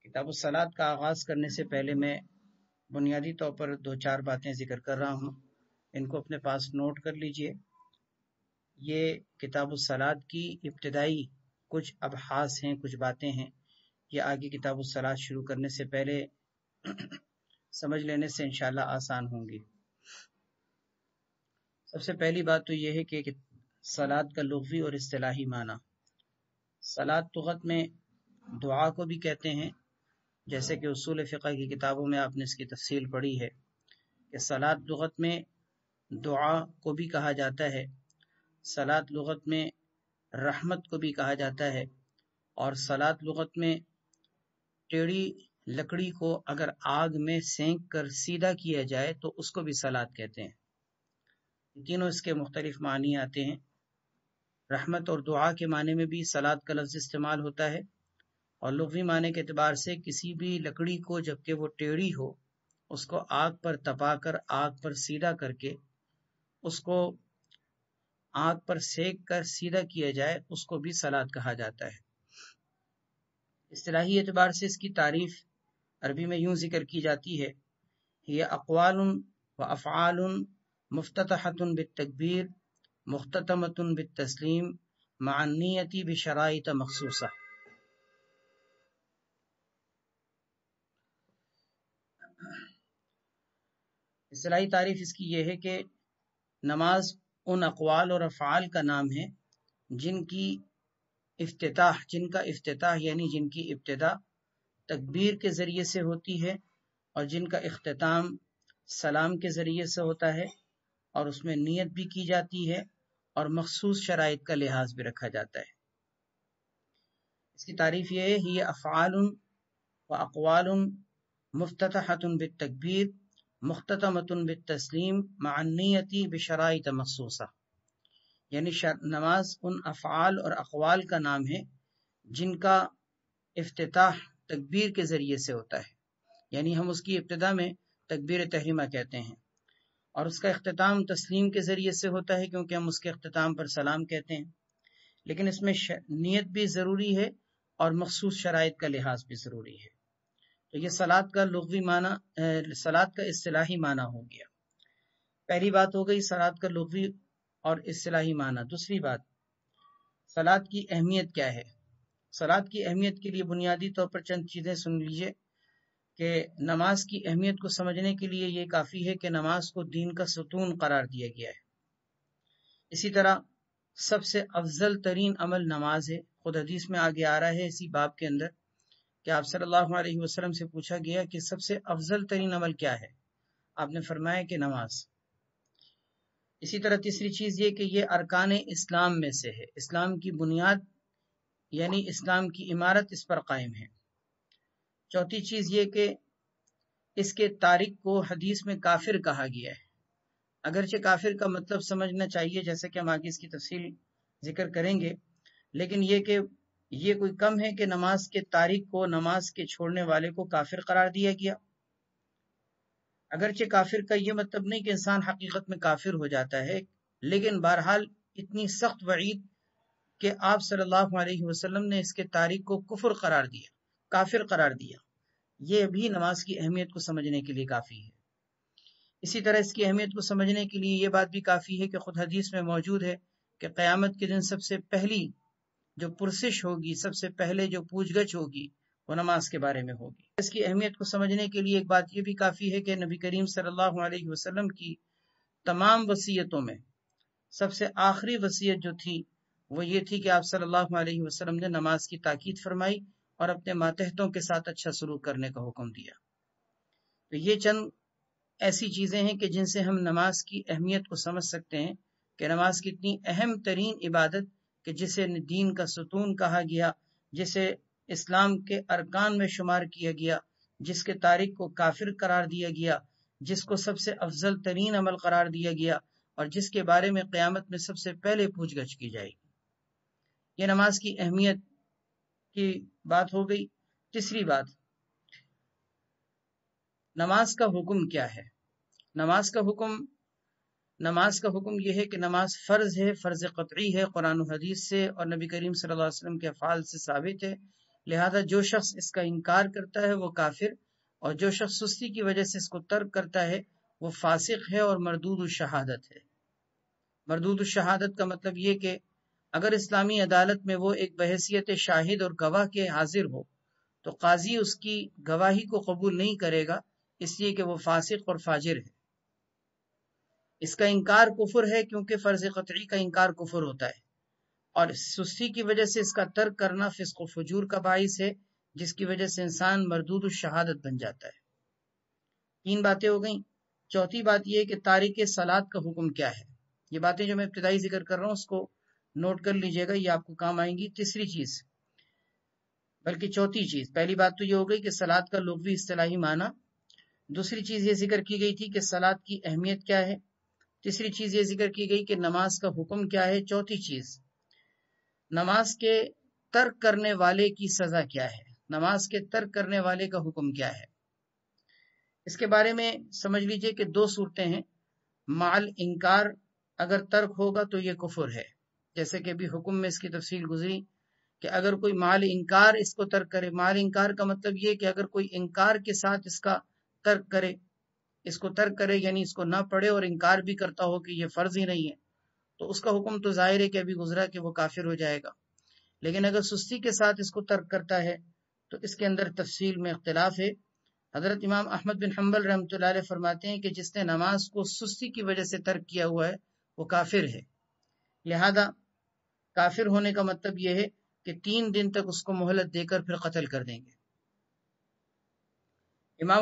کتاب الصلاۃ کا آغاز کرنے سے پہلے میں بنیادی طور پر 2-4 باتیں ذکر کر رہا ہوں، ان کو اپنے پاس نوٹ کر لیجئے۔ یہ کتاب الصلاۃ کی ابتدائی کچھ ابحاث ہیں، کچھ باتیں ہیں، یہ آگے کتاب الصلاۃ شروع کرنے سے پہلے سمجھ لینے سے انشاءاللہ آسان ہوں گی۔ سب سے پہلی بات تو یہ ہے کہ صلاۃ کا لغوی اور اصطلاحی معنی۔ صلاۃ لغت میں دعا کو بھی کہتے ہیں، جیسے کہ اصول فقہ کی کتابوں میں آپ نے اس کی تفصیل پڑھی ہے کہ صلاۃ لغت میں دعا کو بھی کہا جاتا ہے، صلاۃ لغت میں رحمت کو بھی کہا جاتا ہے، اور صلاۃ لغت میں ٹیڑھی لکڑی کو اگر آگ میں سینک کر سیدھا کیا جائے تو اس کو بھی صلاۃ کہتے ہیں۔ تینوں اس کے مختلف معنی آتے ہیں۔ رحمت اور دعا کے معنی میں بھی صلاۃ کا لفظ استعمال ہوتا ہے، اور لغوی معنی کے اعتبار سے کسی بھی لکڑی کو جبکہ وہ ٹیڑھی ہو اس کو آگ پر تپا کر آگ پر سیدھا کر کے اس کو آگ پر سینک کر سیدھا کیا جائے اس کو بھی صلاۃ کہا جاتا ہے۔ اصطلاحی اعتبار سے اس کی تعریف عربی میں یوں ذکر کی جاتی ہے، یہ اقوال و افعال مفتتحۃ بالتکبیر مختتمۃ بالتسلیم مع النیۃ بشرائط مخصوصہ۔ اصطلاحی تعریف اس کی یہ ہے کہ نماز ان اقوال اور افعال کا نام ہے جن کا افتتاح یعنی جن کی ابتدا تکبیر کے ذریعے سے ہوتی ہے، اور جن کا اختتام سلام کے ذریعے سے ہوتا ہے، اور اس میں نیت بھی کی جاتی ہے اور مخصوص شرائط کا لحاظ بھی رکھا جاتا ہے۔ اس کی تعریف یہ ہے، یہ افعال و اقوال مفتتحۃ بالتکبیر مختتمۃ بالتسلیم مع النیۃ بشرائط مخصوصہ، یعنی نماز ان افعال اور اقوال کا نام ہے جن کا افتتاح تکبیر کے ذریعے سے ہوتا ہے، یعنی ہم اس کی ابتدا میں تکبیر تحریمہ کہتے ہیں، اور اس کا اختتام تسلیم کے ذریعے سے ہوتا ہے کیونکہ ہم اس کے اختتام پر سلام کہتے ہیں، لیکن اس میں نیت بھی ضروری ہے اور مخصوص شرائط کا لحاظ بھی ضروری ہے۔ تو یہ صلاۃ کا لغوی معنی، صلاۃ کا اصطلاحی معنی ہو گیا۔ پہلی بات ہو گئی صلاۃ کا لغوی اور اصطلاحی معنی۔ دوسری بات، صلاۃ کی اہمیت کیا ہے؟ صلاۃ کی اہمیت کے لیے بنیادی طور پر چند چیزیں سن لیجئے کہ نماز کی اہمیت کو سمجھنے کے لیے یہ کافی ہے کہ نماز کو دین کا ستون قرار دیا گیا ہے۔ اسی طرح سب سے افضل ترین عمل نماز ہے، خود حدیث میں آگے آ رہا ہے اسی باب کے اندر کہ آپ صلی اللہ علیہ وسلم سے پوچھا گیا کہ سب سے افضل ترین عمل کیا ہے؟ آپ نے فرمایا کہ نماز۔ اسی طرح تیسری چیز یہ کہ یہ ارکان اسلام میں سے ہے، اسلام کی بنیاد یعنی اسلام کی عمارت اس پر قائم ہے۔ چوتھی چیز یہ کہ اس کے تارک کو حدیث میں کافر کہا گیا ہے، اگرچہ کافر کا مطلب سمجھنا چاہیے جیسے کہ ہم آگے اس کی تفصیل ذکر کریں گے، لیکن یہ کہ یہ کوئی کم ہے کہ نماز کے تارک کو، نماز کے چھوڑنے والے کو کافر قرار دیا گیا۔ اگرچہ کافر کا یہ مطلب نہیں کہ انسان حقیقت میں کافر ہو جاتا ہے، لیکن بہرحال اتنی سخت وعید کہ آپ صلی اللہ علیہ وسلم نے اس کے تارک کو کفر قرار دیا، کافر قرار دیا، یہ بھی نماز کی اہمیت کو سمجھنے کے لیے کافی ہے۔ اسی طرح اس کی اہمیت کو سمجھنے کے لیے یہ بات بھی کافی ہے کہ خود حدیث میں موجود ہے کہ قیامت کے دن سب سے پہلی جو پرسش ہوگی، سب سے پہلے جو پوچھ گچھ ہوگی وہ نماز کے بارے میں ہوگی۔ اس کی اہمیت کو سمجھنے کے لیے ایک بات یہ بھی کافی ہے کہ نبی کریم صلی اللہ علیہ وسلم کی تمام وصیتوں میں سب سے آخری وصیت جو تھی وہ یہ تھی کہ آپ صلی اللہ علیہ وسلم نے نماز کی تاکید فرمائی اور اپنے ماتحتوں کے ساتھ اچھا سلوک کرنے کا حکم دیا۔ تو یہ چند ایسی چیزیں ہیں کہ جن سے ہم نماز کی اہمیت کو سمجھ سکتے ہیں کہ نماز کتنی اہم ترین عبادت کہ جسے دین کا ستون کہا گیا، جسے اسلام کے ارکان میں شمار کیا گیا، جس کے تارک کو کافر قرار دیا گیا، جس کو سب سے افضل ترین عمل قرار دیا گیا، اور جس کے بارے میں قیامت میں سب سے پہلے پوچھ گچھ کی جائے گی۔ یہ نماز کی اہمیت کی بات ہو گئی۔ تیسری بات، نماز کا حکم کیا ہے؟ نماز کا حکم یہ ہے کہ نماز فرض ہے، فرض قطعی ہے، قرآن و حدیث سے اور نبی کریم صلی اللہ علیہ وسلم کے افعال سے ثابت ہے لہذا جو شخص اس کا انکار کرتا ہے وہ کافر، اور جو شخص سستی کی وجہ سے اس کو ترک کرتا ہے وہ فاسق ہے اور مردود الشہادت ہے۔ مردود الشہادت کا مطلب یہ کہ اگر اسلامی عدالت میں وہ ایک بحیثیت شاہد اور گواہ کے حاضر ہو تو قاضی اس کی گواہی کو قبول نہیں کرے گا، اس لیے کہ وہ فاسق اور فاجر ہے۔ اس کا انکار کفر ہے کیونکہ فرض قطعی کا انکار کفر ہوتا ہے، اور سستی کی وجہ سے اس کا ترک کرنا فسق و فجور کا باعث ہے، جس کی وجہ سے انسان مردود الشہادت بن جاتا ہے۔ 3 باتیں ہو گئیں۔ چوتھی بات یہ کہ تارک صلاۃ کا حکم کیا ہے۔ یہ باتیں جو میں ابتدائی ذکر کر رہا ہوں اس کو نوٹ کر لیجئے گا، یہ آپ کو کام آئیں گی۔ تیسری چیز، بلکہ چوتھی چیز، پہلی بات تو یہ ہو گئی کہ صلاۃ کا لغوی اصطلاحی معنی۔ دوسری چیز یہ ذکر کی گئی تھی کہ صلاۃ کی اہمیت کیا ہے۔ تیسری چیز یہ ذکر کی گئی کہ نماز کا حکم کیا ہے۔ چوتھی چیز، نماز کے ترک کرنے والے کی سزا کیا ہے، نماز کے ترک کرنے والے کا حکم کیا ہے۔ اس کے بارے میں سمجھ لیجئے کہ 2 صورتیں ہیں۔ مال انکار اگر ترک ہوگا تو یہ کفر ہے، جیسے کہ ابھی حکم میں اس کی تفصیل گزری کہ اگر کوئی مال انکار اس کو ترک کرے، مال انکار کا مطلب یہ کہ اگر کوئی انکار کے ساتھ اس کا ترک کرے، اس کو ترک کرے یعنی اس کو نہ پڑھے اور انکار بھی کرتا ہو کہ یہ فرض ہی نہیں ہے، تو اس کا حکم تو ظاہر ہے کہ ابھی گزرا کہ وہ کافر ہو جائے گا۔ لیکن اگر سستی کے ساتھ اس کو ترک کرتا ہے تو اس کے اندر تفصیل میں اختلاف ہے۔ حضرت امام احمد بن حنبل رحمۃ اللہ علیہ فرماتے ہیں کہ جس نے نماز کو سستی کی وجہ سے ترک کیا ہوا ہے وہ کافر ہے، لہذا کافر ہونے کا مطلب یہ ہے کہ 3 دن تک اس کو مہلت دے کر پھر قتل کر دیں گے۔ امام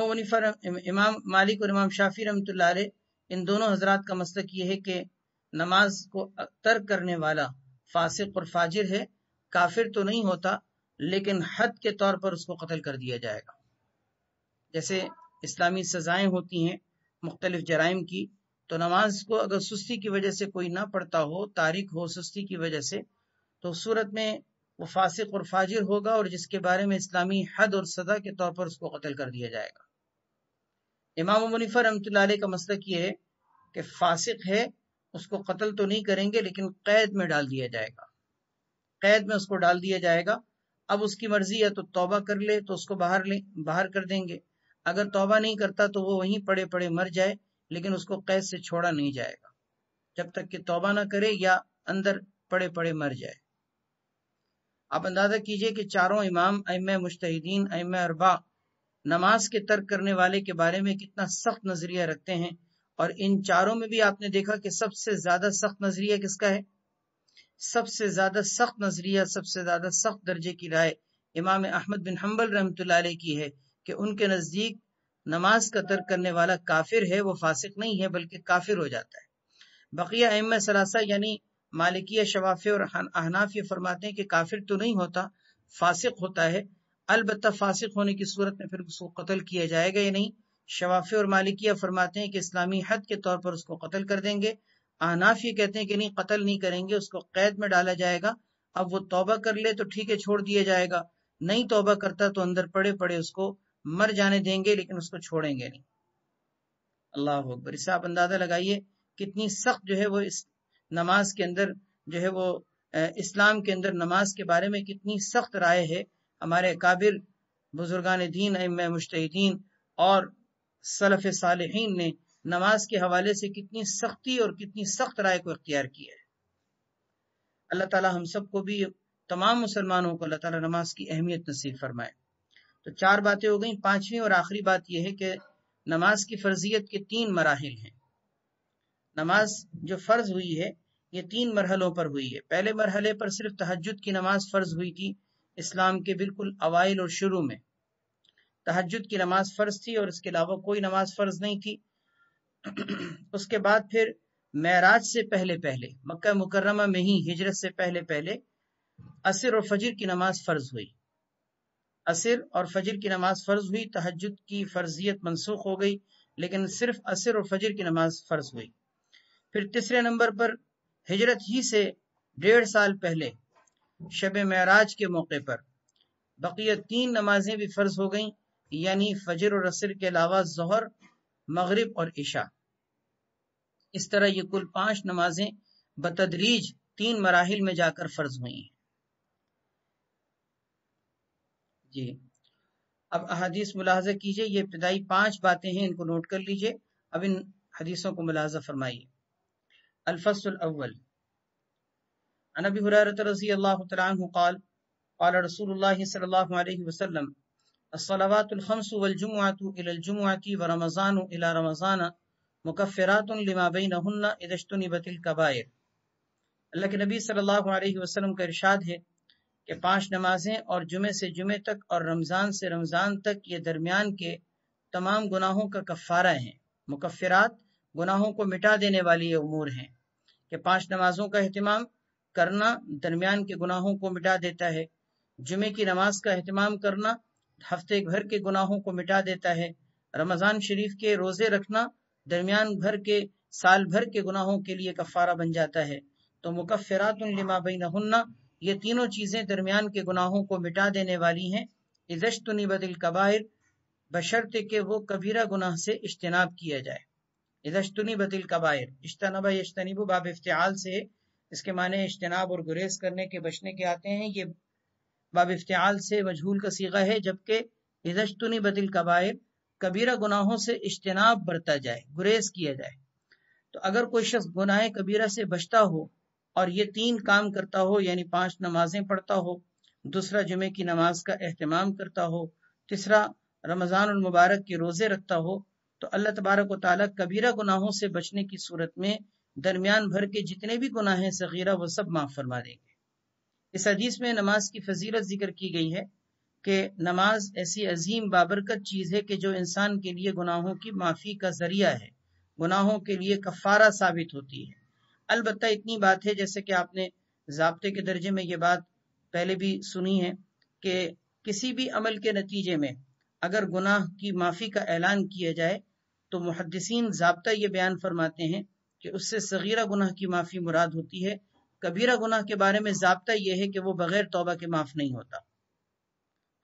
مالک اور امام شافعی رحمۃ اللہ علیہ ان دونوں حضرات کا مسلک یہ ہے کہ نماز کو ترک کرنے والا فاسق اور فاجر ہے، کافر تو نہیں ہوتا لیکن حد کے طور پر اس کو قتل کر دیا جائے گا۔ جیسے اسلامی سزائیں ہوتی ہیں مختلف جرائم کی، تو نماز کو اگر سستی کی وجہ سے کوئی نہ پڑھتا ہو، تارک ہو سستی کی وجہ سے، تو اس صورت میں وہ فاسق اور فاجر ہوگا اور جس کے بارے میں اسلامی حد اور سزا کے طور پر اس کو قتل کر دیا جائے گا۔ امام ابو حنیفہ رحمۃ اللہ علیہ کا مسلک یہ ہے کہ فاسق ہے، اس کو قتل تو نہیں کریں گے لیکن قید میں ڈال دیا جائے گا، قید میں اس کو ڈال دیا جائے گا۔ اب اس کی مرضی ہے تو توبہ کر لے تو اس کو باہر کر دیں گے، اگر توبہ نہیں کرتا تو وہ وہیں پڑے پڑے مر جائے، لیکن اس کو قید سے چھوڑا نہیں جائے گا جب تک کہ توبہ نہ کرے یا اندر پڑے پڑے مر جائے۔ آپ اندازہ کیجئے کہ چاروں امام ائمہ مجتہدین ائمہ اربع نماز کے ترک کرنے والے کے بارے میں کتنا سخت نظریہ رکھتے ہیں، اور ان چاروں میں بھی آپ نے دیکھا کہ سب سے زیادہ سخت نظریہ کس کا ہے؟ سب سے زیادہ سخت نظریہ، سب سے زیادہ سخت درجے کی رائے امام احمد بن حنبل رحمۃ اللہ علیہ کی ہے کہ ان کے نزدیک نماز کا ترک کرنے والا کافر ہے، وہ فاسق نہیں ہے بلکہ کافر ہو جاتا ہے۔ بقیہ ائمہ ثلاثہ یعنی مالکیہ، شوافیہ اور احناف یہ فرماتے ہیں کہ کافر تو نہیں ہوتا، فاسق ہوتا ہے، البتہ فاسق ہونے کی صورت میں پھر اس کو قتل کیا جائے گا یا نہیں۔ شوافیہ اور مالکیہ فرماتے ہیں کہ اسلامی حد کے طور پر اس کو قتل کر دیں گے۔ احناف یہ کہتے ہیں کہ نہیں، قتل نہیں کریں گے، اس کو قید میں ڈالا جائے گا، اب وہ توبہ کر لے تو ٹھیک ہے چھوڑ دیا جائے گا، نہیں توبہ کرتا تو اندر پڑے پڑے اس کو مر جانے دیں گے لیکن اس کو چھوڑیں گے نہیں۔ اللہ اکبر! اس سے آپ اندازہ لگائیے کتنی سخت جو ہے وہ اس نماز کے اندر جو ہے وہ اسلام کے اندر نماز کے بارے میں کتنی سخت رائے ہے۔ ہمارے اکابر بزرگان دین ائمہ مجتہدین اور سلف صالحین نے نماز کے حوالے سے کتنی سختی اور کتنی سخت رائے کو اختیار کیا ہے۔ اللہ تعالی ہم سب کو بھی، تمام مسلمانوں کو اللہ تعالی نماز کی اہمیت نصیب فرمائے۔ تو 4 باتیں ہو گئیں۔ 5ویں اور آخری بات یہ ہے کہ نماز کی فرضیت کے 3 مراحل ہیں۔ نماز جو فرض ہوئی ہے یہ 3 مرحلوں پر ہوئی ہے۔ پہلے مرحلے پر صرف تہجد کی نماز فرض ہوئی تھی، اسلام کے بالکل اوائل اور شروع میں تہجد کی نماز فرض تھی اور اس کے علاوہ کوئی نماز فرض نہیں تھی۔ اس کے بعد پھر معراج سے پہلے پہلے مکہ مکرمہ میں ہی ہجرت سے پہلے پہلے عصر اور فجر کی نماز فرض ہوئی، عصر اور فجر کی نماز فرض ہوئی، تہجد کی فرضیت منسوخ ہو گئی لیکن صرف عصر اور فجر کی نماز فرض ہوئی۔ پھر تیسرے نمبر پر ہجرت ہی سے 1.5 سال پہلے شب معراج کے موقع پر بقیہ 3 نمازیں بھی فرض ہو گئیں، یعنی فجر اور عصر کے علاوہ ظہر، مغرب اور عشاء۔ اس طرح یہ کل 5 نمازیں بتدریج 3 مراحل میں جا کر فرض ہوئی ہیں۔ جی اب احادیث ملاحظہ کیجئے، یہ ابتدائی 5 باتیں ہیں، ان کو نوٹ کر لیجئے، اب ان حدیثوں کو ملاحظہ فرمائیے۔ الفصل الاول عن ابی ہریرہ رضی اللہ تعالی عنہ قال قال رسول اللہ صلی اللہ علیہ وسلم الصلوات الخمس والجمعة الى الجمعة ورمضان الى رمضان مکفرات لما بینہن اذا اجتنبت الکبائر۔ اللہ کے نبی صلی اللہ علیہ وسلم کا ارشاد ہے کہ 5 نمازیں اور جمعے سے جمعے تک اور رمضان سے رمضان تک یہ درمیان کے تمام گناہوں کا کفارہ ہیں۔ مکفرات گناہوں کو مٹا دینے والی امور ہیں کہ 5 نمازوں کا اہتمام کرنا درمیان کے گناہوں کو مٹا دیتا ہے، جمعے کی نماز کا اہتمام کرنا ہفتے بھر کے گناہوں کو مٹا دیتا ہے، رمضان شریف کے روزے رکھنا درمیان بھر کے سال بھر کے گناہوں کے لیے کفارہ بن جاتا ہے۔ تو مکفرات لما بینہن، یہ تینوں چیزیں درمیان کے گناہوں کو مٹا دینے والی ہیں۔ اذا اجتنبت الکبائر، بشرطے کہ وہ کبیرہ گناہ سے اجتناب کیا جائے۔ اذا اجتنبت الکبائر، اجتنب یجتنب باب افتعال سے، اس کے معنی اجتناب اور گریز کرنے کے بچنے کے آتے ہیں، یہ باب افتعال سے مجہول کا صیغہ ہے، جبکہ اذا اجتنبت الکبائر کبیرہ گناہوں سے اجتناب برتا جائے، گریز کیا جائے۔ تو اگر کوئی شخص گناہ کبیرہ سے بچتا ہو اور یہ 3 کام کرتا ہو، یعنی 5 نمازیں پڑھتا ہو، دوسرا جمعے کی نماز کا اہتمام کرتا ہو، تیسرا رمضان المبارک کے روزے رکھتا ہو، تو اللہ تبارک و تعالیٰ کبیرہ گناہوں سے بچنے کی صورت میں درمیان بھر کے جتنے بھی گناہ ہیں صغیرہ وہ سب معاف فرما دیں گے۔ اس حدیث میں نماز کی فضیلت ذکر کی گئی ہے کہ نماز ایسی عظیم بابرکت چیز ہے کہ جو انسان کے لیے گناہوں کی معافی کا ذریعہ ہے، گناہوں کے لیے کفارہ ثابت ہوتی ہے۔ البتہ اتنی بات ہے، جیسے کہ آپ نے ضابطے کے درجے میں یہ بات پہلے بھی سنی ہے کہ کسی بھی عمل کے نتیجے میں اگر گناہ کی معافی کا اعلان کیا جائے تو محدثین ضابطہ یہ بیان فرماتے ہیں کہ اس سے صغیرہ گناہ کی معافی مراد ہوتی ہے، کبیرہ گناہ کے بارے میں ضابطہ یہ ہے کہ وہ بغیر توبہ کے معاف نہیں ہوتا۔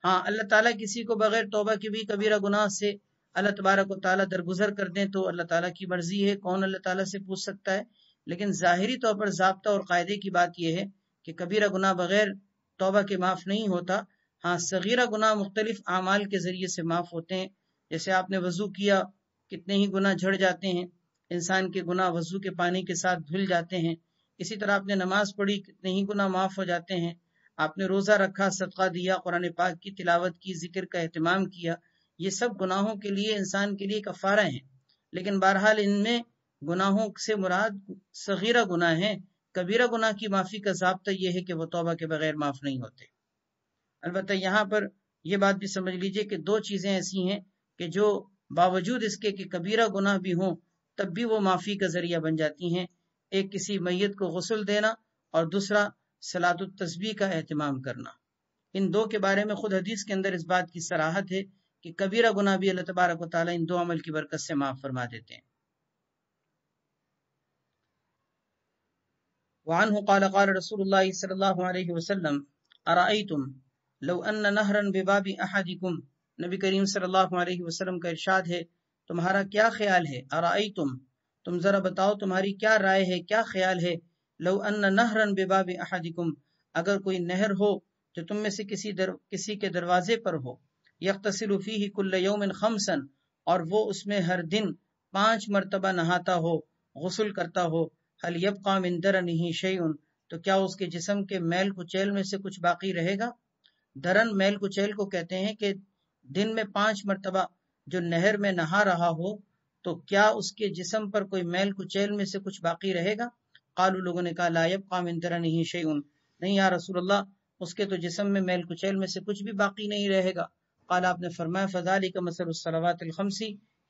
ہاں، اللہ تعالیٰ کسی کو بغیر توبہ کے بھی کبیرہ گناہ سے اللہ تبارک و تعالیٰ درگزر کر دیں تو اللہ تعالیٰ کی مرضی ہے، کون اللہ تعالیٰ سے پوچھ سکتا ہے، لیکن ظاہری طور پر ضابطہ اور قاعدے کی بات یہ ہے کہ کبیرہ گناہ بغیر توبہ کے معاف نہیں ہوتا۔ ہاں، صغیرہ گناہ مختلف اعمال کے ذریعے سے معاف ہوتے ہیں، جیسے آپ نے وضو کیا، کتنے ہی گناہ جھڑ جاتے ہیں، انسان کے گناہ وضو کے پانی کے ساتھ دھل جاتے ہیں۔ اسی طرح آپ نے نماز پڑھی، کتنے ہی گناہ معاف ہو جاتے ہیں۔ آپ نے روزہ رکھا، صدقہ دیا، قرآن پاک کی تلاوت کی، ذکر کا اہتمام کیا، یہ سب گناہوں کے لیے انسان کے لیے کفارہ ہیں، لیکن بہرحال ان میں گناہوں سے مراد صغیرہ گناہ ہیں۔ کبیرہ گناہ کی معافی کا ضابطہ یہ ہے کہ وہ توبہ کے بغیر معاف نہیں ہوتے۔ البتہ یہاں پر یہ بات بھی سمجھ لیجئے کہ 2 چیزیں ایسی ہیں کہ جو باوجود اس کے کہ کبیرہ گناہ بھی ہوں تب بھی وہ معافی کا ذریعہ بن جاتی ہیں۔ ایک کسی میت کو غسل دینا اور دوسرا صلاۃ التسبیح کا اہتمام کرنا۔ ان 2 کے بارے میں خود حدیث کے اندر اس بات کی صراحت ہے کہ کبیرہ گناہ بھی اللہ تبارک و تعالیٰ ان 2 عمل کی برکت سے معاف فرما دیتے ہیں۔ وعنہ قال قال رسول اللہ صلی اللہ علیہ وسلم ارأیتم لو ان نہرا بباب احدکم، نبی کریم صلی اللہ علیہ وسلم کا ارشاد ہے تمہارا کیا خیال ہے، ارأیتم تم ذرا بتاؤ تمہاری کیا رائے ہے، کیا خیال ہے، لو ان نہرا بباب احدکم اگر کوئی نہر ہو جو تم میں سے کسی کے دروازے پر ہو، یغتسل فیہ کل یوم خمسا اور وہ اس میں ہر دن 5 مرتبہ نہاتا ہو، غسل کرتا ہو، هل يبقى من درنه شيء تو کیا اس کے جسم کے میل کچیل میں سے کچھ باقی رہے گا؟ درن میل کچیل کو کہتے ہیں کہ دن میں 5 مرتبہ جو نہر میں نہا رہا ہو تو کیا اس کے جسم پر کوئی میل کچیل میں سے کچھ باقی رہے گا؟ قالوا لوگوں نے کہا لا يبقى من درنه شيء، نہیں یا رسول اللہ اس کے تو جسم میں میل کچیل میں سے کچھ بھی باقی نہیں رہے گا۔ قال آپ نے فرمایا فذلك مثل الصلوات الخمس،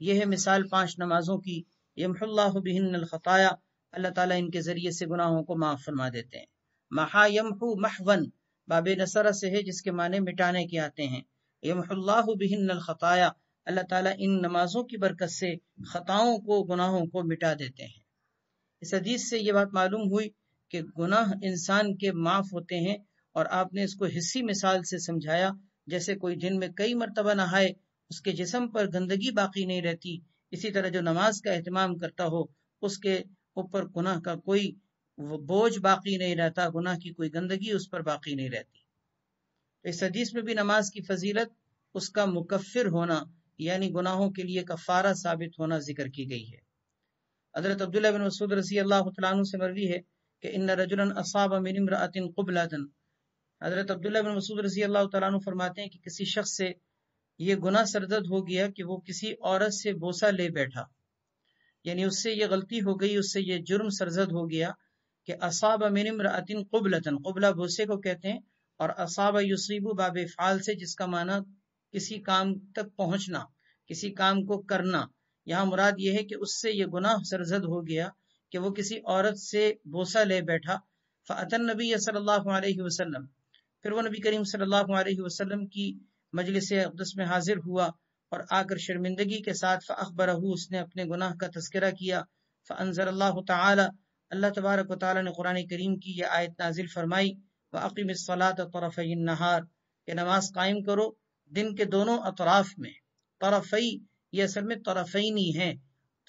یہ ہے مثال 5 نمازوں کی، یمحو اللہ بہن الخطایا، اللہ تعالیٰ ان کے ذریعے سے گناہوں کو معاف فرما دیتے ہیں۔ محا یمحو محون باب نصرہ سے ہے جس کے معنی مٹانے کے آتے ہیں۔ یمحو اللہ بہن الخطایا، اللہ تعالیٰ ان نمازوں کی برکت سے خطاؤں کو، گناہوں کو مٹا دیتے ہیں۔ اس حدیث سے یہ بات معلوم ہوئی کہ گناہ انسان کے معاف ہوتے ہیں، اور آپ نے اس کو حصی مثال سے سمجھایا، جیسے کوئی دن میں کئی مرتبہ نہائے اس کے جسم پر گندگی باقی نہیں رہتی، اسی طرح جو نماز کا اہتمام کرتا ہو اس کے اوپر گناہ کا کوئی بوجھ باقی نہیں رہتا، گناہ کی کوئی گندگی اس پر باقی نہیں رہتی۔ تو اس حدیث میں بھی نماز کی فضیلت اس کا مکفر ہونا یعنی گناہوں کے لیے کفارہ ثابت ہونا ذکر کی گئی ہے۔ حضرت عبداللہ بن مسعود رضی اللہ تعالیٰ عنہ سے مروی ہے کہ ان رجلا اصاب من امرأۃ قبلۃ، حضرت عبداللہ بن مسعود رضی اللہ تعالیٰ عنہ فرماتے ہیں کہ کسی شخص سے یہ گناہ سرزد ہو گیا کہ وہ کسی عورت سے بوسہ لے بیٹھا، یعنی اس سے یہ غلطی ہو گئی، اس سے یہ جرم سرزد ہو گیا کہ اصاب من امرأۃ قبلۃ، قبلہ بوسے کو کہتے ہیں، اور اصاب یصیب باب افعال سے، جس کا معنی کسی کام تک پہنچنا، کسی کام کو کرنا۔ یہاں مراد یہ ہے کہ اس سے یہ گناہ سرزد ہو گیا کہ وہ کسی عورت سے بوسہ لے بیٹھا۔ فأتی النبی صلی اللہ علیہ وسلم، پھر وہ نبی کریم صلی اللہ علیہ وسلم کی مجلس اقدس میں حاضر ہوا اور آ کر شرمندگی کے ساتھ فأخبرہ، اس نے اپنے گناہ کا تذکرہ کیا۔ فأنزل اللہ تعالی، اللہ تبارک و تعالی نے قرآن کریم کی یہ آیت نازل فرمائی، وأقم الصلاة طرفی النہار، کہ نماز قائم کرو دن کے دونوں اطراف میں۔ طرفی یہ اصل میں طرفینی ہے،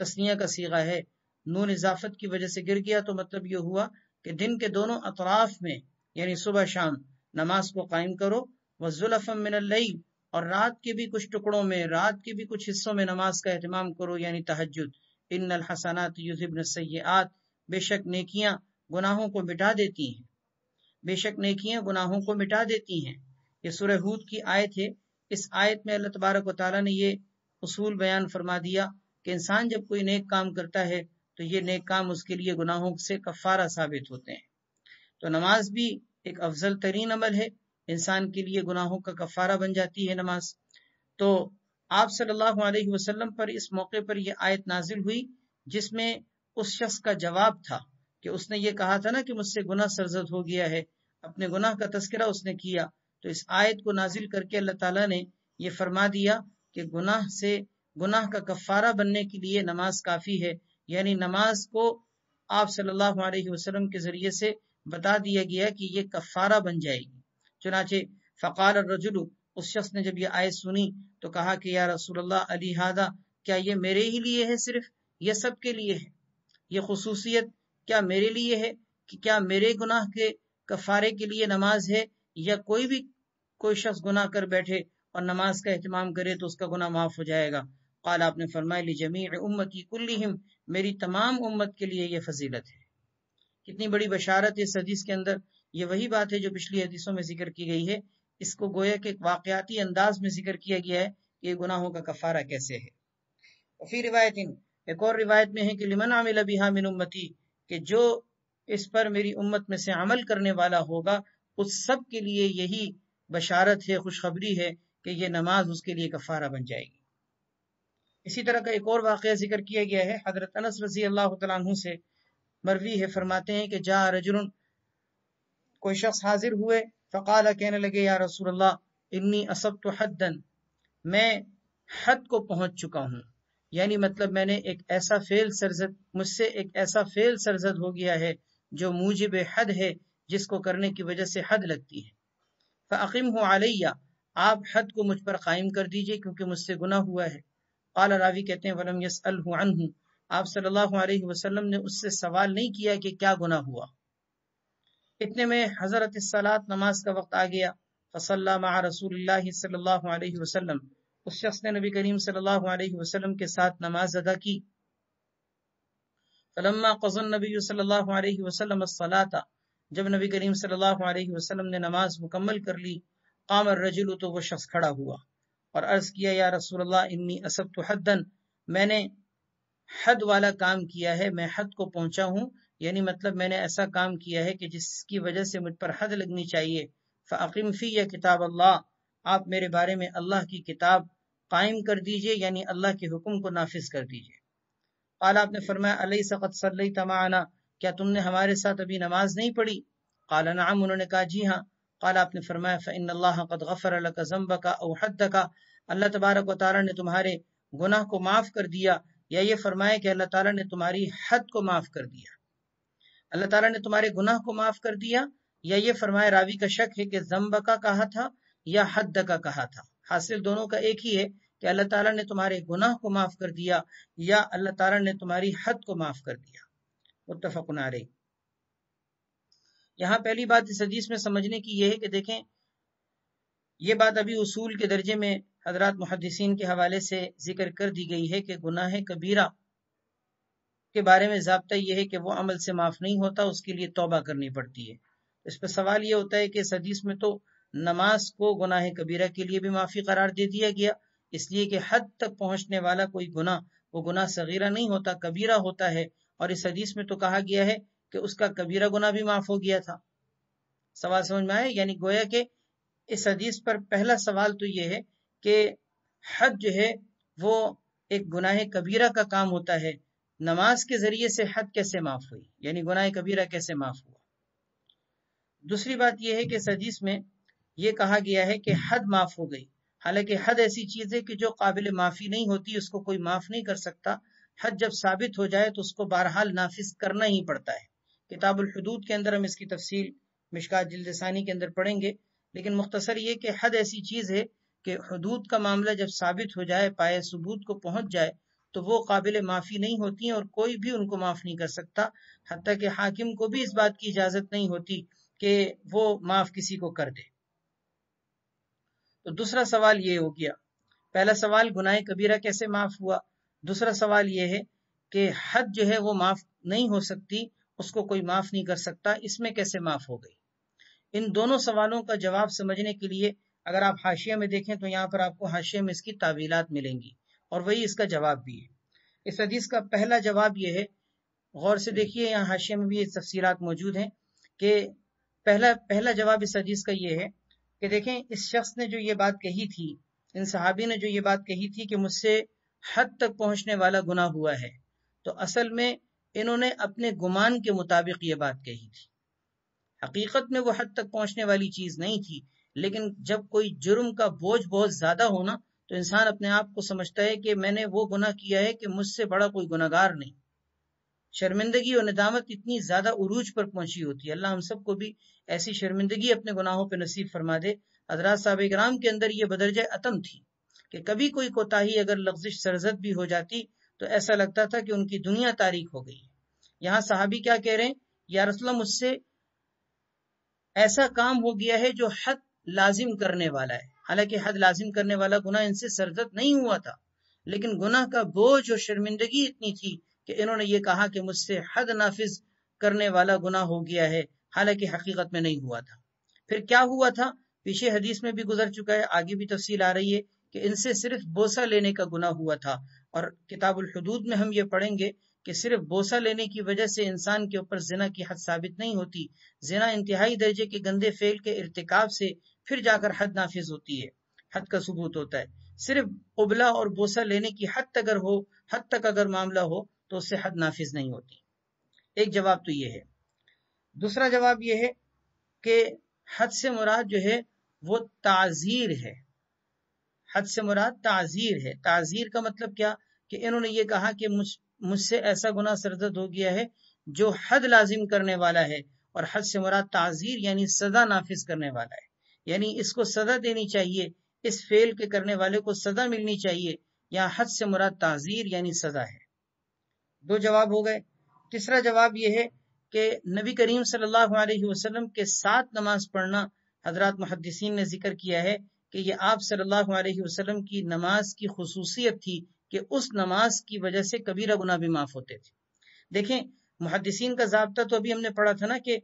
تثنیہ کا صیغہ ہے، نون اضافت کی وجہ سے گر گیا، تو مطلب یہ ہوا کہ دن کے دونوں اطراف میں یعنی صبح شام نماز کو قائم کرو۔ وَزُلَفًا مِّنَ اللَّيْلِ، اور رات کے بھی کچھ ٹکڑوں میں، رات کے بھی کچھ حصوں میں نماز کا اہتمام کرو یعنی تہجد۔ ان الحسنات یذہبن السیئات، بے شک نیکیاں گناہوں کو مٹا دیتی ہیں، بے شک نیکیاں گناہوں کو مٹا دیتی ہیں۔ یہ سورہ ہود کی آیت ہے۔ اس آیت میں اللہ تبارک و تعالیٰ نے یہ اصول بیان فرما دیا کہ انسان جب کوئی نیک کام کرتا ہے تو یہ نیک کام اس کے لیے گناہوں سے کفارہ ثابت ہوتے ہیں۔ تو نماز بھی ایک افضل ترین عمل ہے، انسان کے لیے گناہوں کا کفارہ بن جاتی ہے نماز۔ تو آپ صلی اللہ علیہ وسلم پر اس موقع پر یہ آیت نازل ہوئی جس میں اس شخص کا جواب تھا کہ اس نے یہ کہا تھا نا کہ مجھ سے گناہ سرزد ہو گیا ہے، اپنے گناہ کا تذکرہ اس نے کیا۔ تو اس آیت کو نازل کر کے اللہ تعالیٰ نے یہ فرما دیا کہ گناہ کا کفارہ بننے کے لیے نماز کافی ہے، یعنی نماز کو آپ صلی اللہ علیہ وسلم کے ذریعے سے بتا دیا گیا کہ یہ کفارہ بن جائے گی۔ چنانچہ فقال الرجل، اس شخص نے جب یہ آیت سنی تو کہا کہ یا رسول اللہ علی ھذا، کیا یہ میرے ہی لیے ہے، صرف یہ سب کے لیے ہے؟ یہ خصوصیت کیا میرے لیے ہے کہ کیا میرے گناہ کے کفارے کے لیے نماز ہے، یا کوئی شخص گناہ کر بیٹھے اور نماز کا اہتمام کرے تو اس کا گناہ معاف ہو جائے گا؟ قال، آپ نے فرمایا لجمیع امتی کلہم، میری تمام امت کے لیے یہ فضیلت ہے۔ کتنی بڑی بشارت ہے اس حدیث کے اندر۔ یہ وہی بات ہے جو پچھلی حدیثوں میں ذکر کی گئی ہے، اس کو گویا کہ ایک واقعاتی انداز میں ذکر کیا گیا ہے کہ یہ گناہوں کا کفارہ کیسے ہے۔ وفی روایت، ایک اور روایت میں ہے کہ لمن عمل بها من امتی، کہ جو اس پر میری امت میں سے عمل کرنے والا ہوگا اس سب کے لیے یہی بشارت ہے، خوشخبری ہے کہ یہ نماز اس کے لیے کفارہ بن جائے گی۔ اسی طرح کا ایک اور واقعہ ذکر کیا گیا ہے، حضرت انس رضی اللہ تعالیٰ عنہ سے مروی ہے، فرماتے ہیں کہ جاء رجل، کوئی شخص حاضر ہوئے، فقال، کہنے لگے یا رسول اللہ انی اصبت حدا، میں حد کو پہنچ چکا ہوں، یعنی مطلب میں نے مجھ سے ایک ایسا فعل سرزد ہو گیا ہے جو موجب حد ہے، جس کو کرنے کی وجہ سے حد لگتی ہے۔ فاقمہ علی، آپ حد کو مجھ پر قائم کر دیجئے کیونکہ مجھ سے گناہ ہوا ہے۔ قال، راوی کہتے ہیں ولم یسألہ عنہ، آپ صلی اللہ علیہ وسلم نے اس سے سوال نہیں کیا کہ کیا گناہ ہوا۔ اتنے میں حضرت الصلاۃ، نماز کا وقت آ گیا۔ فصلی مع رسول اللہ صلی اللہ علیہ وسلم، اس شخص نے نبی کریم صلی اللہ علیہ وسلم کے ساتھ نماز ادا کی۔ فلما قضى النبی صلی اللہ علیہ وسلم الصلاۃ، جب نبی کریم صلی اللہ علیہ وسلم نے نماز مکمل کر لی، قام الرجل، تو وہ شخص کھڑا ہوا اور عرض کیا یا رسول اللہ انی اصبت حدا، میں نے حد والا کام کیا ہے، میں حد کو پہنچا ہوں، یعنی مطلب میں نے ایسا کام کیا ہے کہ جس کی وجہ سے مجھ پر حد لگنی چاہیے۔ فاقم فی کتاب اللہ، آپ میرے بارے میں اللہ کی کتاب قائم کر دیجئے، یعنی اللہ کے حکم کو نافذ کر دیجئے۔ قال، آپ نے فرمایا الیس قد صلیت معنا، کیا تم نے ہمارے ساتھ ابھی نماز نہیں پڑھی؟ قال نعم، انہوں نے کہا جی ہاں۔ قال، آپ نے فرمایا فإن اللہ قد غفر لك ذنبك او حدك، اللہ تبارک و تعالی نے تمہارے گناہ کو معاف کر دیا، یا یہ فرمائے کہ اللہ تعالیٰ نے تمہاری حد کو معاف کر دیا، اللہ تعالیٰ نے تمہارے گناہ کو معاف کر دیا، یا یہ فرمائے، راوی کا شک ہے کہ ذنب کا کہا تھا یا حد کا کہا تھا، حاصل دونوں کا ایک ہی ہے کہ اللہ تعالیٰ نے تمہارے گناہ کو معاف کر دیا یا اللہ تعالیٰ نے تمہاری حد کو معاف کر دیا۔ متفق علیہ۔ یہاں پہلی بات اس حدیث میں سمجھنے کی یہ ہے کہ دیکھیں یہ بات ابھی اصول کے درجے میں حضرات محدثین کے حوالے سے ذکر کر دی گئی ہے کہ گناہ کبیرہ کے بارے میں ضابطہ یہ ہے کہ وہ عمل سے معاف نہیں ہوتا، اس کے لیے توبہ کرنی پڑتی ہے۔ اس پہ سوال یہ ہوتا ہے کہ اس حدیث میں تو نماز کو گناہ کبیرہ کے لیے بھی معافی قرار دے دیا گیا، اس لیے کہ حد تک پہنچنے والا کوئی گناہ وہ گناہ صغیرہ نہیں ہوتا، کبیرہ ہوتا ہے، اور اس حدیث میں تو کہا گیا ہے کہ اس کا کبیرہ گناہ بھی معاف ہو گیا تھا۔ سوال سمجھ میں آئے؟ یعنی گویا کہ اس حدیث پر پہلا سوال تو یہ ہے کہ حد جو ہے وہ ایک گناہ کبیرہ کا کام ہوتا ہے، نماز کے ذریعے سے حد کیسے معاف ہوئی، یعنی گناہ کبیرہ کیسے معاف ہوا۔ دوسری بات یہ ہے کہ اس حدیث میں یہ کہا گیا ہے کہ حد معاف ہو گئی، حالانکہ حد ایسی چیز ہے کہ جو قابل معافی نہیں ہوتی، اس کو کوئی معاف نہیں کر سکتا۔ حد جب ثابت ہو جائے تو اس کو بہرحال نافذ کرنا ہی پڑتا ہے۔ کتاب الحدود کے اندر ہم اس کی تفصیل مشکات جلد ثانی کے اندر پڑھیں گے، لیکن مختصر یہ کہ حد ایسی چیز ہے کہ حدود کا معاملہ جب ثابت ہو جائے، پائے ثبوت کو پہنچ جائے، تو وہ قابل معافی نہیں ہوتی ہیں اور کوئی بھی ان کو معاف نہیں کر سکتا، حتیٰ کہ حاکم کو بھی اس بات کی اجازت نہیں ہوتی کہ وہ معاف کسی کو کر دے۔ تو دوسرا سوال یہ ہو گیا، پہلا سوال گناہ کبیرہ کیسے معاف ہوا، دوسرا سوال یہ ہے کہ حد جو ہے وہ معاف نہیں ہو سکتی، اس کو کوئی معاف نہیں کر سکتا، اس میں کیسے معاف ہو گئی۔ ان دونوں سوالوں کا جواب سمجھنے کے لیے اگر آپ حاشیہ میں دیکھیں تو یہاں پر آپ کو حاشیہ میں اس کی تعویلات ملیں گی، اور وہی اس کا جواب بھی ہے۔ اس حدیث کا پہلا جواب یہ ہے، غور سے دیکھیے یہاں حاشیہ میں بھی یہ تفصیلات موجود ہیں، کہ پہلا جواب اس حدیث کا یہ ہے کہ دیکھیں اس شخص نے جو یہ بات کہی تھی، ان صحابی نے جو یہ بات کہی تھی کہ مجھ سے حد تک پہنچنے والا گناہ ہوا ہے، تو اصل میں انہوں نے اپنے گمان کے مطابق یہ بات کہی تھی، حقیقت میں وہ حد تک پہنچنے والی چیز نہیں تھی، لیکن جب کوئی جرم کا بوجھ بہت زیادہ ہونا تو انسان اپنے آپ کو سمجھتا ہے کہ میں نے وہ گناہ کیا ہے کہ مجھ سے بڑا کوئی گناہگار نہیں، شرمندگی اور ندامت اتنی زیادہ عروج پر پہنچی ہوتی ہے۔ اللہ ہم سب کو بھی ایسی شرمندگی اپنے گناہوں پہ نصیب فرما دے۔ حضرات صحابہ کرام کے اندر یہ بدرجہ عتم تھی کہ کبھی کوئی کوتاہی اگر لغزش سرزد بھی ہو جاتی تو ایسا لگتا تھا کہ ان کی دنیا تاریک ہو گئی۔ یہاں صحابی کیا کہہ رہے ہیں، یا رسول اللہ مجھ سے ایسا کام ہو گیا ہے جو حد لازم کرنے والا ہے، حالانکہ حد لازم کرنے والا گناہ ان سے سرزد نہیں ہوا تھا، لیکن گناہ کا بوجھ اور شرمندگی اتنی تھی کہ انہوں نے یہ کہا کہ مجھ سے حد نافذ کرنے والا گناہ ہو گیا ہے، حالانکہ حقیقت میں نہیں ہوا تھا۔ پھر کیا ہوا تھا، پیچھے حدیث میں بھی گزر چکا ہے، آگے بھی تفصیل آ رہی ہے کہ ان سے صرف بوسہ لینے کا گناہ ہوا تھا، اور کتاب الحدود میں ہم یہ پڑھیں گے کہ صرف بوسہ لینے کی وجہ سے انسان کے اوپر زنا کی حد ثابت نہیں ہوتی، زنا انتہائی درجے کے گندے فعل کے ارتکاب سے پھر جا کر حد نافذ ہوتی ہے، حد کا ثبوت ہوتا ہے۔ صرف قبلہ اور بوسہ لینے کی حد تک اگر معاملہ ہو تو اس سے حد نافذ نہیں ہوتی۔ ایک جواب تو یہ ہے۔ دوسرا جواب یہ ہے کہ حد سے مراد جو ہے وہ تعزیر ہے، حد سے مراد تعزیر ہے۔ تعزیر کا مطلب کیا کہ انہوں نے یہ کہا کہ مجھ سے ایسا گناہ سرزد ہو گیا ہے جو حد لازم کرنے والا ہے، اور حد سے مراد تعزیر یعنی سزا نافذ کرنے والا ہے، یعنی اس کو سزا دینی چاہیے، اس فعل کے کرنے والے کو سزا ملنی چاہیے، یا حد سے مراد تعزیر یعنی سزا ہے۔ دو جواب ہو گئے۔ تیسرا جواب یہ ہے کہ نبی کریم صلی اللہ علیہ وسلم کے ساتھ نماز پڑھنا، حضرات محدثین نے ذکر کیا ہے کہ یہ آپ صلی اللہ علیہ وسلم کی نماز کی خصوصیت تھی کہ اس نماز کی وجہ سے کبیرہ گناہ بھی معاف ہوتے تھے۔ دیکھیں محدثین کا ضابطہ تو ابھی ہم نے پڑھا تھا نا کہ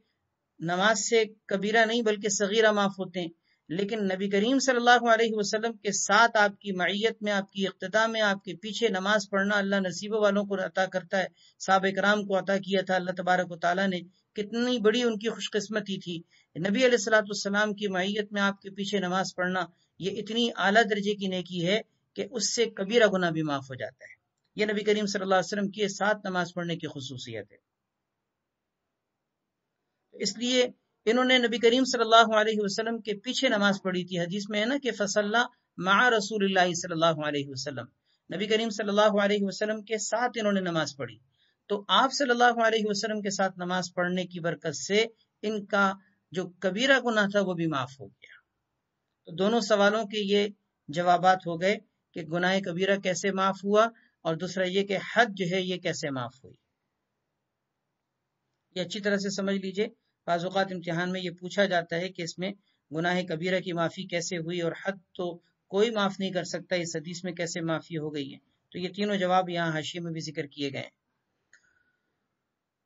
نماز سے کبیرہ نہیں بلکہ صغیرہ معاف ہوتے ہیں، لیکن نبی کریم صلی اللہ علیہ وسلم کے ساتھ آپ کی معیت میں، آپ کی اقتداء میں، آپ کے پیچھے نماز پڑھنا اللہ نصیبہ والوں کو عطا کرتا ہے، صحابہ کرام کو عطا کیا تھا اللہ تبارک و تعالیٰ نے، کتنی بڑی ان کی خوش قسمتی تھی۔ نبی علیہ الصلوۃ والسلام کی معیت میں آپ کے پیچھے نماز پڑھنا یہ اتنی اعلیٰ درجے کی نیکی ہے کہ اس سے کبیرہ گناہ بھی معاف ہو جاتا ہے۔ یہ نبی کریم صلی اللہ علیہ وسلم کی ساتھ نماز پڑھنے کی خصوصیت ہے۔ اس لیے انہوں نے نبی کریم صلی اللہ علیہ وسلم کے پیچھے نماز پڑھی تھی۔ حدیث میں ہے نا کہ فصلی مع رسول اللہ صلی اللہ علیہ وسلم، نبی کریم صلی اللہ علیہ وسلم کے ساتھ انہوں نے نماز پڑھی، تو آپ صلی اللہ علیہ وسلم کے ساتھ نماز پڑھنے کی برکت سے ان کا جو کبیرہ گناہ تھا وہ بھی معاف ہو گیا۔ تو دونوں سوالوں کے یہ جوابات ہو گئے کہ گناہ کبیرہ کیسے معاف ہوا، اور دوسرا یہ کہ حد جو ہے یہ کیسے معاف ہوئی۔ یہ اچھی طرح سے سمجھ لیجئے، بعض اوقات امتحان میں یہ پوچھا جاتا ہے کہ اس میں گناہ کبیرہ کی معافی کیسے ہوئی اور حد تو کوئی معاف نہیں کر سکتا، اس حدیث میں کیسے معافی ہو گئی ہے؟ تو یہ تینوں جواب یہاں حاشیے میں بھی ذکر کیے گئے ہیں۔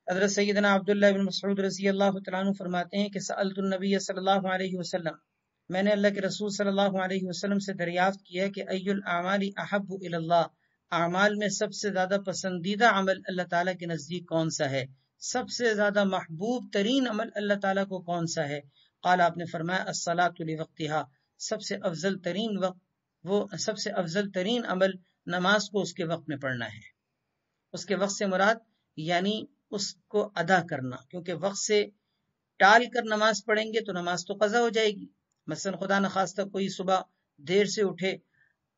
حضرت سیدنا عبداللہ بن مسعود رضی اللہ تعالیٰ عنہ فرماتے ہیں کہ سألت النبی صلی اللہ علیہ وسلم، میں نے اللہ کے رسول صلی اللہ علیہ وسلم سے دریافت کیا کہ ای الاعمال احب الی اللہ، اعمال میں سب سے زیادہ پسندیدہ عمل اللہ تعالیٰ کے نزدیک کون سا ہے، سب سے زیادہ محبوب ترین عمل اللہ تعالیٰ کو کون سا ہے؟ قال، آپ نے فرمایا الصلاۃ لوقتها، سب سے افضل ترین وقت، وہ سب سے افضل ترین عمل نماز کو اس کے وقت میں پڑھنا ہے۔ اس کے وقت سے مراد یعنی اس کو ادا کرنا، کیونکہ وقت سے ٹال کر نماز پڑھیں گے تو نماز تو قضا ہو جائے گی۔ مثلا خدا نخواستہ کوئی صبح دیر سے اٹھے،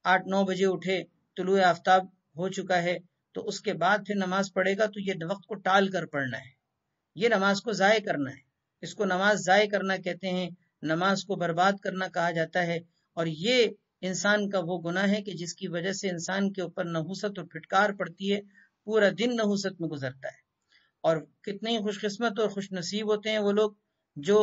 8-9 بجے اٹھے، طلوع آفتاب ہو چکا ہے، تو اس کے بعد پھر نماز پڑھے گا تو یہ وقت کو ٹال کر پڑھنا ہے، یہ نماز کو ضائع کرنا ہے۔ اس کو نماز ضائع کرنا کہتے ہیں، نماز کو برباد کرنا کہا جاتا ہے، اور یہ انسان کا وہ گناہ ہے کہ جس کی وجہ سے انسان کے اوپر نحوست اور پھٹکار پڑتی ہے، پورا دن نحوست میں گزرتا ہے۔ اور کتنے ہی خوش قسمت اور خوش نصیب ہوتے ہیں وہ لوگ جو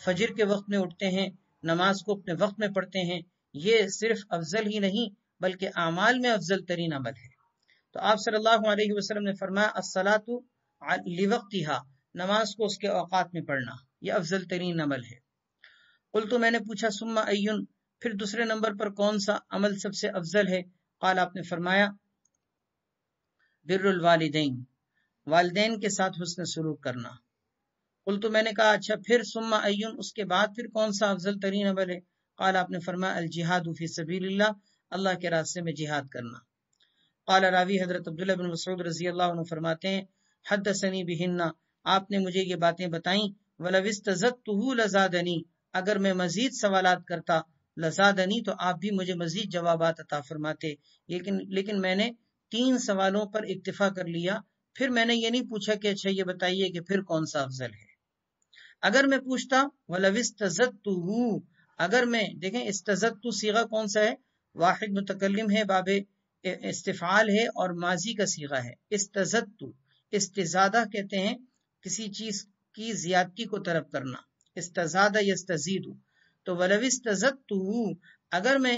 فجر کے وقت میں اٹھتے ہیں، نماز کو اپنے وقت میں پڑھتے ہیں۔ یہ صرف افضل ہی نہیں بلکہ اعمال میں افضل ترین عمل ہے۔ تو آپ صلی اللہ علیہ وسلم نے فرمایا الصلاۃ لوقتها، نماز کو اس کے اوقات میں پڑھنا، یہ افضل ترین عمل ہے۔ قلت، میں نے پوچھا ثم ایون، پھر دوسرے نمبر پر کون سا عمل سب سے افضل ہے؟ قال، آپ نے فرمایا بر الوالدین، والدین کے ساتھ حسن سلوک کرنا۔ قلت، میں نے کہا اچھا پھر ثم ایون، اس کے بعد پھر کون سا افضل ترین عمل ہے؟ قال، آپ نے فرمایا الجہاد فی سبیل اللہ، اللہ کے راستے میں جہاد کرنا۔ قال، راوی حضرت عبداللہ بن مسعود رضی اللہ عنہ فرماتے ہیں حدثنی بہن، آپ نے مجھے یہ باتیں بتائیں، ولو استزدته لزادنی، اگر میں مزید سوالات کرتا، لزادنی، تو آپ بھی مجھے مزید جوابات عطا فرماتے، لیکن میں نے 3 سوالوں پر اکتفا کر لیا، پھر میں نے یہ نہیں پوچھا کہ اچھا یہ بتائیے کہ پھر کون سا افضل ہے۔ اگر میں پوچھتا وَلَوِ اسْتَزَدْتُهُ، اگر میں دیکھیں استزدت صیغہ کون سا ہے؟ واحد متکلم ہے، باب استفعال ہے اور ماضی کا صیغہ ہے۔ استزدت، استزادہ کہتے ہیں کسی چیز کی زیادتی کو طلب کرنا، استزادہ یستزید، تو وَلَوِ اسْتَزَدْتُهُ، اگر میں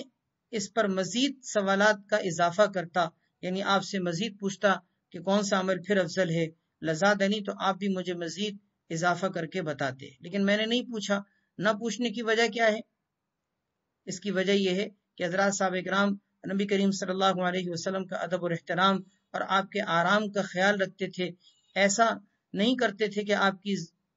اس پر مزید سوالات کا اضافہ کرتا، یعنی آپ سے مزید پوچھتا کہ کون سا عمل پھر افضل ہے، لزادنی، تو آپ بھی مجھے مزید اضافہ کر کے بتاتے، لیکن میں نے نہیں پوچھا۔ نہ پوچھنے کی وجہ کیا ہے؟ اس کی وجہ یہ ہے کہ حضرات صحابہ کرام نبی کریم صلی اللہ علیہ وسلم کا ادب اور احترام اور آپ کے آرام کا خیال رکھتے تھے، ایسا نہیں کرتے تھے کہ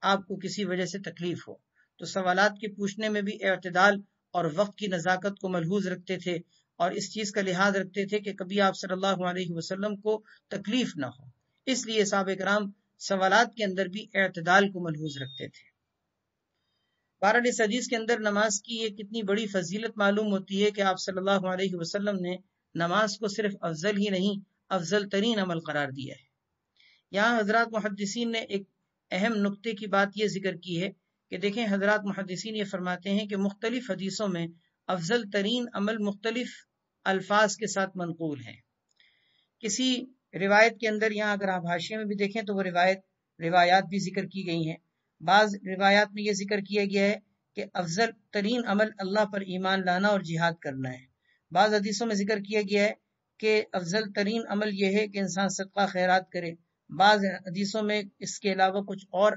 آپ کو کسی وجہ سے تکلیف ہو، تو سوالات کے پوچھنے میں بھی اعتدال اور وقت کی نزاکت کو ملحوظ رکھتے تھے، اور اس چیز کا لحاظ رکھتے تھے کہ کبھی آپ صلی اللہ علیہ وسلم کو تکلیف نہ ہو، اس لیے صحابہ کرام سوالات کے اندر بھی اعتدال کو ملحوظ رکھتے تھے۔ بہرحال اس حدیث کے اندر نماز کی یہ کتنی بڑی فضیلت معلوم ہوتی ہے کہ آپ صلی اللہ علیہ وسلم نے نماز کو صرف افضل ہی نہیں افضل ترین عمل قرار دیا ہے۔ یہاں حضرات محدثین نے ایک اہم نقطے کی بات یہ ذکر کی ہے کہ دیکھیں، حضرات محدثین یہ فرماتے ہیں کہ مختلف حدیثوں میں افضل ترین عمل مختلف الفاظ کے ساتھ منقول ہیں۔ کسی روایت کے اندر، یہاں اگر آپ حاشیے میں بھی دیکھیں تو وہ روایات بھی ذکر کی گئی ہیں۔ بعض روایات میں یہ ذکر کیا گیا ہے کہ افضل ترین عمل اللہ پر ایمان لانا اور جہاد کرنا ہے۔ بعض حدیثوں میں ذکر کیا گیا ہے کہ افضل ترین عمل یہ ہے کہ انسان صدقہ خیرات کرے۔ بعض حدیثوں میں اس کے علاوہ کچھ اور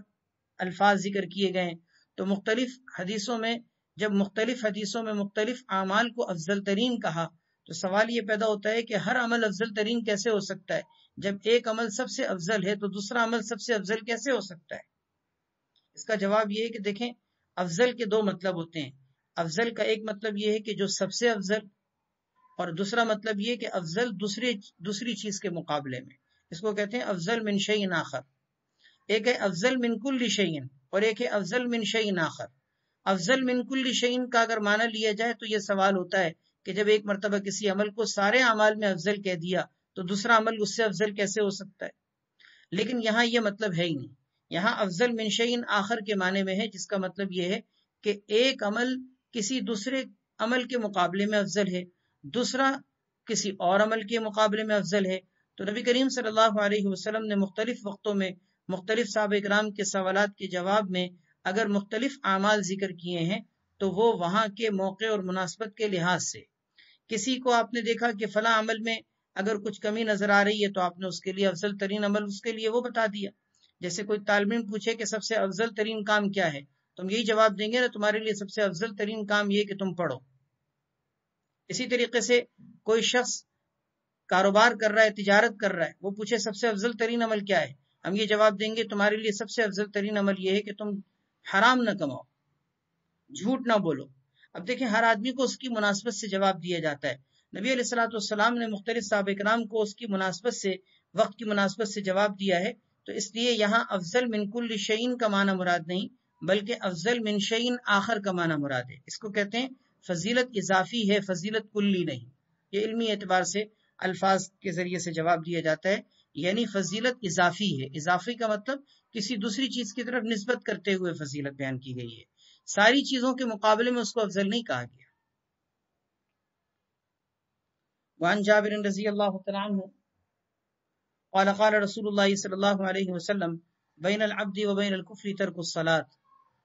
الفاظ ذکر کیے گئے ہیں۔ تو مختلف حدیثوں میں جب مختلف حدیثوں میں مختلف اعمال کو افضل ترین کہا تو سوال یہ پیدا ہوتا ہے کہ ہر عمل افضل ترین کیسے ہو سکتا ہے؟ جب ایک عمل سب سے افضل ہے تو دوسرا عمل سب سے افضل کیسے ہو سکتا ہے؟ اس کا جواب یہ ہے کہ دیکھیں، افضل کے 2 مطلب ہوتے ہیں۔ افضل کا ایک مطلب یہ ہے کہ جو سب سے افضل، اور دوسرا مطلب یہ کہ افضل دوسری چیز کے مقابلے میں، اس کو کہتے ہیں افضل من شیء آخر۔ ایک ہے افضل من کل شیء اور ایک ہے افضل من شیء آخر۔ افضل من کل شیء کا اگر معنی لیا جائے تو یہ سوال ہوتا ہے کہ جب ایک مرتبہ کسی عمل کو سارے اعمال میں افضل کہہ دیا تو دوسرا عمل اس سے افضل کیسے ہو سکتا ہے؟ لیکن یہاں یہ مطلب ہے ہی نہیں۔ یہاں افضل من شیء آخر کے معنی میں ہے، جس کا مطلب یہ ہے کہ ایک عمل کسی دوسرے عمل کے مقابلے میں افضل ہے، دوسرا کسی اور عمل کے مقابلے میں افضل ہے۔ تو نبی کریم صلی اللہ علیہ وسلم نے مختلف وقتوں میں مختلف صحابہ کرام کے سوالات کے جواب میں اگر مختلف اعمال ذکر کیے ہیں تو وہ وہاں کے موقع اور مناسبت کے لحاظ سے. کسی کو آپ نے دیکھا کہ فلاں عمل میں اگر کچھ کمی نظر آ رہی ہے تو آپ نے اس کے لیے افضل ترین عمل اس کے لیے وہ بتا دیا. جیسے کوئی طالب علم پوچھے کہ سب سے افضل ترین کام کیا ہے، تم یہی جواب دیں گے نا تمہارے لیے سب سے افضل ترین کام یہ کہ تم پڑھو. اسی طریقے سے کوئی شخص کاروبار کر رہا ہے، تجارت کر رہا ہے، وہ پوچھے سب سے افضل ترین عمل کیا ہے، ہم یہ جواب دیں گے تمہارے لیے سب سے افضل ترین عمل یہ ہے کہ تم حرام نہ کماؤ، جھوٹ نہ بولو. اب دیکھیں ہر آدمی کو اس کی مناسبت سے جواب دیا جاتا ہے. نبی علیہ الصلوۃ والسلام نے مختلف صحابہ کرام کو اس کی مناسبت سے، وقت کی مناسبت سے جواب دیا ہے. تو اس لیے یہاں افضل من کل شیء کا معنی مراد نہیں بلکہ افضل من شیء آخر کا معنی مراد ہے. اس کو کہتے ہیں فضیلت اضافی ہے، فضیلت کلی نہیں. یہ علمی اعتبار سے الفاظ کے ذریعے سے جواب دیا جاتا ہے، یعنی فضیلت اضافی ہے. اضافی کا مطلب کسی دوسری چیز کی طرف نسبت کرتے ہوئے فضیلت بیان کی گئی ہے، ساری چیزوں کے مقابلے میں اس کو افضل نہیں کہا گیا. وعن جابر رضی اللہ تعالی عنہ قال قال رسول اللہ صلی اللہ علیہ وسلم بین العبد و بین الکفر ترک الصلاۃ.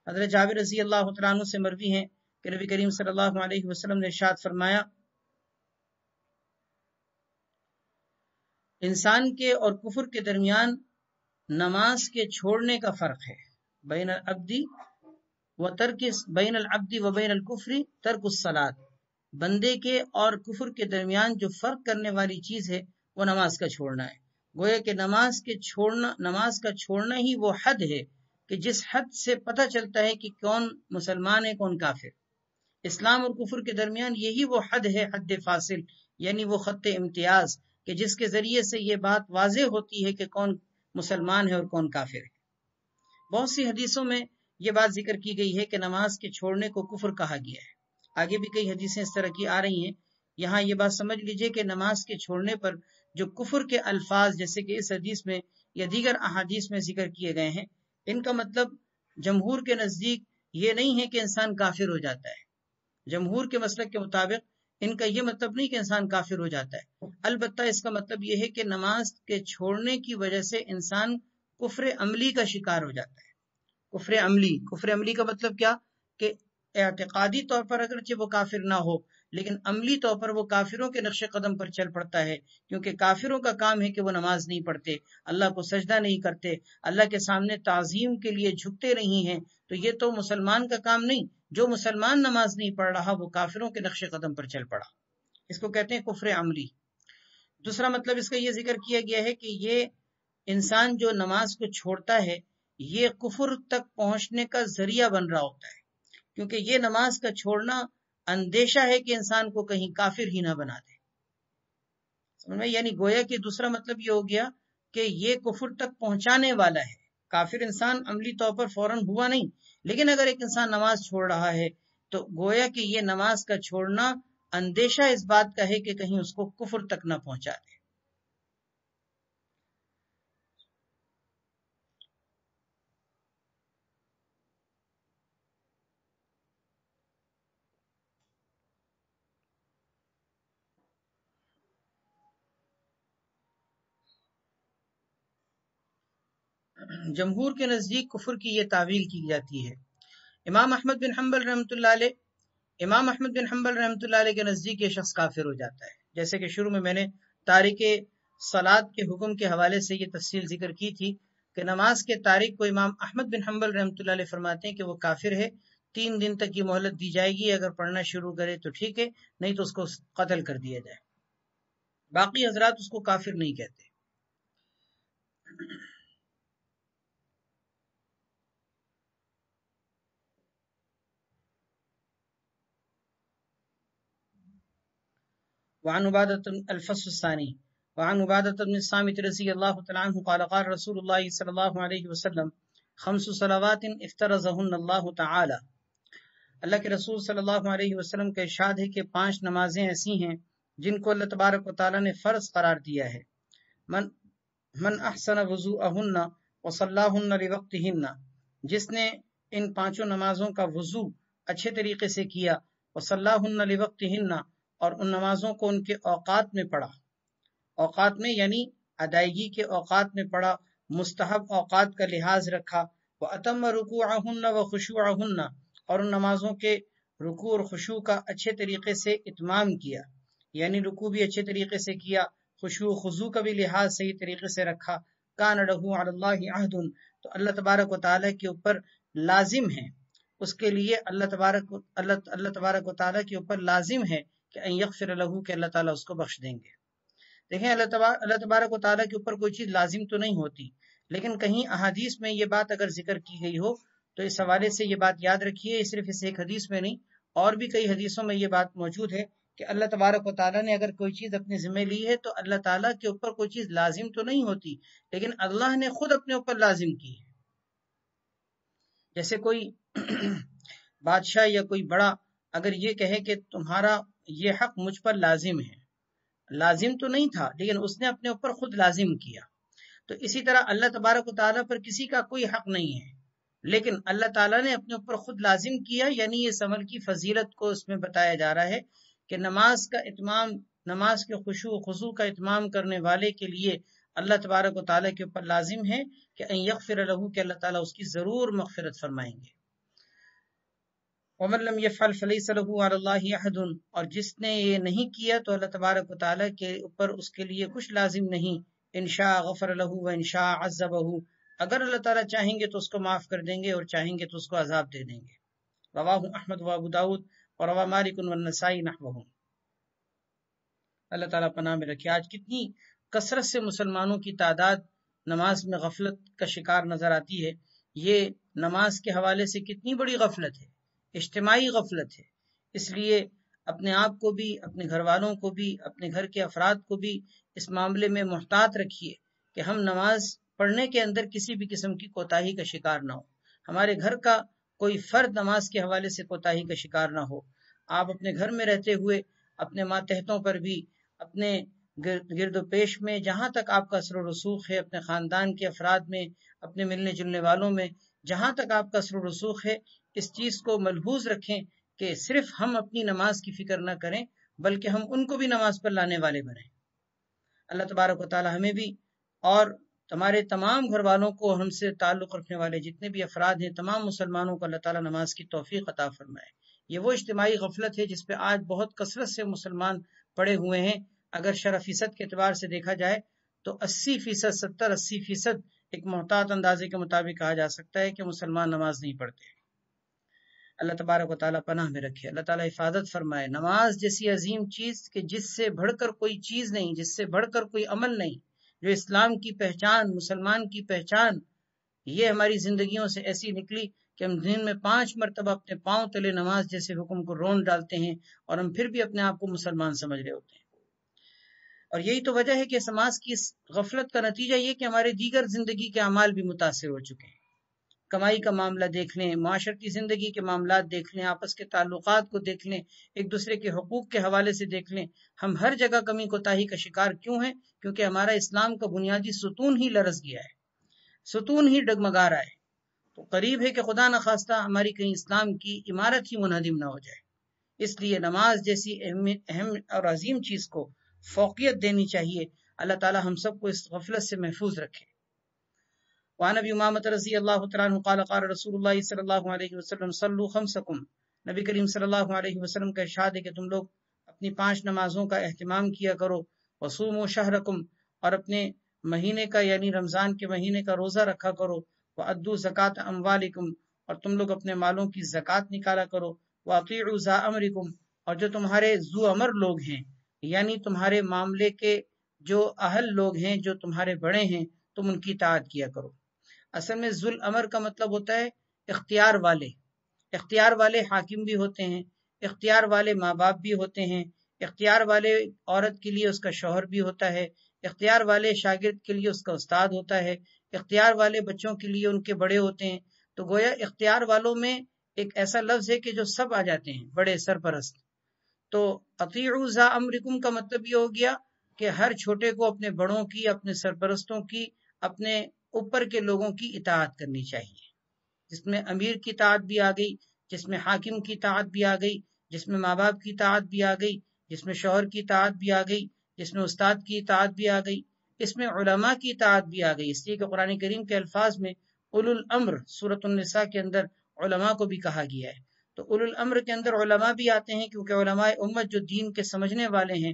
حضرت جابر رضی اللہ تعالی عنہ سے مروی ہیں کہ نبی کریم صلی اللہ علیہ وسلم نے ارشاد فرمایا انسان کے اور کفر کے درمیان نماز کے چھوڑنے کا فرق ہے. بین العبد و بین الکفر ترک الصلاۃ، بندے کے اور کفر کے درمیان جو فرق کرنے والی چیز ہے وہ نماز کا چھوڑنا ہے. گویا کہ نماز کا چھوڑنا ہی وہ حد ہے کہ جس حد سے پتہ چلتا ہے کہ کون مسلمان ہے کون کافر. اسلام اور کفر کے درمیان یہی وہ حد ہے، حد فاصل، یعنی وہ خط امتیاز کہ جس کے ذریعے سے یہ بات واضح ہوتی ہے کہ کون مسلمان ہے اور کون کافر ہے. بہت سی حدیثوں میں یہ بات ذکر کی گئی ہے کہ نماز کے چھوڑنے کو کفر کہا گیا ہے. آگے بھی کئی حدیثیں اس طرح کی آ رہی ہیں. یہاں یہ بات سمجھ لیجئے کہ نماز کے چھوڑنے پر جو کفر کے الفاظ جیسے کہ اس حدیث میں یا دیگر احادیث میں ذکر کیے گئے ہیں، ان کا مطلب جمہور کے نزدیک یہ نہیں ہے کہ انسان کافر ہو جاتا ہے. جمہور کے مسلک کے مطابق ان کا یہ مطلب نہیں کہ انسان کافر ہو جاتا ہے، البتہ اس کا مطلب یہ ہے کہ نماز کے چھوڑنے کی وجہ سے انسان کفر عملی کا شکار ہو جاتا ہے. کفر عملی کا مطلب کیا کہ اعتقادی طور پر اگرچہ وہ کافر نہ ہو لیکن عملی طور پر وہ کافروں کے نقش قدم پر چل پڑتا ہے، کیونکہ کافروں کا کام ہے کہ وہ نماز نہیں پڑھتے، اللہ کو سجدہ نہیں کرتے، اللہ کے سامنے تعظیم کے لیے جھکتے نہیں ہیں. تو یہ تو مسلمان کا کام نہیں. جو مسلمان نماز نہیں پڑھ رہا وہ کافروں کے نقش قدم پر چل پڑا. اس کو کہتے ہیں کفر عملی. دوسرا مطلب اس کا یہ ذکر کیا گیا ہے کہ یہ انسان جو نماز کو چھوڑتا ہے یہ کفر تک پہنچنے کا ذریعہ بن رہا ہوتا ہے، کیونکہ یہ نماز کا چھوڑنا اندیشہ ہے کہ انسان کو کہیں کافر ہی نہ بنا دے. سمجھ میں؟ یعنی گویا کہ دوسرا مطلب یہ ہو گیا کہ یہ کفر تک پہنچانے والا ہے. کافر انسان عملی طور پر فوراً ہوا نہیں، لیکن اگر ایک انسان نماز چھوڑ رہا ہے تو گویا کہ یہ نماز کا چھوڑنا اندیشہ اس بات کا ہے کہ کہیں اس کو کفر تک نہ پہنچا دے. جمہور کے نزدیک کفر کی یہ تعویل کی جاتی ہے. امام احمد بن حنبل رحمۃ اللہ علیہ کے نزدیک یہ شخص کافر ہو جاتا ہے. جیسے کہ شروع میں میں نے تارک صلاۃ کے حکم کے حوالے سے یہ تفصیل ذکر کی تھی کہ نماز کے تارک کو امام احمد بن حنبل رحمۃ اللہ علیہ فرماتے ہیں کہ وہ کافر ہے. 3 دن تک کی مہلت دی جائے گی، اگر پڑھنا شروع کرے تو ٹھیک ہے، نہیں تو اس کو قتل کر دیا جائے. باقی حضرات اس کو کافر نہیں کہتے. وعن عبادة الفصل الثاني وعن عبادة بن الصامت رضي الله تعالى عنه قال قال رسول الله صلى الله عليه وسلم 5 صلوات افترضهن الله تعالى. اللہ کے رسول صلی اللہ علیہ وسلم کا ارشاد ہے کہ 5 نمازیں ایسی ہیں جن کو اللہ تبارک و تعالی نے فرض قرار دیا ہے. من احسن وضوءهن وصلاهن لوقتهن، جس نے ان 5 نمازوں کا وضو اچھے طریقے سے کیا، وصلاهن لوقتهن، اور ان نمازوں کو ان کے اوقات میں پڑھا. اوقات میں یعنی ادائیگی کے اوقات میں پڑھا، مستحب اوقات کا لحاظ رکھا. وَأَتَمَّ رُكُوعَهُنَّ وَخُشُوعَهُنَّ، اور ان نمازوں کے رکوع اور خشوع کا اچھے طریقے سے اتمام کیا، یعنی رکوع بھی اچھے طریقے سے کیا، خشوع و خضوع کا بھی لحاظ صحیح طریقے سے رکھا، کان لہ علی اللہ عہد، تو اللہ تبارک و تعالیٰ کے اوپر لازم ہے، اس کے لیے اللہ تبارک و تعالیٰ کے اوپر لازم ہے کہ ان یغفر لہ، کہ اللہ تعالیٰ اس کو بخش دیں گے۔ دیکھیں اللہ تبارک و تعالیٰ کے اوپر کوئی چیز لازم تو نہیں ہوتی، لیکن کہیں احادیث میں یہ بات اگر ذکر کی گئی ہو تو اس حوالے سے یہ بات یاد رکھیے، صرف اس ایک حدیث میں نہیں، اور بھی کئی حدیثوں میں یہ بات موجود ہے کہ اللہ تبارک و تعالیٰ نے اگر کوئی چیز اپنے ذمہ لی ہے تو اللہ تعالیٰ کے اوپر کوئی چیز لازم تو نہیں ہوتی، لیکن اللہ نے خود اپنے اوپر لازم کی ہے۔ جیسے کوئی بادشاہ یا کوئی بڑا اگر یہ کہے کہ تمہارا یہ حق مجھ پر لازم ہے، لازم تو نہیں تھا لیکن اس نے اپنے اوپر خود لازم کیا، تو اسی طرح اللہ تبارک و تعالیٰ پر کسی کا کوئی حق نہیں ہے، لیکن اللہ تعالیٰ نے اپنے اوپر خود لازم کیا، یعنی اس عمل کی فضیلت کو اس میں بتایا جا رہا ہے کہ نماز کا اتمام، نماز کے خشوع و خضوع کا اتمام کرنے والے کے لیے اللہ تبارک و تعالیٰ کے اوپر لازم ہے کہ ان یغفر لہ، کہ اللہ تعالیٰ اس کی ضرور مغفرت فرمائیں گے۔ ومن لم يفعل فليس له على الله احد، اور جس نے یہ نہیں کیا تو اللہ تبارک و تعالیٰ کے اوپر اس کے لیے کچھ لازم نہیں، ان شاء غفر له وان شاء عذبه، اگر اللہ تعالیٰ چاہیں گے تو اس کو معاف کر دیں گے اور چاہیں گے تو اس کو عذاب دے دیں گے۔ رواہ احمد و ابو داود اور روا مالک والنسائی نحوہ۔ اللہ تعالیٰ پناہ میں رکھے۔ آج کتنی کثرت سے مسلمانوں کی تعداد نماز میں غفلت کا شکار نظر آتی ہے، یہ نماز کے حوالے سے کتنی بڑی غفلت ہے، اجتماعی غفلت ہے۔ اس لیے اپنے آپ کو بھی، اپنے گھر والوں کو بھی، اپنے گھر کے افراد کو بھی اس معاملے میں محتاط رکھیے کہ ہم نماز پڑھنے کے اندر کسی بھی قسم کی کوتاہی کا شکار نہ ہو، ہمارے گھر کا کوئی فرد نماز کے حوالے سے کوتاہی کا شکار نہ ہو۔ آپ اپنے گھر میں رہتے ہوئے اپنے ماتحتوں پر بھی، اپنے گرد و پیش میں جہاں تک آپ کا اثر و رسوخ ہے، اپنے خاندان کے افراد میں، اپنے ملنے جلنے والوں میں جہاں تک آپ کا اثر و رسوخ ہے، اس چیز کو ملحوظ رکھیں کہ صرف ہم اپنی نماز کی فکر نہ کریں بلکہ ہم ان کو بھی نماز پر لانے والے بنیں۔ اللہ تبارک و تعالی ہمیں بھی اور ہمارے تمام گھر والوں کو، ہم سے تعلق رکھنے والے جتنے بھی افراد ہیں، تمام مسلمانوں کو اللہ تعالی نماز کی توفیق عطا فرمائے۔ یہ وہ اجتماعی غفلت ہے جس پہ آج بہت کثرت سے مسلمان پڑے ہوئے ہیں۔ اگر شرح فیصد کے اعتبار سے دیکھا جائے تو 80%، 70-80% ایک محتاط اندازے کے مطابق کہا جا سکتا ہے کہ مسلمان نماز نہیں پڑھتے۔ اللہ تبارک و تعالیٰ پناہ میں رکھے، اللہ تعالیٰ حفاظت فرمائے۔ نماز جیسی عظیم چیز کہ جس سے بڑھ کر کوئی چیز نہیں، جس سے بڑھ کر کوئی عمل نہیں، جو اسلام کی پہچان، مسلمان کی پہچان، یہ ہماری زندگیوں سے ایسی نکلی کہ ہم دن میں 5 مرتبہ اپنے پاؤں تلے نماز جیسے حکم کو رون ڈالتے ہیں اور ہم پھر بھی اپنے آپ کو مسلمان سمجھ رہے ہوتے ہیں۔ اور یہی تو وجہ ہے کہ سماج کی اس غفلت کا نتیجہ یہ کہ ہمارے دیگر زندگی کے اعمال بھی متاثر ہو چکے ہیں۔ کمائی کا معاملہ دیکھ لیں، معاشرتی زندگی کے معاملات دیکھ لیں، آپس کے تعلقات کو دیکھ لیں، ایک دوسرے کے حقوق کے حوالے سے دیکھ لیں، ہم ہر جگہ کمی کوتاہی کا شکار کیوں ہیں؟ کیونکہ ہمارا اسلام کا بنیادی ستون ہی لرز گیا ہے، ستون ہی ڈگمگا رہا ہے۔ تو قریب ہے کہ خدا نخواستہ ہماری کہیں اسلام کی عمارت ہی منہدم نہ ہو جائے۔ اس لیے نماز جیسی اہم اور عظیم چیز کو فوقیت دینی چاہیے۔ اللہ تعالی ہم سب کو اس غفلت سے محفوظ رکھے۔ وعن ابی امامۃ رضی اللہ تعالیٰ عنہ قال قال رسول اللہ صلی اللہ علیہ وسلم صلوا خمسکم، نبی کریم صلی اللہ علیہ وسلم کا ارشاد ہے کہ تم لوگ اپنی 5 نمازوں کا اہتمام کیا کرو، وصوموا شہرکم، اور اپنے مہینے کا یعنی رمضان کے مہینے کا روزہ رکھا کرو، وادوا زکات اموالکم، اور تم لوگ اپنے مالوں کی زکات نکالا کرو، واطیعوا ذا امرکم، اور جو تمہارے ذو امر لوگ ہیں یعنی تمہارے معاملے کے جو اہل لوگ ہیں، جو تمہارے بڑے ہیں، تم ان کی اطاعت کیا کرو۔ اصل میں ذو الامر کا مطلب ہوتا ہے اختیار والے۔ اختیار والے حاکم بھی ہوتے ہیں، اختیار والے ماں باپ بھی ہوتے ہیں، اختیار والے عورت کے لیے اس کا شوہر بھی ہوتا ہے، اختیار والے شاگرد کے لیے اس کا استاد ہوتا ہے، اختیار والے بچوں کے لیے ان کے بڑے ہوتے ہیں۔ تو گویا اختیار والوں میں ایک ایسا لفظ ہے کہ جو سب آ جاتے ہیں، بڑے سرپرست۔ تو اطیعوا ذا امرکم کا مطلب یہ ہو گیا کہ ہر چھوٹے کو اپنے بڑوں کی، اپنے سرپرستوں کی، اپنے اوپر کے لوگوں کی اطاعت کرنی چاہیے، جس میں امیر کی اطاعت بھی آ گئی، جس میں حاکم کی اطاعت بھی آ گئی، جس میں ماں باپ کی اطاعت بھی آ گئی، جس میں شوہر کی اطاعت بھی آ گئی، جس میں استاد کی اطاعت بھی آ گئی، اس میں علماء کی اطاعت بھی آ گئی۔ اس لیے کہ قرآن کریم کے الفاظ میں اولو الامر سورۃ النساء کے اندر علماء کو بھی کہا گیا ہے۔ تو اولو الامر کے اندر علماء بھی آتے ہیں، کیونکہ علماء امت جو دین کے سمجھنے والے ہیں،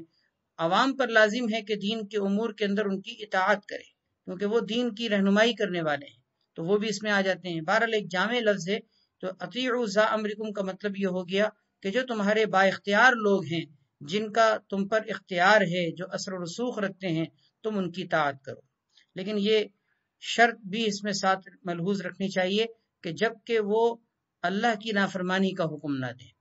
عوام پر لازم ہے کہ دین کے امور کے اندر ان کی اطاعت کرے، کیونکہ وہ دین کی رہنمائی کرنے والے ہیں، تو وہ بھی اس میں آ جاتے ہیں۔ بہرحال ایک جامع لفظ ہے، تو اطیعوا ذا امرکم کا مطلب یہ ہو گیا کہ جو تمہارے با اختیار لوگ ہیں، جن کا تم پر اختیار ہے، جو اثر و رسوخ رکھتے ہیں، تم ان کی اطاعت کرو۔ لیکن یہ شرط بھی اس میں ساتھ ملحوظ رکھنی چاہیے کہ جب کہ وہ اللہ کی نافرمانی کا حکم نہ دیں،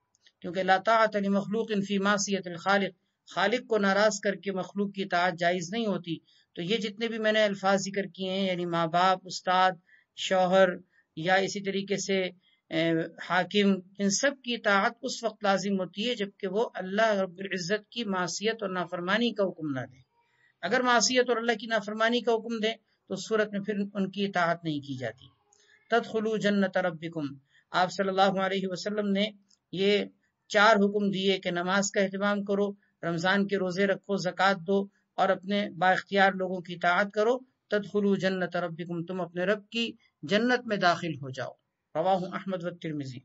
کیونکہ لا طاعۃ لمخلوق فی معصیۃ الخالق، خالق کو ناراض کر کے مخلوق کی اطاعت جائز نہیں ہوتی۔ تو یہ جتنے بھی میں نے الفاظ ذکر کیے ہیں، یعنی ماں باپ، استاد، شوہر، یا اسی طریقے سے حاکم، ان سب کی اطاعت اس وقت لازم ہوتی ہے جب کہ وہ اللہ رب العزت کی معصیت اور نافرمانی کا حکم نہ دیں۔ اگر معصیت اور اللہ کی نافرمانی کا حکم دیں تو اس صورت میں پھر ان کی اطاعت نہیں کی جاتی۔ تدخلوا جنت ربکم، آپ صلی اللہ علیہ وسلم نے یہ 4 حکم دیے کہ نماز کا اہتمام کرو، رمضان کے روزے رکھو، زکوٰۃ دو، اور اپنے با اختیار لوگوں کی اطاعت کرو۔ تدخلوا جنت ربکم، تم اپنے رب کی جنت میں داخل ہو جاؤ۔ رواہ احمد والترمذی۔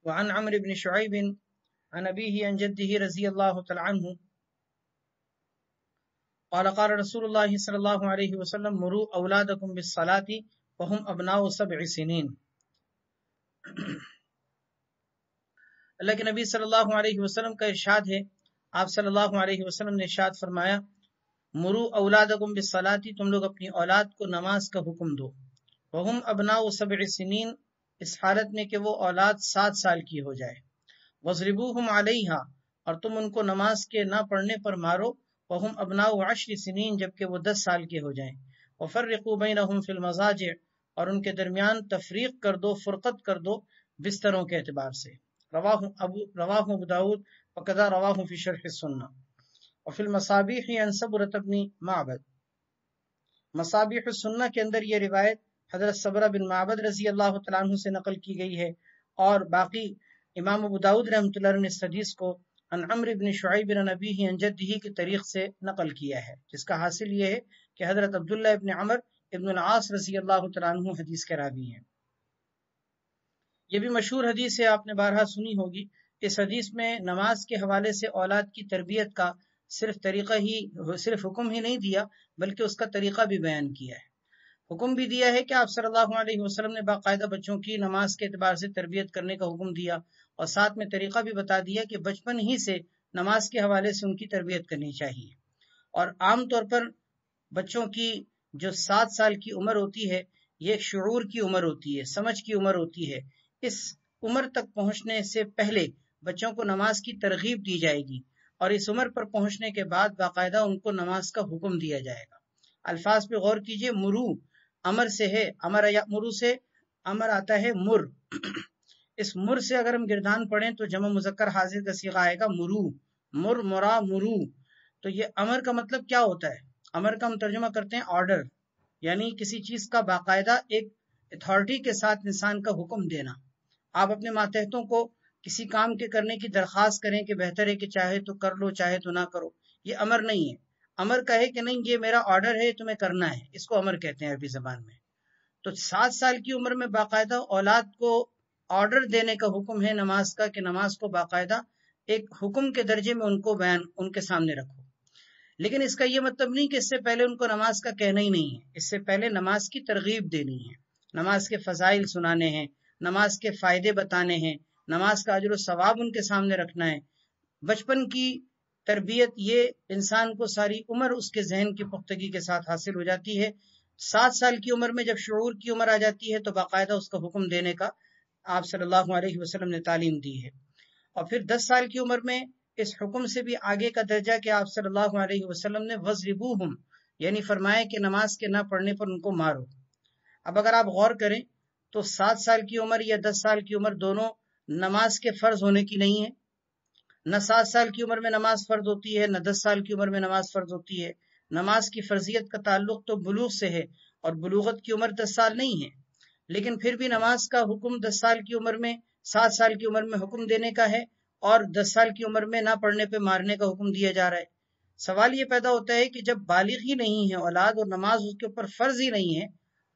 وعن عمرو بن شعيب عن أبيه عن جده رضي الله تعالى عنه قال قال رسول الله صلى الله عليه وسلم مروا أولادكم بالصلاة وهم أبناء 7 سنين۔ اللہ کے نبی صلی اللہ علیہ وسلم کا ارشاد ہے، آپ صلی اللہ علیہ وسلم نے ارشاد فرمایا، مروا اولادکم بالصلاۃ، تم لوگ اپنی اولاد کو نماز کا حکم دو، وهم ابناء 7 سنین، اس حالت میں کہ وہ اولاد 7 سال کی ہو جائے، وضربوہم علیہا، اور تم ان کو نماز کے نہ پڑھنے پر مارو، وهم ابناء 10 سنین، جبکہ وہ 10 سال کے ہو جائیں، وفرقوا بینہم فی المضاجع، اور ان کے درمیان تفریق کر دو، فرقت کر دو بستروں کے اعتبار سے۔ رواہ ابو داؤد وکذا رواہ فی شرح السنہ۔ وفی المصابیح عن صبرۃ بن معبد، مصابیح السنہ کے اندر یہ روایت حضرت صبرہ بن معبد رضی اللہ تعالیٰ عنہ سے نقل کی گئی ہے، اور باقی امام ابو داؤد رحمۃ اللہ علیہ نے اس حدیث کو عن عمرو بن شعیب عن ابیہ عن جدہ کی طریق سے نقل کیا ہے، جس کا حاصل یہ ہے کہ حضرت عبداللہ ابن عمر ابن العاص رضی اللہ تعالیٰ عنہ حدیث کے راوی ہیں۔ یہ بھی مشہور حدیث ہے، آپ نے بارہا سنی ہوگی۔ اس حدیث میں نماز کے حوالے سے اولاد کی تربیت کا صرف حکم ہی نہیں دیا، بلکہ اس کا طریقہ بھی بیان کیا ہے۔ حکم بھی دیا ہے کہ آپ صلی اللہ علیہ وسلم نے باقاعدہ بچوں کی نماز کے اعتبار سے تربیت کرنے کا حکم دیا، اور ساتھ میں طریقہ بھی بتا دیا کہ بچپن ہی سے نماز کے حوالے سے ان کی تربیت کرنی چاہیے۔ اور عام طور پر بچوں کی جو 7 سال کی عمر ہوتی ہے، یہ ایک شعور کی عمر ہوتی ہے، سمجھ کی عمر ہوتی ہے۔ اس عمر تک پہنچنے سے پہلے بچوں کو نماز کی ترغیب دی جائے گی، اور اس عمر پر پہنچنے کے بعد باقاعدہ ان کو نماز کا حکم دیا جائے گا۔ الفاظ پہ غور کیجئے، مرو امر سے ہے، امر یا مرو سے امر آتا ہے مر، اس مر سے اگر ہم گردان پڑھیں تو جمع مذکر حاضر کا صیغہ آئے گا مرو، مر مرا مرو۔ تو یہ امر کا مطلب کیا ہوتا ہے؟ امر کا ہم ترجمہ کرتے ہیں آرڈر، یعنی کسی چیز کا باقاعدہ ایک اتھارٹی کے ساتھ انسان کا حکم دینا۔ آپ اپنے ماتحتوں کو کسی کام کے کرنے کی درخواست کریں کہ بہتر ہے کہ چاہے تو کر لو چاہے تو نہ کرو، یہ امر نہیں ہے۔ امر کہے کہ نہیں یہ میرا آرڈر ہے، تمہیں کرنا ہے، اس کو امر کہتے ہیں عربی زبان میں۔ تو 7 سال کی عمر میں باقاعدہ اولاد کو آرڈر دینے کا حکم ہے نماز کا، کہ نماز کو باقاعدہ ایک حکم کے درجے میں ان کے سامنے رکھو۔ لیکن اس کا یہ مطلب نہیں کہ اس سے پہلے ان کو نماز کا کہنا ہی نہیں ہے، اس سے پہلے نماز کی ترغیب دینی ہے، نماز کے فضائل سنانے ہیں، نماز کے فائدے بتانے ہیں، نماز کا اجر و ثواب ان کے سامنے رکھنا ہے۔ بچپن کی تربیت یہ انسان کو ساری عمر اس کے ذہن کی پختگی کے ساتھ حاصل ہو جاتی ہے۔ 7 سال کی عمر میں جب شعور کی عمر آ جاتی ہے تو باقاعدہ اس کا حکم دینے کا آپ صلی اللہ علیہ وسلم نے تعلیم دی ہے۔ اور پھر 10 سال کی عمر میں اس حکم سے بھی آگے کا درجہ کہ آپ صلی اللہ علیہ وسلم نے وَضْرِبُوهُمْ، یعنی فرمایا کہ نماز کے نہ پڑھنے پر ان کو مارو۔ اب اگر آپ غور کریں تو 7 سال کی عمر یا 10 سال کی عمر دونوں نماز کے فرض ہونے کی نہیں ہے۔ نہ 7 سال کی عمر میں نماز فرض ہوتی ہے، نہ 10 سال کی عمر میں نماز فرض ہوتی ہے۔ نماز کی فرضیت کا تعلق تو بلوغ سے ہے، اور بلوغت کی عمر 10 سال نہیں ہے۔ لیکن پھر بھی نماز کا حکم 10 سال کی عمر میں 7 سال کی عمر میں حکم دینے کا ہے اور 10 سال کی عمر میں نہ پڑھنے پہ مارنے کا حکم دیا جا رہا ہے۔ سوال یہ پیدا ہوتا ہے کہ جب بالغ ہی نہیں ہے اولاد اور نماز اس کے اوپر فرض ہی نہیں ہے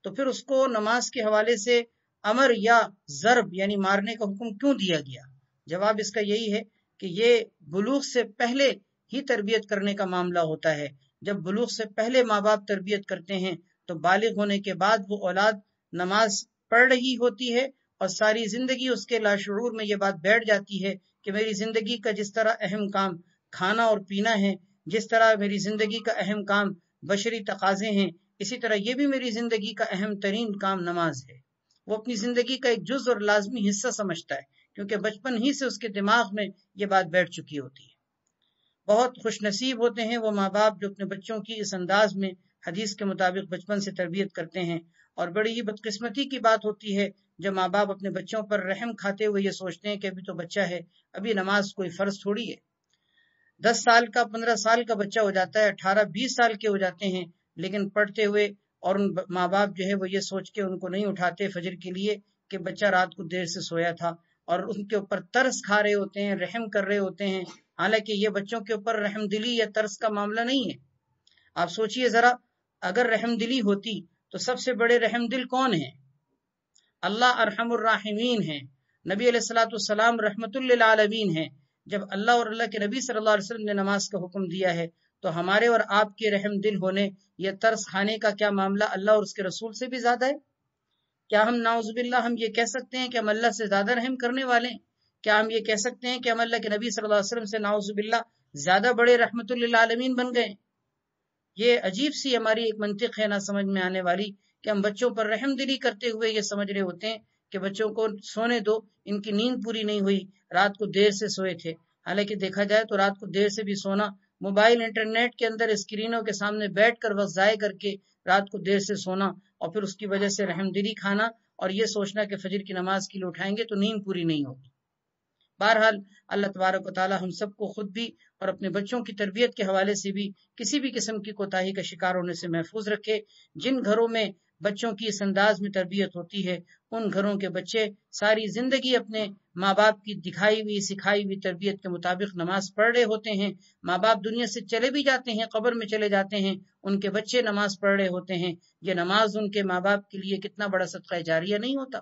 تو پھر اس کو نماز کے حوالے سے امر یا ضرب یعنی مارنے کا حکم کیوں دیا گیا؟ جواب اس کا یہی ہے کہ یہ بلوغ سے پہلے ہی تربیت کرنے کا معاملہ ہوتا ہے۔ جب بلوغ سے پہلے ماں باپ تربیت کرتے ہیں تو بالغ ہونے کے بعد وہ اولاد نماز پڑھ رہی ہوتی ہے اور ساری زندگی اس کے لاشعور میں یہ بات بیٹھ جاتی ہے کہ میری زندگی کا جس طرح اہم کام کھانا اور پینا ہے، جس طرح میری زندگی کا اہم کام بشری تقاضے ہیں، اسی طرح یہ بھی میری زندگی کا اہم ترین کام نماز ہے۔ وہ اپنی زندگی کا ایک جز اور لازمی حصہ سمجھتا ہے کیونکہ بچپن ہی سے اس کے دماغ میں یہ بات بیٹھ چکی ہوتی ہے۔ بہت خوش نصیب ہوتے ہیں وہ ماں باپ جو اپنے بچوں کی اس انداز میں حدیث کے مطابق بچپن سے تربیت کرتے ہیں، اور بڑی ہی بدقسمتی کی بات ہوتی ہے جب ماں باپ اپنے بچوں پر رحم کھاتے ہوئے یہ سوچتے ہیں کہ ابھی تو بچہ ہے، ابھی نماز کوئی فرض تھوڑی ہے۔ 10 سال کا 15 سال کا بچہ ہو جاتا ہے، 18-20 سال کے ہو جاتے ہیں، لیکن پڑھتے ہوئے اور ان ماں باپ جو ہے وہ یہ سوچ کے ان کو نہیں اٹھاتے فجر کے لیے کہ بچہ رات کو دیر سے سویا تھا، اور ان کے اوپر ترس کھا رہے ہوتے ہیں، رحم کر رہے ہوتے ہیں، حالانکہ یہ بچوں کے اوپر رحم دلی یا ترس کا معاملہ نہیں ہے۔ آپ سوچئے ذرا، اگر رحم دلی ہوتی تو سب سے بڑے رحم دل کون ہیں؟ اللہ ارحم الراحمین ہیں، نبی علیہ الصلوۃ والسلام رحمت للعالمین ہیں۔ جب اللہ اور اللہ کے نبی صلی اللہ علیہ وسلم نے نماز کا حکم دیا ہے تو ہمارے اور آپ کے رحم دل ہونے یا ترس کھانے کا کیا معاملہ اللہ اور اس کے رسول سے بھی زیادہ ہے؟ کیا ہم نعوذ باللہ ہم یہ کہہ سکتے ہیں کہ ہم اللہ سے زیادہ رحم کرنے والے ہیں؟ کیا ہم یہ کہہ سکتے ہیں کہ ہم اللہ کے نبی صلی اللہ علیہ وسلم سے نعوذ باللہ زیادہ بڑے رحمت للعالمین بن گئے؟ یہ عجیب سی ہماری ایک منطق ہے نہ سمجھ میں آنے والی کہ ہم بچوں پر رحم دلی کرتے ہوئے یہ سمجھ رہے ہوتے ہیں کہ بچوں کو سونے دو، ان کی نیند پوری نہیں ہوئی، رات کو دیر سے سوئے تھے۔ حالانکہ دیکھا جائے تو رات کو دیر سے بھی سونا، موبائل انٹرنیٹ کے اندر اسکرینوں کے سامنے بیٹھ کر وقت ضائع کر کے رات کو دیر سے سونا اور پھر اس کی وجہ سے رحم دلی کھانا اور یہ سوچنا کہ فجر کی نماز کے لیے اٹھائیں گے تو نیند پوری نہیں ہوگی۔ بہرحال اللہ تبارک و تعالی ہم سب کو خود بھی اور اپنے بچوں کی تربیت کے حوالے سے بھی کسی بھی قسم کی کوتاہی کا شکار ہونے سے محفوظ رکھے۔ جن گھروں میں بچوں کی اس انداز میں تربیت ہوتی ہے ان گھروں کے بچے ساری زندگی اپنے ماں باپ کی دکھائی ہوئی سکھائی ہوئی تربیت کے مطابق نماز پڑھ رہے ہوتے ہیں۔ ماں باپ دنیا سے چلے بھی جاتے ہیں، قبر میں چلے جاتے ہیں، ان کے بچے نماز پڑھ رہے ہوتے ہیں۔ یہ نماز ان کے ماں باپ کے لیے کتنا بڑا صدقہ جاریہ نہیں ہوتا؟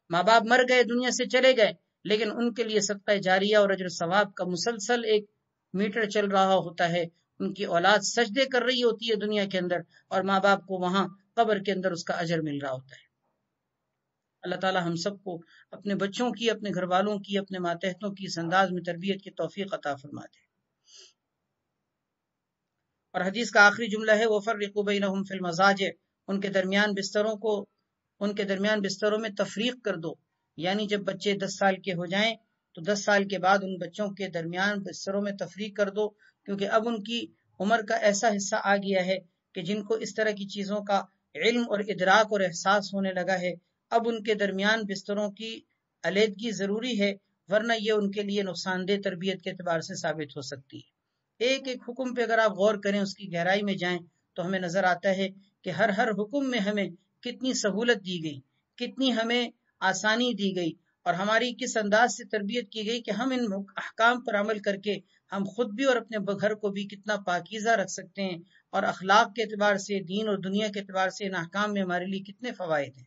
ماں باپ مر گئے، دنیا سے چلے گئے، لیکن ان کے لیے صدقہ جاریہ اور اجر ثواب کا مسلسل ایک میٹر چل رہا ہوتا ہے۔ ان کی اولاد سجدے کر رہی ہوتی ہے دنیا کے اندر اور ماں باپ کو وہاں قبر کے اندر اس کا اجر مل رہا ہوتا ہے۔ اللہ تعالی ہم سب کو اپنے بچوں کی، اپنے گھر والوں کی، اپنے ماتحتوں کی اس انداز میں تربیت کی توفیق عطا فرما دے۔ اور حدیث کا آخری جملہ ہے وَفَرِّقُوا بَيْنَهُمْ فِي الْمَضَاجِعِ، ان کے درمیان بستروں میں تفریق کر دو، یعنی جب بچے 10 سال کے ہو جائیں تو 10 سال کے بعد ان بچوں کے درمیان بستروں میں تفریق کر دو، کیونکہ اب ان کی عمر کا ایسا حصہ آ گیا ہے کہ جن کو اس طرح کی چیزوں کا علم اور ادراک اور احساس ہونے لگا ہے، اب ان کے درمیان بستروں کی علیحدگی ضروری ہے، ورنہ یہ ان کے لیے نقصان دہ تربیت کے اعتبار سے ثابت ہو سکتی ہے۔ ایک ایک حکم پہ اگر آپ غور کریں، اس کی گہرائی میں جائیں تو ہمیں نظر آتا ہے کہ ہر حکم میں ہمیں کتنی سہولت دی گئی، کتنی ہمیں آسانی دی گئی، اور ہماری کس انداز سے تربیت کی گئی کہ ہم ان احکام پر عمل کر کے ہم خود بھی اور اپنے گھر کو بھی کتنا پاکیزہ رکھ سکتے ہیں، اور اخلاق کے اعتبار سے، دین اور دنیا کے اعتبار سے ان احکام میں ہمارے لیے کتنے فوائد ہیں۔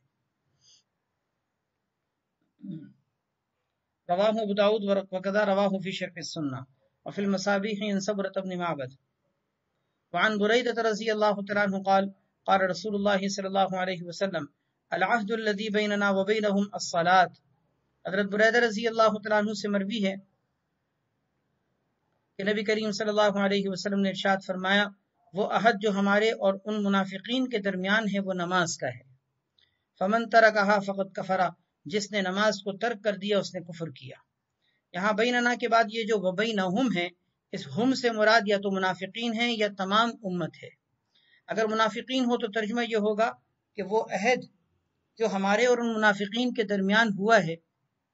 رواہ ابو داؤد وکذا رواہ فی شرح السنہ وفی المصابیح عن صبرۃ بن معبد وعن بریدۃ رضی اللہ تعالی عنہ قال قال رسول اللہ صلی اللہ علیہ وسلم العہد الذی بیننا وبینہم الصلاۃ۔ حضرت بریدہ رضی اللہ تعالیٰ عنہ سے مروی ہے کہ نبی کریم صلی اللہ علیہ وسلم نے ارشاد فرمایا، وہ عہد جو ہمارے اور ان منافقین کے درمیان ہے وہ نماز کا ہے۔ فمن ترکہا فقد کفر، جس نے نماز کو ترک کر دیا اس نے کفر کیا۔ یہاں بیننا کے بعد یہ جو وبینہم ہے، اس ہم سے مراد یا تو منافقین ہیں یا تمام امت ہے۔ اگر منافقین ہو تو ترجمہ یہ ہوگا کہ وہ عہد جو ہمارے اور ان منافقین کے درمیان ہوا ہے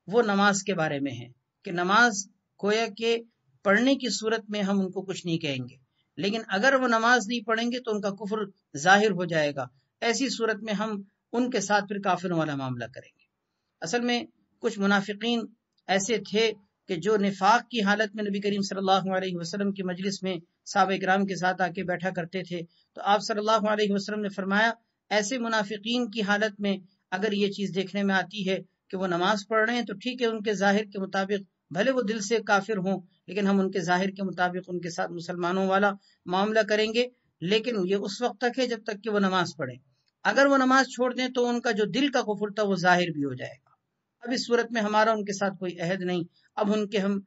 وہ نماز کے بارے میں ہے، کہ نماز گویا کہ پڑھنے کی صورت میں ہم ان کو کچھ نہیں کہیں گے، لیکن اگر وہ نماز نہیں پڑھیں گے تو ان کا کفر ظاہر ہو جائے گا۔ ایسی صورت میں ہم ان کے ساتھ پھر کافروں والا معاملہ کریں گے۔ اصل میں کچھ منافقین ایسے تھے کہ جو نفاق کی حالت میں نبی کریم صلی اللہ علیہ وسلم کی مجلس میں صحابہ کرام کے ساتھ آ کے بیٹھا کرتے تھے، تو آپ صلی اللہ علیہ وسلم نے فرمایا ایسے منافقین کی حالت میں اگر یہ چیز دیکھنے میں آتی ہے کہ وہ نماز پڑھ رہے ہیں تو ٹھیک ہے، ان کے ظاہر کے مطابق بھلے وہ دل سے کافر ہوں، لیکن ہم ان کے ظاہر کے مطابق ان کے ساتھ مسلمانوں والا معاملہ کریں گے، لیکن یہ اس وقت تک ہے جب تک کہ وہ نماز پڑھیں۔ اگر وہ نماز چھوڑ دیں تو ان کا جو دل کا کفر تھا وہ ظاہر بھی ہو جائے گا۔ اب اس صورت میں ہمارا ان کے ساتھ کوئی عہد نہیں، اب ان کے ہم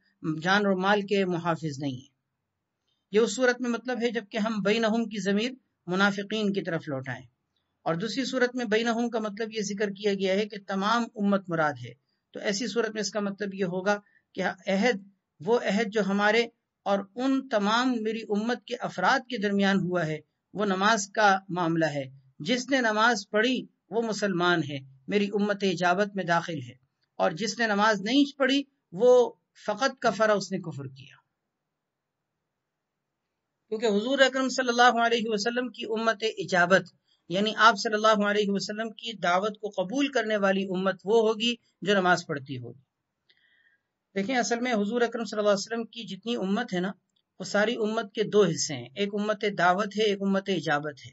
جان اور مال کے محافظ نہیں ہیں۔ یہ اس صورت میں مطلب ہے جب کہ ہم بینہم کی ضمیر منافقین کی طرف لوٹائیں، اور دوسری صورت میں بینہم کا مطلب یہ ذکر کیا گیا ہے کہ تمام امت مراد ہے، تو ایسی صورت میں اس کا مطلب یہ ہوگا کہ عہد وہ عہد جو ہمارے اور ان تمام میری امت کے افراد کے درمیان ہوا ہے وہ نماز کا معاملہ ہے۔ جس نے نماز پڑھی وہ مسلمان ہے، میری امت اجابت میں داخل ہے، اور جس نے نماز نہیں پڑھی وہ فقط کفر، اس نے کفر کیا۔ کیونکہ حضور اکرم صلی اللہ علیہ وسلم کی امت اجابت یعنی آپ صلی اللہ علیہ وسلم کی دعوت کو قبول کرنے والی امت وہ ہوگی جو نماز پڑھتی ہوگی۔ دیکھیں اصل میں حضور اکرم صلی اللہ علیہ وسلم کی جتنی امت ہے نا، وہ ساری امت کے دو حصے ہیں، ایک امت دعوت ہے، ایک امت اجابت ہے۔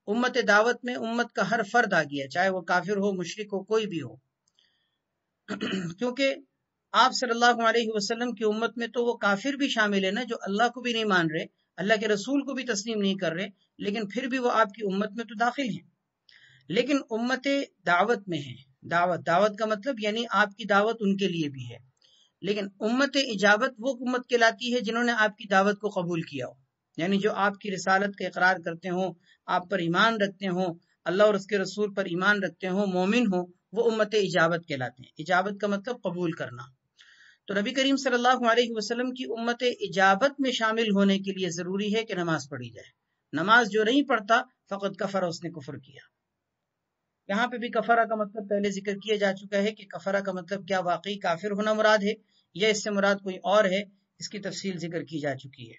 امت دعوت میں امت کا ہر فرد آ گیا، چاہے وہ کافر ہو، مشرک ہو، کوئی بھی ہو، کیونکہ آپ صلی اللہ علیہ وسلم کی امت میں تو وہ کافر بھی شامل ہے نا جو اللہ کو بھی نہیں مان رہے، اللہ کے رسول کو بھی تسلیم نہیں کر رہے، لیکن پھر بھی وہ آپ کی امت میں تو داخل ہیں۔ لیکن امت دعوت میں ہے، دعوت کا مطلب یعنی آپ کی دعوت ان کے لیے بھی ہے، لیکن امت اجابت وہ امت کہلاتی ہے جنہوں نے آپ کی دعوت کو قبول کیا ہو، یعنی جو آپ کی رسالت کا اقرار کرتے ہوں، آپ پر ایمان رکھتے ہوں، اللہ اور اس کے رسول پر ایمان رکھتے ہوں، مومن ہوں، وہ امت اجابت کہلاتے ہیں۔ اجابت کا مطلب قبول کرنا۔ تو نبی کریم صلی اللہ علیہ وسلم کی امت اجابت میں شامل ہونے کے لیے ضروری ہے کہ نماز پڑھی جائے۔ نماز جو نہیں پڑھتا فقط کفر، اس نے کفر کیا۔ یہاں پہ بھی کفرہ کا مطلب پہلے ذکر کیا جا چکا ہے کہ کفرہ کا مطلب کیا واقعی کافر ہونا مراد ہے یا اس سے مراد کوئی اور ہے، اس کی تفصیل ذکر کی جا چکی ہے۔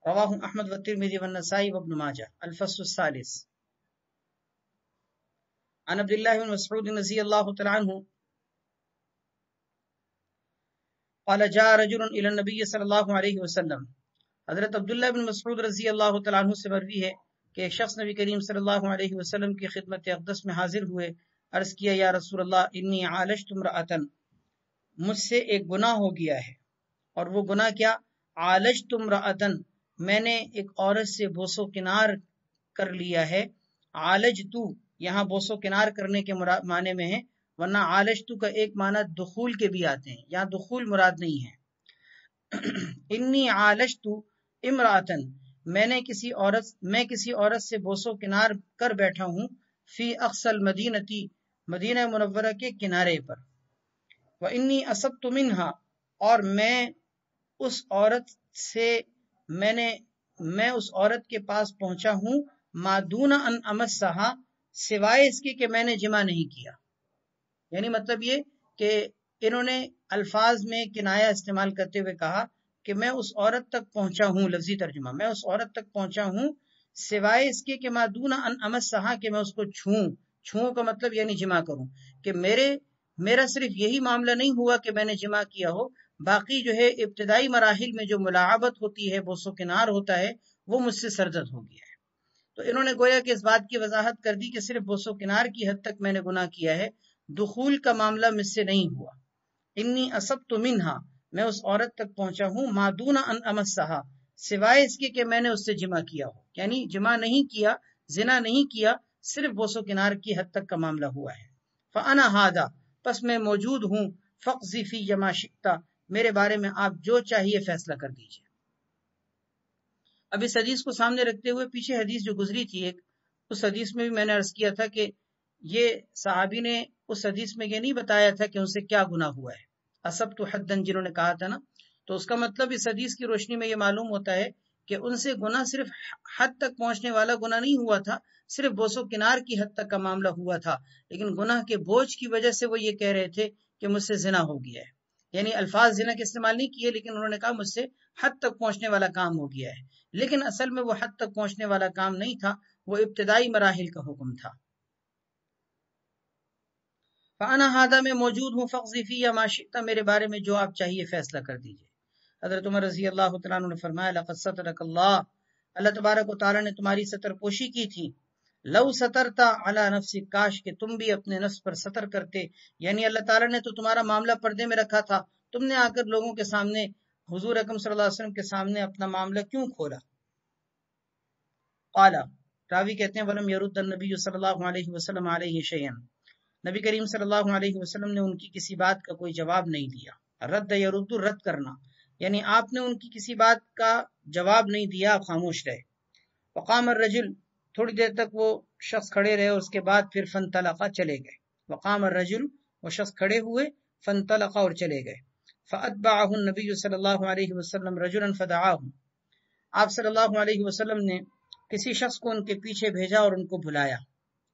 رواہ احمد والترمذی والنسائی وابن ماجہ۔ الفصل الثالث عن عبد الله بن مسعود رضی اللہ تعالی عنہ قال جاء رجل الى النبي صلی اللہ علیہ وسلم۔ حضرت عبداللہ بن مسعود رضی اللہ تعالیٰ عنہ سے مروی ہے کہ ایک شخص نبی کریم صلی اللہ علیہ وسلم کی خدمت اقدس میں حاضر ہوئے، عرض کیا یا رسول اللہ انی عالجت امرأۃ، مجھ سے ایک گناہ ہو گیا ہے، اور وہ گناہ کیا؟ عالجت امرأۃ، میں نے ایک عورت سے بوس و کنار کر لیا ہے۔ عالجتو یہاں بوس و کنار کرنے کے معنی میں ہے، ورنہ عالجتو کا ایک معنی دخول کے بھی آتے ہیں، یہاں دخول مراد نہیں ہے۔ انی عالجتو امرأۃ، میں کسی عورت سے بوس و کنار کر بیٹھا ہوں، فی اقصی المدینتی، مدینہ منورہ کے کنارے پر، وانی اصبت منہا، اور میں اس عورت کے پاس پہنچا ہوں، ما دون ان امسہا، سوائے اس کے کہ میں نے جمع نہیں کیا۔ یعنی مطلب یہ کہ انہوں نے الفاظ میں کنایا استعمال کرتے ہوئے کہا کہ میں اس عورت تک پہنچا ہوں، لفظی ترجمہ، میں اس عورت تک پہنچا ہوں سوائے اس کے کہ ما دون ان امسہا، کہ میں اس کو چھوں کا مطلب یعنی جمع کروں، کہ میرا صرف یہی معاملہ نہیں ہوا کہ میں نے جمع کیا ہو، باقی جو ہے ابتدائی مراحل میں جو ملاعبت ہوتی ہے، بوس و کنار ہوتا ہے، وہ مجھ سے سرزد ہو گیا ہے۔ تو انہوں نے گویا کہ اس بات کی وضاحت کر دی کہ صرف بوس و کنار کی حد تک میں نے گناہ کیا ہے، دخول کا معاملہ مجھ سے نہیں ہوا۔ انی اصبت منہا، میں اس عورت تک پہنچا ہوں، ما دون ان امسہا، سوائے اس کے کہ میں نے اس سے جمع کیا ہو، یعنی جمع نہیں کیا، زنا نہیں کیا، صرف بوس و کنار کی حد تک کا معاملہ ہوا ہے۔ فانا ھذا، پس میں موجود ہوں، فاقضی فی ما شئت، میرے بارے میں آپ جو چاہیے فیصلہ کر دیجیے۔ اب اس حدیث کو سامنے رکھتے ہوئے پیچھے حدیث جو گزری تھی ایک، اس حدیث میں بھی میں نے عرض کیا تھا کہ یہ صحابی نے اس حدیث میں یہ نہیں بتایا تھا کہ ان سے کیا گناہ ہوا ہے، اصبت حدن جنہوں نے کہا تھا نا، تو اس کا مطلب اس حدیث کی روشنی میں یہ معلوم ہوتا ہے کہ ان سے گناہ صرف حد تک پہنچنے والا گناہ نہیں ہوا تھا، صرف بوس و کنار کی حد تک کا معاملہ ہوا تھا، لیکن گناہ کے بوجھ کی وجہ سے وہ یہ کہہ رہے تھے کہ مجھ سے زنا ہو گیا ہے، یعنی الفاظ زنا کے استعمال نہیں کیے، لیکن انہوں نے کہا مجھ سے حد تک پہنچنے والا کام ہو گیا ہے، لیکن اصل میں وہ حد تک پہنچنے والا کام نہیں تھا، وہ ابتدائی مراحل کا حکم تھا۔ فانا ہادہ میں موجود ہوں فقضی فی یا ما شئت، میرے بارے میں جو آپ چاہیے فیصلہ کر دیجیے۔ حضرت عمر رضی اللہ تعالیٰ عنہ نے فرمایا لقد سترک اللہ، اللہ تبارک و تعالیٰ نے تمہاری ستر پوشی کی تھی۔ لو سترتا علی نفسک، کاش کہ تم بھی اپنے نفس پر ستر کرتے، یعنی اللہ تعالیٰ نے تو تمہارا معاملہ پردے میں رکھا تھا، تم نے آ کر لوگوں کے سامنے، حضور اکرم صلی اللہ علیہ وسلم کے سامنے اپنا معاملہ کیوں کھولا؟ قال، راوی کہتے ہیں ولم یرد النبی صلی اللہ علیہ وسلم علیہ شیئا، نبی کریم صلی اللہ علیہ وسلم نے ان کی کسی بات کا کوئی جواب نہیں دیا۔ رد یرد، رد کرنا، یعنی آپ نے ان کی کسی بات کا جواب نہیں دیا، آپ خاموش رہے۔ وقام الرجل، تھوڑی دیر تک وہ شخص کھڑے رہے اور اس کے بعد پھر فانطلقا، چلے گئے۔ وقام الرجل، وہ شخص کھڑے ہوئے، فانطلقا، اور چلے گئے۔ فاتبعه النبی صلی اللہ علیہ وسلم رجلا فدعاه، آپ صلی اللہ علیہ وسلم نے کسی شخص کو ان کے پیچھے بھیجا اور ان کو بلایا۔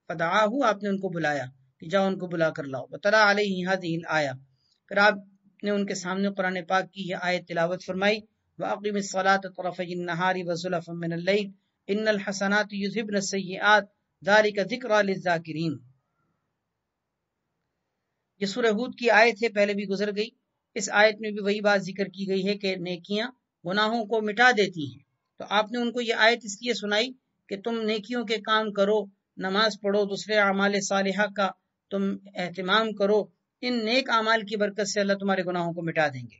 فدعاه، آپ نے ان کو بلایا کہ جاؤ ان کو بلا کر لاؤ۔ وتلا علیہ هذه الآیہ، پھر آپ نے ان کے سامنے قرآن پاک کی یہ آیت تلاوت فرمائی، وَأَقِمِ الصَّلَاةَ طَرَفَيِ النَّهَارِ وَزُلَفًا مِّنَ اللَّيْلِ إِنَّ الْحَسَنَاتِ يُذْهِبْنَ السَّيِّئَاتِ ذَلِكَ ذِكْرَى لِلذَّاكِرِينَ۔ یہ سورہ ہود کی آیت ہے، پہلے بھی گزر گئی۔ اس آیت میں بھی وہی بات ذکر کی گئی ہے کہ نیکیاں گناہوں کو مٹا دیتی ہیں۔ تو آپ نے ان کو یہ آیت اس لیے سنائی کہ تم نیکیوں کے کام کرو، نماز پڑھو، دوسرے اعمال صالحہ کا تم اہتمام کرو، ان نیک اعمال کی برکت سے اللہ تمہارے گناہوں کو مٹا دیں گے۔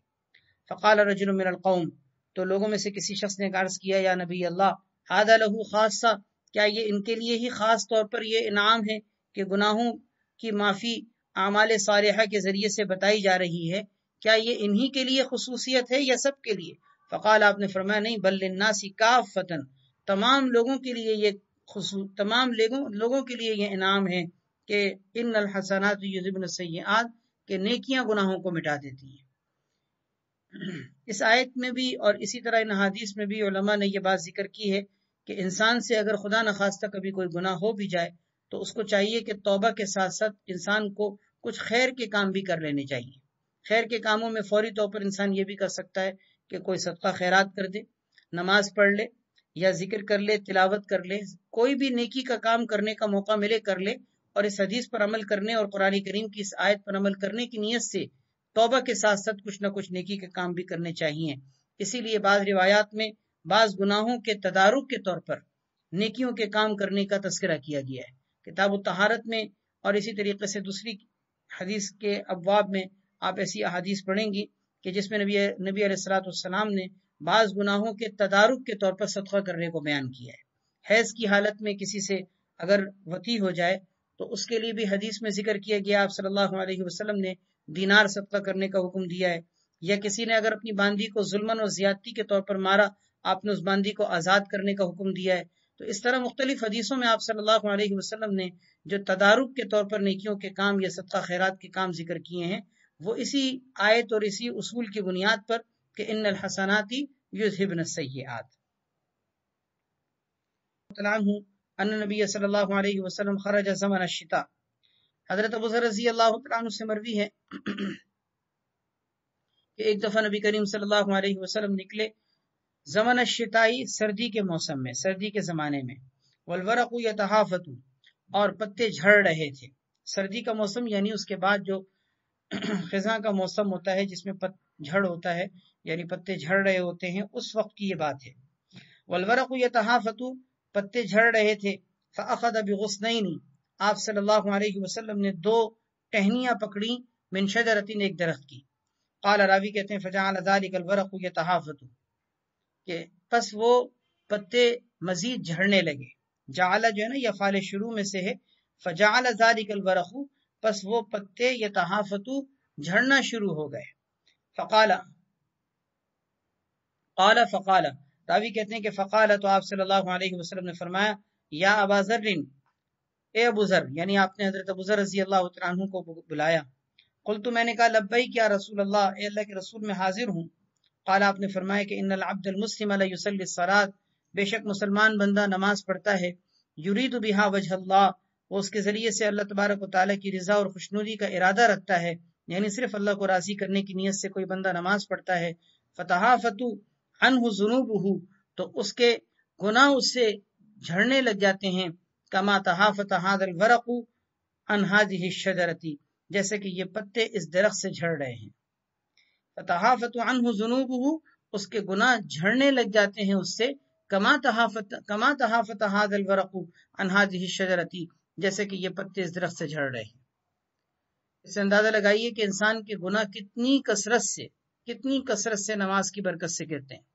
فقال رجل من القوم، تو لوگوں میں سے کسی شخص نے عرض کیا یا نبی اللہ، ھذا لہ خاصہ، کیا یہ ان کے لیے ہی خاص طور پر یہ انعام ہے کہ گناہوں کی معافی اعمال صالحہ کے ذریعے سے بتائی جا رہی ہے؟ کیا یہ انہی کے لیے خصوصیت ہے یا سب کے لیے؟ فقال، آپ نے فرمایا نہیں، بل للناس کافۃ، تمام لوگوں کے لیے یہ تمام لوگوں کے لیے یہ انعام ہے کہ ان الحسنات یذهبن السیئات، کہ نیکیاں گناہوں کو مٹا دیتی ہیں۔ اس آیت میں بھی اور اسی طرح ان حدیث میں بھی علماء نے یہ بات ذکر کی ہے کہ انسان سے اگر خدا نخواستہ کبھی کوئی گناہ ہو بھی جائے تو اس کو چاہیے کہ توبہ کے ساتھ ساتھ انسان کو کچھ خیر کے کام بھی کر لینے چاہیے۔ خیر کے کاموں میں فوری طور پر انسان یہ بھی کر سکتا ہے کہ کوئی صدقہ خیرات کر دے، نماز پڑھ لے، یا ذکر کر لے، تلاوت کر لے، کوئی بھی نیکی کا کام کرنے کا موقع ملے کر لے، اور اس حدیث پر عمل کرنے اور قرآن کریم کی اس آیت پر عمل کرنے کی نیت سے توبہ کے ساتھ ساتھ کچھ نہ کچھ نیکی کے کام بھی کرنے چاہیے۔ اسی لیے بعض روایات میں بعض گناہوں کے تدارک کے طور پر نیکیوں کے کام کرنے کا تذکرہ کیا گیا ہے۔ کتاب الطہارت میں اور اسی طریقے سے دوسری حدیث کے ابواب میں آپ ایسی احادیث پڑھیں گی کہ جس میں نبی علیہ الصلوۃ والسلام نے بعض گناہوں کے تدارک کے طور پر صدقہ کرنے کو بیان کیا ہے۔ حیض کی حالت میں کسی سے اگر وطی ہو جائے تو اس کے لیے بھی حدیث میں ذکر کیا گیا، آپ صلی اللہ علیہ وسلم نے دینار صدقہ کرنے کا حکم دیا ہے۔ یا کسی نے اگر اپنی باندی کو ظلمن اور زیادتی کے طور پر مارا، آپ نے اس باندی کو آزاد کرنے کا حکم دیا ہے۔ تو اس طرح مختلف حدیثوں میں آپ صلی اللہ علیہ وسلم نے جو تدارک کے طور پر نیکیوں کے کام یا صدقہ خیرات کے کام ذکر کیے ہیں، وہ اسی آیت اور اسی اصول کی بنیاد پر کہ ان الحسنات یذهبن السیئات۔ ان نبی صلی اللہ علیہ وسلم خرج زمن الشتاء، حضرت ابو ذر رضی اللہ عنہ سے مروی ہے کہ ایک دفعہ نبی کریم صلی اللہ علیہ وسلم نکلے زمن الشتائی، سردی کے موسم میں، سردی کے زمانے میں، والورق یتہافت، اور پتے جھڑ رہے تھے۔ سردی کا موسم یعنی اس کے بعد جو خزاں کا موسم ہوتا ہے جس میں جھڑ ہوتا ہے، یعنی پتے جھڑ رہے ہوتے ہیں، اس وقت کی یہ بات ہے۔ والورق یتہافت، پتے جھڑ رہے تھے۔ فاخذ بغصنین، آپ صلی اللہ علیہ وسلم نے 2 ٹہنیاں پکڑی، من شجرۃ، ایک درخت کی۔ قال، راوی کہتے ہیں فجعل ذلك الورق یتہافت، کہ پس وہ پتے مزید جھڑنے لگے۔ جعل جو ہے نا یہ فعل شروع میں سے ہے، فجعل ذلك الورق، پس وہ پتے یتہافت، جھڑنا شروع ہو گئے۔ فقال، راوی کہتے ہیں کہ فقال، تو آپ صلی اللہ علیہ وسلم نے فرمایا، یا ابا ذر، اے ابو ذر، یعنی آپ نے حضرت ابو ذر رضی اللہ عنہ کو بلایا۔ قلت، میں نے کہا، لبیک یا رسول اللہ، اے اللہ کے رسول میں حاضر ہوں۔ قال، آپ نے فرمایا کہ ان العبد المسلم لا یصلی الصلاۃ، بے شک مسلمان بندہ نماز پڑھتا ہے، یرید بہا وجہ اللہ، وہ اس کے ذریعے سے اللہ تبارک و تعالیٰ کی رضا اور خوشنودی کا ارادہ رکھتا ہے، یعنی صرف اللہ کو راضی کرنے کی نیت سے کوئی بندہ نماز پڑھتا ہے۔ فتحافت عنہ ذنوبہ، تو اس کے گناہ اس سے جھڑنے لگ جاتے ہیں، کما تحافت ھذا الورق عن ھذہ الشجرۃ، جیسے کہ یہ پتے اس درخت سے جھڑ رہے ہیں. فتحافت عنہ ذنوبہ، اس کے گناہ جھڑنے لگ جاتے ہیں اس سے. کما تحافت هذا الورق عن هذه الشجرة، جیسے کہ یہ پتے اس درخت سے جھڑ رہے ہیں. اس سے اندازہ لگائیے کہ انسان کے گناہ کتنی کثرت سے نماز کی برکت سے گرتے ہیں.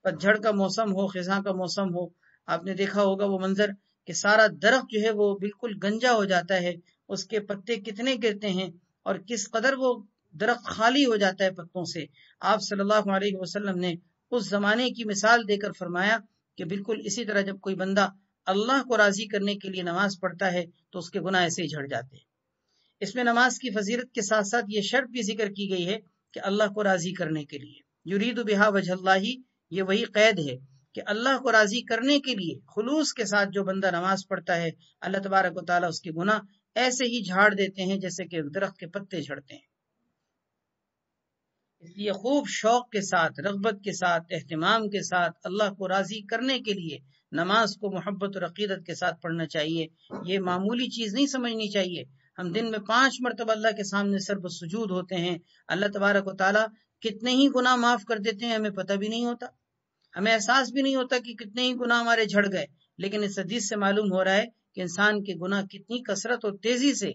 پتجھڑ کا موسم ہو، خزاں کا موسم ہو، آپ نے دیکھا ہوگا وہ منظر کہ سارا درخت جو ہے وہ بالکل گنجا ہو جاتا ہے، اس کے پتے کتنے گرتے ہیں اور کس قدر وہ درخت خالی ہو جاتا ہے پتوں سے. آپ صلی اللہ علیہ وسلم نے اس زمانے کی مثال دے کر فرمایا کہ بالکل اسی طرح جب کوئی بندہ اللہ کو راضی کرنے کے لیے نماز پڑھتا ہے تو اس کے گناہ ایسے ہی جھڑ جاتے ہیں. اس میں نماز کی فضیلت کے ساتھ ساتھ یہ شرط بھی ذکر کی گئی ہے کہ اللہ کو راضی کرنے کے لیے، یرید بہا وجہ اللہ، یہ وہی قید ہے کہ اللہ کو راضی کرنے کے لیے خلوص کے ساتھ جو بندہ نماز پڑھتا ہے، اللہ تبارک و تعالیٰ اس کے گناہ ایسے ہی جھاڑ دیتے ہیں جیسے کہ درخت کے پتے جھڑتے ہیں. اس لیے خوب شوق کے ساتھ، رغبت کے ساتھ، اہتمام کے ساتھ اللہ کو راضی کرنے کے لیے نماز کو محبت اور عقیدت کے ساتھ پڑھنا چاہیے. یہ معمولی چیز نہیں سمجھنی چاہیے. ہم دن میں 5 مرتبہ اللہ کے سامنے سر بسجود ہوتے ہیں. اللہ تبارک و تعالیٰ کتنے ہی گناہ معاف کر دیتے ہیں، ہمیں پتہ بھی نہیں ہوتا، ہمیں احساس بھی نہیں ہوتا کہ کتنے ہی گناہ ہمارے جھڑ گئے. لیکن اس حدیث سے معلوم ہو رہا ہے کہ انسان کے گناہ کتنی کثرت اور تیزی سے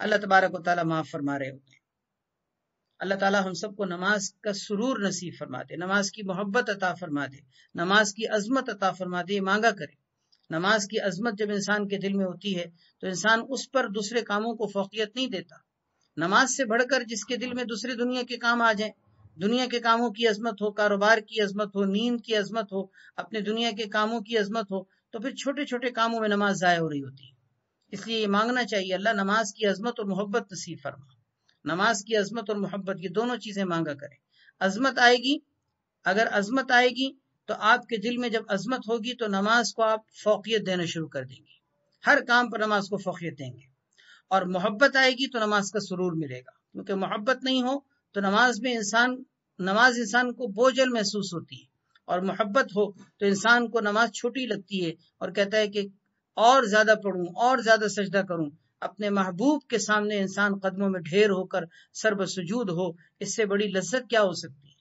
اللہ تبارک و تعالیٰ معاف فرما رہے ہوتے ہیں. اللہ تعالیٰ ہم سب کو نماز کا سرور نصیب فرما دے، نماز کی محبت عطا فرما دے، نماز کی عظمت عطا فرما دے. مانگا کرے. نماز کی عظمت جب انسان کے دل میں ہوتی ہے تو انسان اس پر دوسرے کاموں کو فوقیت نہیں دیتا. نماز سے بڑھ کر جس کے دل میں دوسرے دنیا کے کام آ جائیں، دنیا کے کاموں کی عظمت ہو، کاروبار کی عظمت ہو، نیند کی عظمت ہو، اپنے دنیا کے کاموں کی عظمت ہو، تو پھر چھوٹے چھوٹے کاموں میں نماز ضائع ہو رہی ہوتی ہے. اس لیے یہ مانگنا چاہیے اللہ نماز کی عظمت اور محبت نصیب فرما. نماز کی عظمت اور محبت یہ دونوں چیزیں مانگا کریں. عظمت آئے گی، اگر عظمت آئے گی تو آپ کے دل میں جب عظمت ہوگی تو نماز کو آپ فوقیت دینا شروع کر دیں گے، ہر کام پر نماز کو فوقیت دیں گے. اور محبت آئے گی تو نماز کا سرور ملے گا. کیونکہ محبت نہیں ہو تو نماز انسان کو بوجھل محسوس ہوتی ہے، اور محبت ہو تو انسان کو نماز چھوٹی لگتی ہے اور کہتا ہے کہ اور زیادہ پڑھوں، اور زیادہ سجدہ کروں. اپنے محبوب کے سامنے انسان قدموں میں ڈھیر ہو کر سر بسجود ہو، اس سے بڑی لذت کیا ہو سکتی ہے.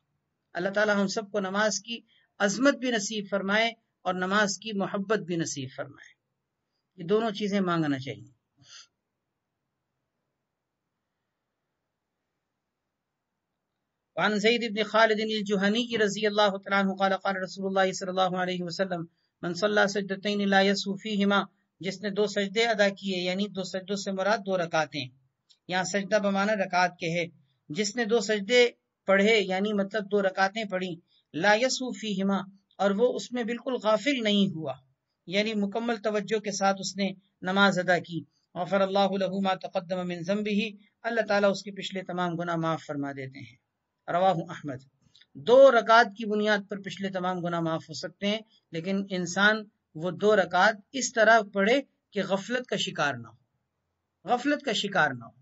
اللہ تعالی ہم سب کو نماز کی عظمت بھی نصیب فرمائے اور نماز کی محبت بھی نصیب فرمائے. یہ دونوں چیزیں مانگنا چاہیے. وعن زید بن خالد الجهني رضی اللہ تعالی عنہ قال قال رسول اللہ صلی اللہ علیہ وسلم من صلى سجدتين لا يسهو فيهما، جس نے 2 سجدے ادا کیے، یعنی 2 سجدوں سے مراد 2 رکعتیں، یہاں سجدہ بمعنی رکعت کے ہے. جس نے 2 سجدے پڑھے یعنی مطلب 2 رکعتیں پڑھی، لا يسهو فيهما، اور وہ اس میں بالکل غافل نہیں ہوا، یعنی مکمل توجہ کے ساتھ اس نے نماز ادا کی. غفر اللہ له ما تقدم من ذنبه، اللہ تعالیٰ اس کے پچھلے تمام گناہ معاف فرما دیتے ہیں. رواہ احمد. 2 رکعت کی بنیاد پر پچھلے تمام گناہ معاف ہو سکتے ہیں، لیکن انسان وہ 2 رکعت اس طرح پڑھے کہ غفلت کا شکار نہ ہو.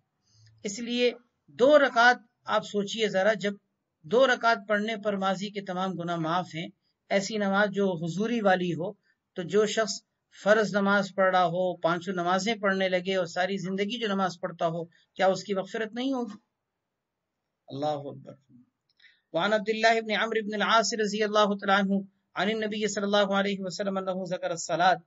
اس لیے 2 رکعت آپ سوچئے ذرا، جب 2 رکعت پڑھنے پر ماضی کے تمام گناہ معاف ہیں، ایسی نماز جو حضوری والی ہو، تو جو شخص فرض نماز پڑھ رہا ہو، 500 نمازیں پڑھنے لگے اور ساری زندگی جو نماز پڑھتا ہو، کیا اس کی مغفرت نہیں ہوگی؟ اللہ اکبر. وعن عبد الله بن عمرو بن العاص رضی اللہ تعالی عنہ عن النبی صلی اللہ علیہ وسلم انه ذکر الصلاۃ.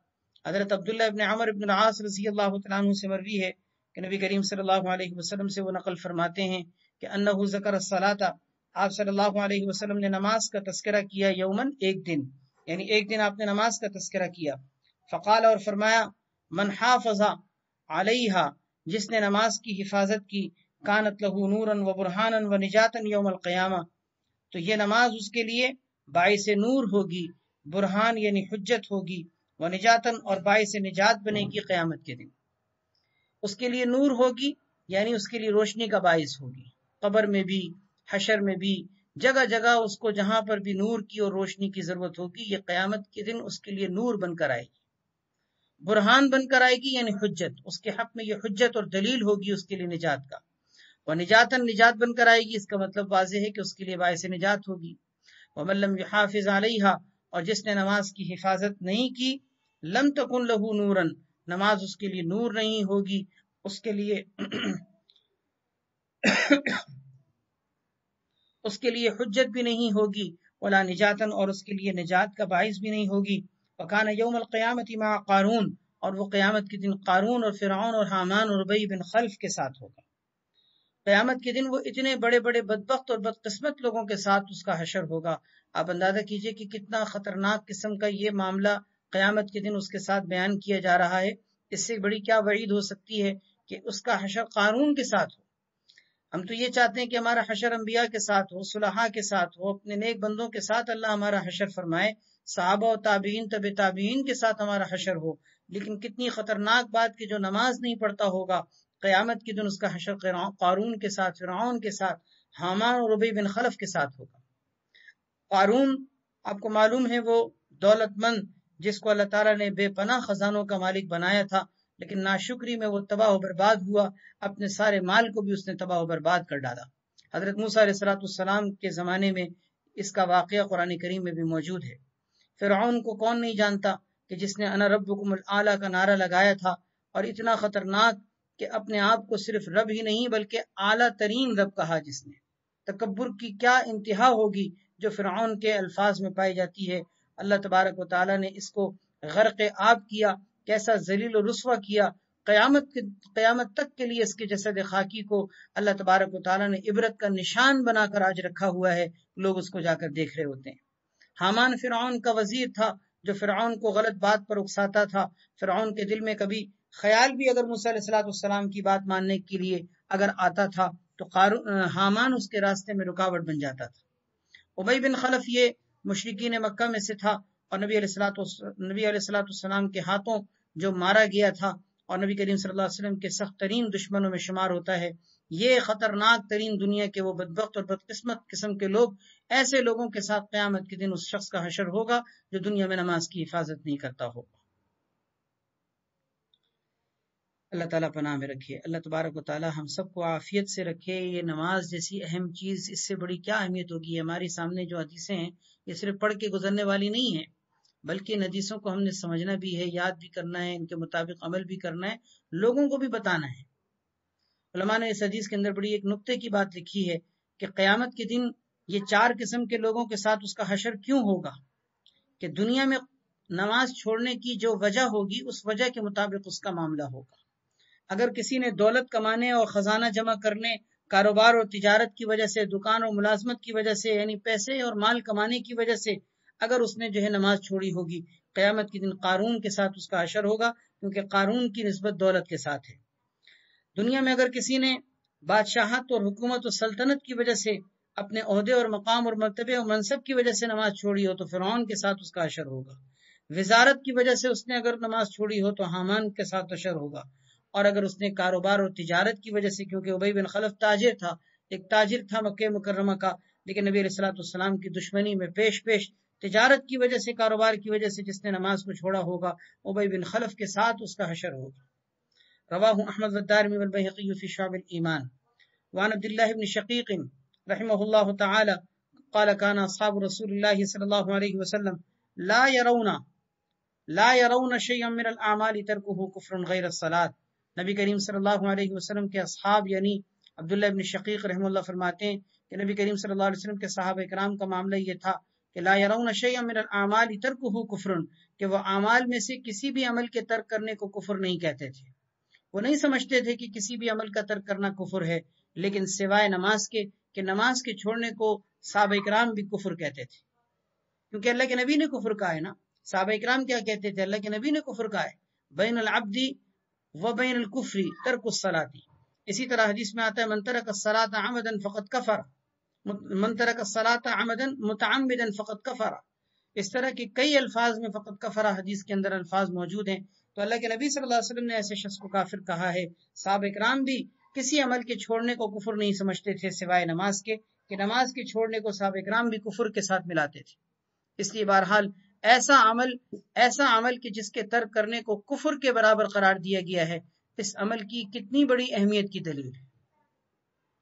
حضرت عبداللہ بن عمرو بن العاص رضی اللہ تعالی عنہ سے مروی ہے کہ نبی کریم صلی اللہ علیہ وسلم سے وہ نقل فرماتے ہیں کہ انه ذکر الصلاۃ، آپ صلی اللہ علیہ وسلم نے نماز کا تذکرہ کیا، یومن، ایک دن، یعنی ایک دن آپ نے نماز کا تذکرہ کیا. فقال، اور فرمایا، من حافظ علیہا، جس نے نماز کی حفاظت کی، کانت لہو نورا و برہانا و نجاتا یوم القیامہ، تو یہ نماز اس کے لیے باعث نور ہوگی، برہان یعنی حجت ہوگی، و نجاتن، اور باعث نجات بنے گی قیامت کے دن. اس کے لیے نور ہوگی یعنی اس کے لیے روشنی کا باعث ہوگی، قبر میں بھی، حشر میں بھی، جگہ جگہ اس کو جہاں پر بھی نور کی اور روشنی کی ضرورت ہوگی، یہ قیامت کے دن اس کے لیے نور بن کر آئے گی، برہان بن کر آئے گی، یعنی حجت، اس کے حق میں یہ حجت اور دلیل ہوگی اس کے لیے نجات کا. وہ نجاتن، نجات بن کر آئے گی، اس کا مطلب واضح ہے کہ اس کے لیے باعث نجات ہوگی. ومن لم يحافظ علیہا، اور جس نے نماز کی حفاظت نہیں کی، لم تکن لہو نورن، نماز اس کے لیے نور نہیں ہوگی، اس کے لیے اس کے لیے حجت بھی نہیں ہوگی، ولا نجاتن، اور اس کے لیے نجات کا باعث بھی نہیں ہوگی۔ وکان یوم القیامت مع قارون، اور وہ قیامت کے دن قارون اور فرعون اور حامان اور ابی بن خلف کے ساتھ ہوگا۔ قیامت کے دن وہ اتنے بڑے بڑے بدبخت اور بدقسمت لوگوں کے ساتھ اس کا حشر ہوگا۔ آپ اندازہ کیجئے کہ کتنا خطرناک قسم کا یہ معاملہ قیامت کے دن اس کے ساتھ بیان کیا جا رہا ہے۔ اس سے بڑی کیا وعید ہو سکتی ہے کہ اس کا حشر قارون کے ساتھ ہو۔ ہم تو یہ چاہتے ہیں کہ ہمارا حشر انبیاء کے ساتھ ہو، صلحاء کے ساتھ ہو، اپنے نیک بندوں کے ساتھ اللہ ہمارا حشر فرمائے، صحابہ و تابعین تبع تابعین کے ساتھ ہمارا حشر ہو۔ لیکن کتنی خطرناک بات کہ جو نماز نہیں پڑھتا ہوگا قیامت کے دن اس کا حشر قارون کے ساتھ، فرعون کے ساتھ، حامان اور ابی بن خلف کے ساتھ ہوگا۔ قارون آپ کو معلوم ہے وہ دولت مند جس کو اللہ تعالیٰ نے بے پناہ خزانوں کا مالک بنایا تھا، لیکن ناشکری میں وہ تباہ و برباد ہوا، اپنے سارے مال کو بھی اس نے تباہ و برباد کر ڈالا۔ حضرت موسیٰ علیہ السلام کے زمانے میں اس کا واقعہ قرآن کریم میں بھی موجود ہے۔ فرعون کو کون نہیں جانتا کہ جس نے انا ربکم الاعلیٰ کا نعرہ لگایا تھا، اور اتنا خطرناک کہ اپنے آپ کو صرف رب ہی نہیں بلکہ اعلیٰ ترین رب کہا جس نے۔ تکبر کی کیا انتہا ہوگی جو فرعون کے الفاظ میں پائی جاتی ہے۔ اللہ تبارک و تعالیٰ نے اس کو غرق آب کیا، کیسا ذلیل و رسوا کیا۔ قیامت تک کے لیے اس کے جسد خاکی کو اللہ تبارک و تعالیٰ نے عبرت کا نشان بنا کر آج رکھا ہوا ہے، لوگ اس کو جا کر دیکھ رہے ہوتے ہیں۔ حامان فرعون کا وزیر تھا جو فرعون کو غلط بات پر اکساتا تھا۔ فرعون کے دل میں کبھی خیال بھی اگر موسیٰ علیہ السلام کی بات ماننے کے لیے اگر آتا تھا تو حامان اس کے راستے میں رکاوٹ بن جاتا تھا۔ ابی بن خلف یہ مشرکین مکہ میں سے تھا، اور نبی علیہ السلام کے ہاتھوں جو مارا گیا تھا، اور نبی کریم صلی اللہ علیہ وسلم کے سخت ترین دشمنوں میں شمار ہوتا ہے۔ یہ خطرناک ترین دنیا کے وہ بدبخت اور بدقسمت قسم کے لوگ، ایسے لوگوں کے ساتھ قیامت کے دن اس شخص کا حشر ہوگا جو دنیا میں نماز کی حفاظت نہیں کرتا ہوگا۔ اللہ تعالیٰ پناہ میں رکھے۔ اللہ تبارک و تعالیٰ ہم سب کو عافیت سے رکھے۔ یہ نماز جیسی اہم چیز، اس سے بڑی کیا اہمیت ہوگی۔ ہماری سامنے جو حدیثیں ہیں یہ صرف پڑھ کے گزرنے والی نہیں ہیں، بلکہ ان حدیثوں کو ہم نے سمجھنا بھی ہے، یاد بھی کرنا ہے، ان کے مطابق عمل بھی کرنا ہے، لوگوں کو بھی بتانا ہے۔ علماء نے اس حدیث کے اندر بڑی ایک نقطے کی بات لکھی ہے کہ قیامت کے دن یہ 4 قسم کے لوگوں کے ساتھ اس کا حشر کیوں ہوگا، کہ دنیا میں نماز چھوڑنے کی جو وجہ ہوگی اس وجہ کے مطابق اس کا معاملہ ہوگا۔ اگر کسی نے دولت کمانے اور خزانہ جمع کرنے، کاروبار اور تجارت کی وجہ سے، دکان اور ملازمت کی وجہ سے، یعنی پیسے اور مال کمانے کی وجہ سے اگر اس نے جو ہے نماز چھوڑی ہوگی، قیامت کے دن قارون کے ساتھ اس کا حشر ہوگا، کیونکہ قارون کی نسبت دولت کے ساتھ ہے۔ دنیا میں اگر کسی نے بادشاہت اور حکومت اور سلطنت کی وجہ سے، اپنے عہدے اور مقام اور مرتبے اور منصب کی وجہ سے نماز چھوڑی ہو تو فرعون کے ساتھ اس کا حشر ہوگا۔ وزارت کی وجہ سے اس نے اگر نماز چھوڑی ہو تو حامان کے ساتھ حشر ہوگا۔ اور اگر اس نے کاروبار اور تجارت کی وجہ سے، کیونکہ ابی بن خلف تاجر تھا، ایک تاجر تھا مکہ مکرمہ کا، لیکن نبی علیہ السلام کی دشمنی میں پیش تجارت کی وجہ سے، کاروبار کی وجہ سے جس نے نماز کو چھوڑا ہوگا، ابی بن خلف کے ساتھ اس کا حشر ہوگا۔ رواہ احمد والدارمی والبیہقی فی شعب الایمان۔ وعن عبد اللہ بن شقیق رحمہ اللہ تعالی قال كان اصحاب رسول اللہ صلی اللہ علیہ وسلم لا يرون شيئا من الاعمال ترکه کفر غیر الصلاۃ۔ نبی کریم صلی اللہ علیہ وسلم کے اصحاب یعنی عبداللہ بن شقیق رحمہ اللہ فرماتے ہیں کہ نبی کریم صلی اللہ علیہ وسلم کے صحابہ کرام کا معاملہ یہ تھا کہ لا يرون شيئا من الاعمال ترکه کفر، کہ وہ اعمال میں سے کسی بھی عمل کے ترک کرنے کو کفر نہیں کہتے تھے۔ وہ نہیں سمجھتے تھے کہ کسی بھی عمل کا ترک کرنا کفر ہے، لیکن سوائے نماز کے، کہ نماز کے چھوڑنے کو صحابہ کرام بھی کفر کہتے تھے، کیونکہ اللہ کے نبی نے کفر کہا ہے نا۔ صحابہ کرام کیا کہتے تھے؟ اللہ کے نبی نے کفر کہا ہے، بین العبد وبین الکفر ترک الصلاۃ۔ اسی طرح حدیث میں آتا ہے من ترک الصلاۃ عمدا فقد کفر، من ترک الصلاۃ عمدا متعمدا فقد کفر۔ اس طرح کے کئی الفاظ میں فقد کفر حدیث کے اندر الفاظ موجود ہیں۔ تو اللہ کے نبی صلی اللہ علیہ وسلم نے ایسے شخص کو کافر کہا ہے۔ صحابہ کرام بھی کسی عمل کے چھوڑنے کو کفر نہیں سمجھتے تھے سوائے نماز کے، کہ نماز کے چھوڑنے کو صحابہ کرام بھی کفر کے ساتھ ملاتے تھے۔ اس لیے بہرحال ایسا عمل کہ جس کے ترک کرنے کو کفر کے برابر قرار دیا گیا ہے، اس عمل کی کتنی بڑی اہمیت کی دلیل ہے۔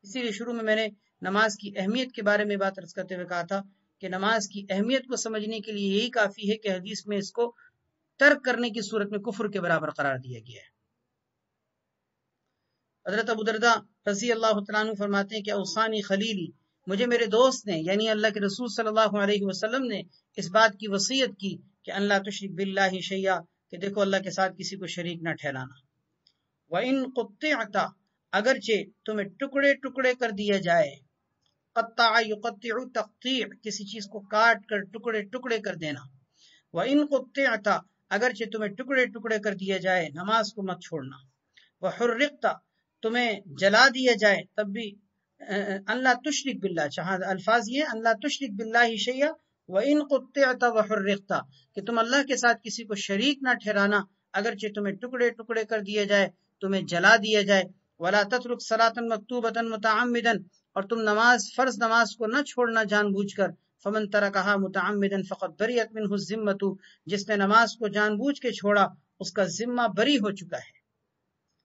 اسی لیے شروع میں نے نماز کی اہمیت کے بارے میں بات عرض کرتے ہوئے کہا تھا کہ نماز کی اہمیت کو سمجھنے کے لیے یہی کافی ہے کہ حدیث میں اس کو ترک کرنے کی صورت میں کفر کے برابر قرار دیا گیا ہے۔ حضرت ابو درداء رضی اللہ تعالیٰ عنہ فرماتے ہیں کہ اوصانی خلیلی، مجھے میرے دوست نے یعنی اللہ کے رسول صلی اللہ علیہ وسلم نے اس بات کی وصیت کی کہ اللہ تشرک باللہ شیئا، کہ دیکھو اللہ کے ساتھ کسی کو شریک نہ ٹھہرانا۔ وَإِن قُطِّعْتَ، اگرچہ تمہیں ٹکڑے ٹکڑے کر دیا جائے، قطع یقطع تقطیع، کسی چیز کو کاٹ کر ٹکڑے ٹکڑے کر دینا۔ وَإِن قُطِّعْتَ، اگرچہ تمہیں ٹکڑے ٹکڑے کر دیا جائے، نماز کو مت چھوڑنا۔ وَحُرِّقْتَ، تمہیں جلا دیا جائے تب بھی اللہ تشرک باللہ، چاہاں الفاظ یہ اللہ تشرک باللہ شیئا وَإِن قُطِّعْتَ وَحُرِّقْتَ، کہ تم اللہ کے ساتھ کسی کو شریک نہ ٹھہرانا، اگرچہ تمہیں ٹکڑے ٹکڑے کر دیا جائے، تمہیں جلا دیا جائے۔ وَلَا تَتْرُكْ صَلَاةً مَكْتُوبَةً مُتَعَمِّدًا، اور تم نماز فرض نماز کو نہ چھوڑنا جان بوجھ کر۔ فَمَن تَرَكَهَا مُتَعَمِّدًا فَقَدْ بَرِئَتْ مِنْهُ الذِّمَّةُ، جس نے نماز کو جان بوجھ کے چھوڑا اس کا ذمہ بری ہو چکا ہے۔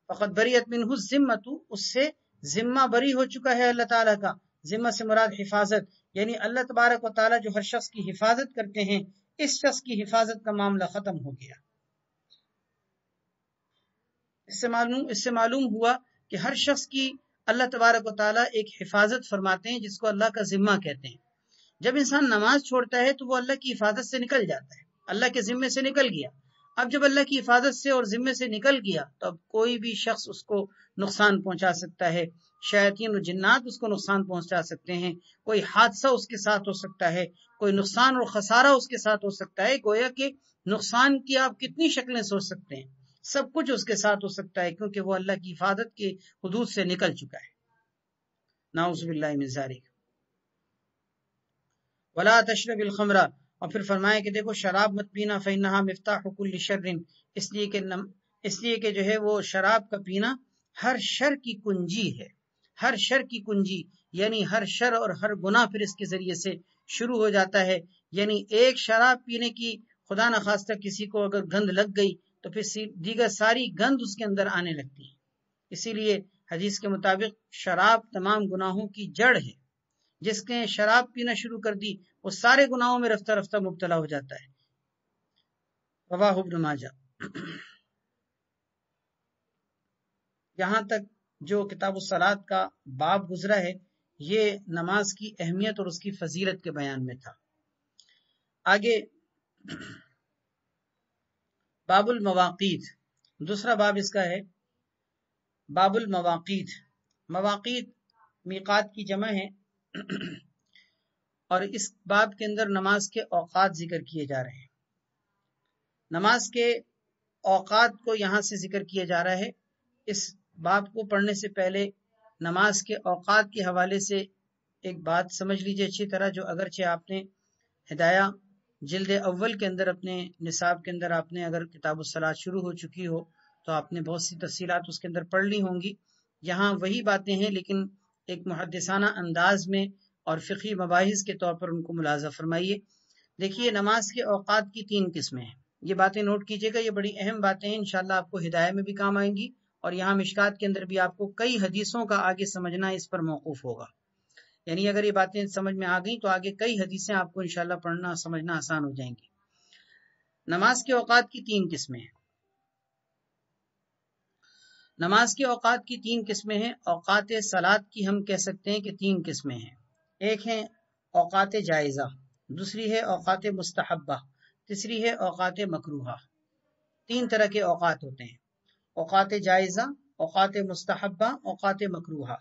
فَقَدْ بَرِئَتْ مِنْهُ الذِّمَّةُ، اس سے ذمہ بری ہو چکا ہے اللہ تعالیٰ کا۔ ذمہ سے مراد حفاظت، یعنی اللہ تبارک و تعالیٰ جو ہر شخص کی حفاظت کرتے ہیں، اس شخص کی حفاظت کا معاملہ ختم ہو گیا۔ اس سے معلوم ہوا کہ ہر شخص کی اللہ تبارک و تعالیٰ ایک حفاظت فرماتے ہیں جس کو اللہ کا ذمہ کہتے ہیں۔ جب انسان نماز چھوڑتا ہے تو وہ اللہ کی حفاظت سے نکل جاتا ہے، اللہ کے ذمے سے نکل گیا۔ اب جب اللہ کی حفاظت سے اور ذمے سے نکل گیا تو اب کوئی بھی شخص اس کو نقصان پہنچا سکتا ہے، شیاطین و جنات اس کو نقصان پہنچا سکتے ہیں، کوئی حادثہ اس کے ساتھ ہو سکتا ہے، کوئی نقصان اور خسارہ اس کے ساتھ ہو سکتا ہے۔ گویا کہ نقصان کی آپ کتنی شکلیں سوچ سکتے ہیں، سب کچھ اس کے ساتھ ہو سکتا ہے کیونکہ وہ اللہ کی حفاظت کے حدود سے نکل چکا ہے۔ نعوذ باللہ من ذالک۔ ولا تشرب الخمر، اور پھر فرمایا کہ دیکھو شراب مت پینا، فإنها مفتاح كل شر، اس لیے کہ جو ہے وہ شراب کا پینا ہر شر کی کنجی ہے، ہر شر کی کنجی، یعنی ہر شر اور ہر گناہ پھر اس کے ذریعے سے شروع ہو جاتا ہے۔ یعنی ایک شراب پینے کی خدا نخواستہ کسی کو اگر گند لگ گئی تو پھر دیگر ساری گند اس کے اندر آنے لگتی ہے۔ اسی لیے حدیث کے مطابق شراب تمام گناہوں کی جڑ ہے، جس نے شراب پینا شروع کر دی وہ سارے گناہوں میں رفتہ رفتہ مبتلا ہو جاتا ہے۔ رواہ ابن ماجہ۔ یہاں تک جو کتاب الصلاۃ کا باب گزرا ہے یہ نماز کی اہمیت اور اس کی فضیلت کے بیان میں تھا۔ آگے باب المواقیت، دوسرا باب اس کا ہے باب المواقیت۔ مواقیت میقات کی جمع ہے اور اس باب کے اندر نماز کے اوقات ذکر کیے جا رہے ہیں۔ نماز کے اوقات کو یہاں سے ذکر کیا جا رہا ہے۔ اس باب کو پڑھنے سے پہلے نماز کے اوقات کے حوالے سے ایک بات سمجھ لیجئے اچھی طرح، جو اگرچہ آپ نے ہدایہ جلد اول کے اندر اپنے نصاب کے اندر آپ نے اگر کتاب الصلاۃ شروع ہو چکی ہو تو آپ نے بہت سی تفصیلات اس کے اندر پڑھ لی ہوں گی۔ یہاں وہی باتیں ہیں لیکن ایک محدثانہ انداز میں اور فقہی مباحث کے طور پر ان کو ملاحظہ فرمائیے۔ دیکھیے نماز کے اوقات کی 3 قسمیں ہیں، یہ باتیں نوٹ کیجئے گا، یہ بڑی اہم باتیں ہیں، انشاءاللہ آپ کو ہدایہ میں بھی کام آئیں گی اور یہاں مشکات کے اندر بھی آپ کو کئی حدیثوں کا آگے سمجھنا اس پر موقوف ہوگا۔ یعنی اگر یہ باتیں سمجھ میں آ گئیں تو آگے کئی حدیثیں آپ کو انشاءاللہ پڑھنا سمجھنا آسان ہو جائیں گی۔ نماز کے اوقات کی 3 قسمیں ہیں۔ نماز کے اوقات کی 3 قسمیں ہیں۔ اوقات صلاۃ کی ہم کہہ سکتے ہیں کہ 3 قسمیں ہیں۔ ایک ہے اوقات جائزہ، دوسری ہے اوقات مستحبہ، تیسری ہے اوقات مکروہہ۔ 3 طرح کے اوقات ہوتے ہیں، اوقات جائزہ، اوقات مستحبہ، اوقات مکروہہ۔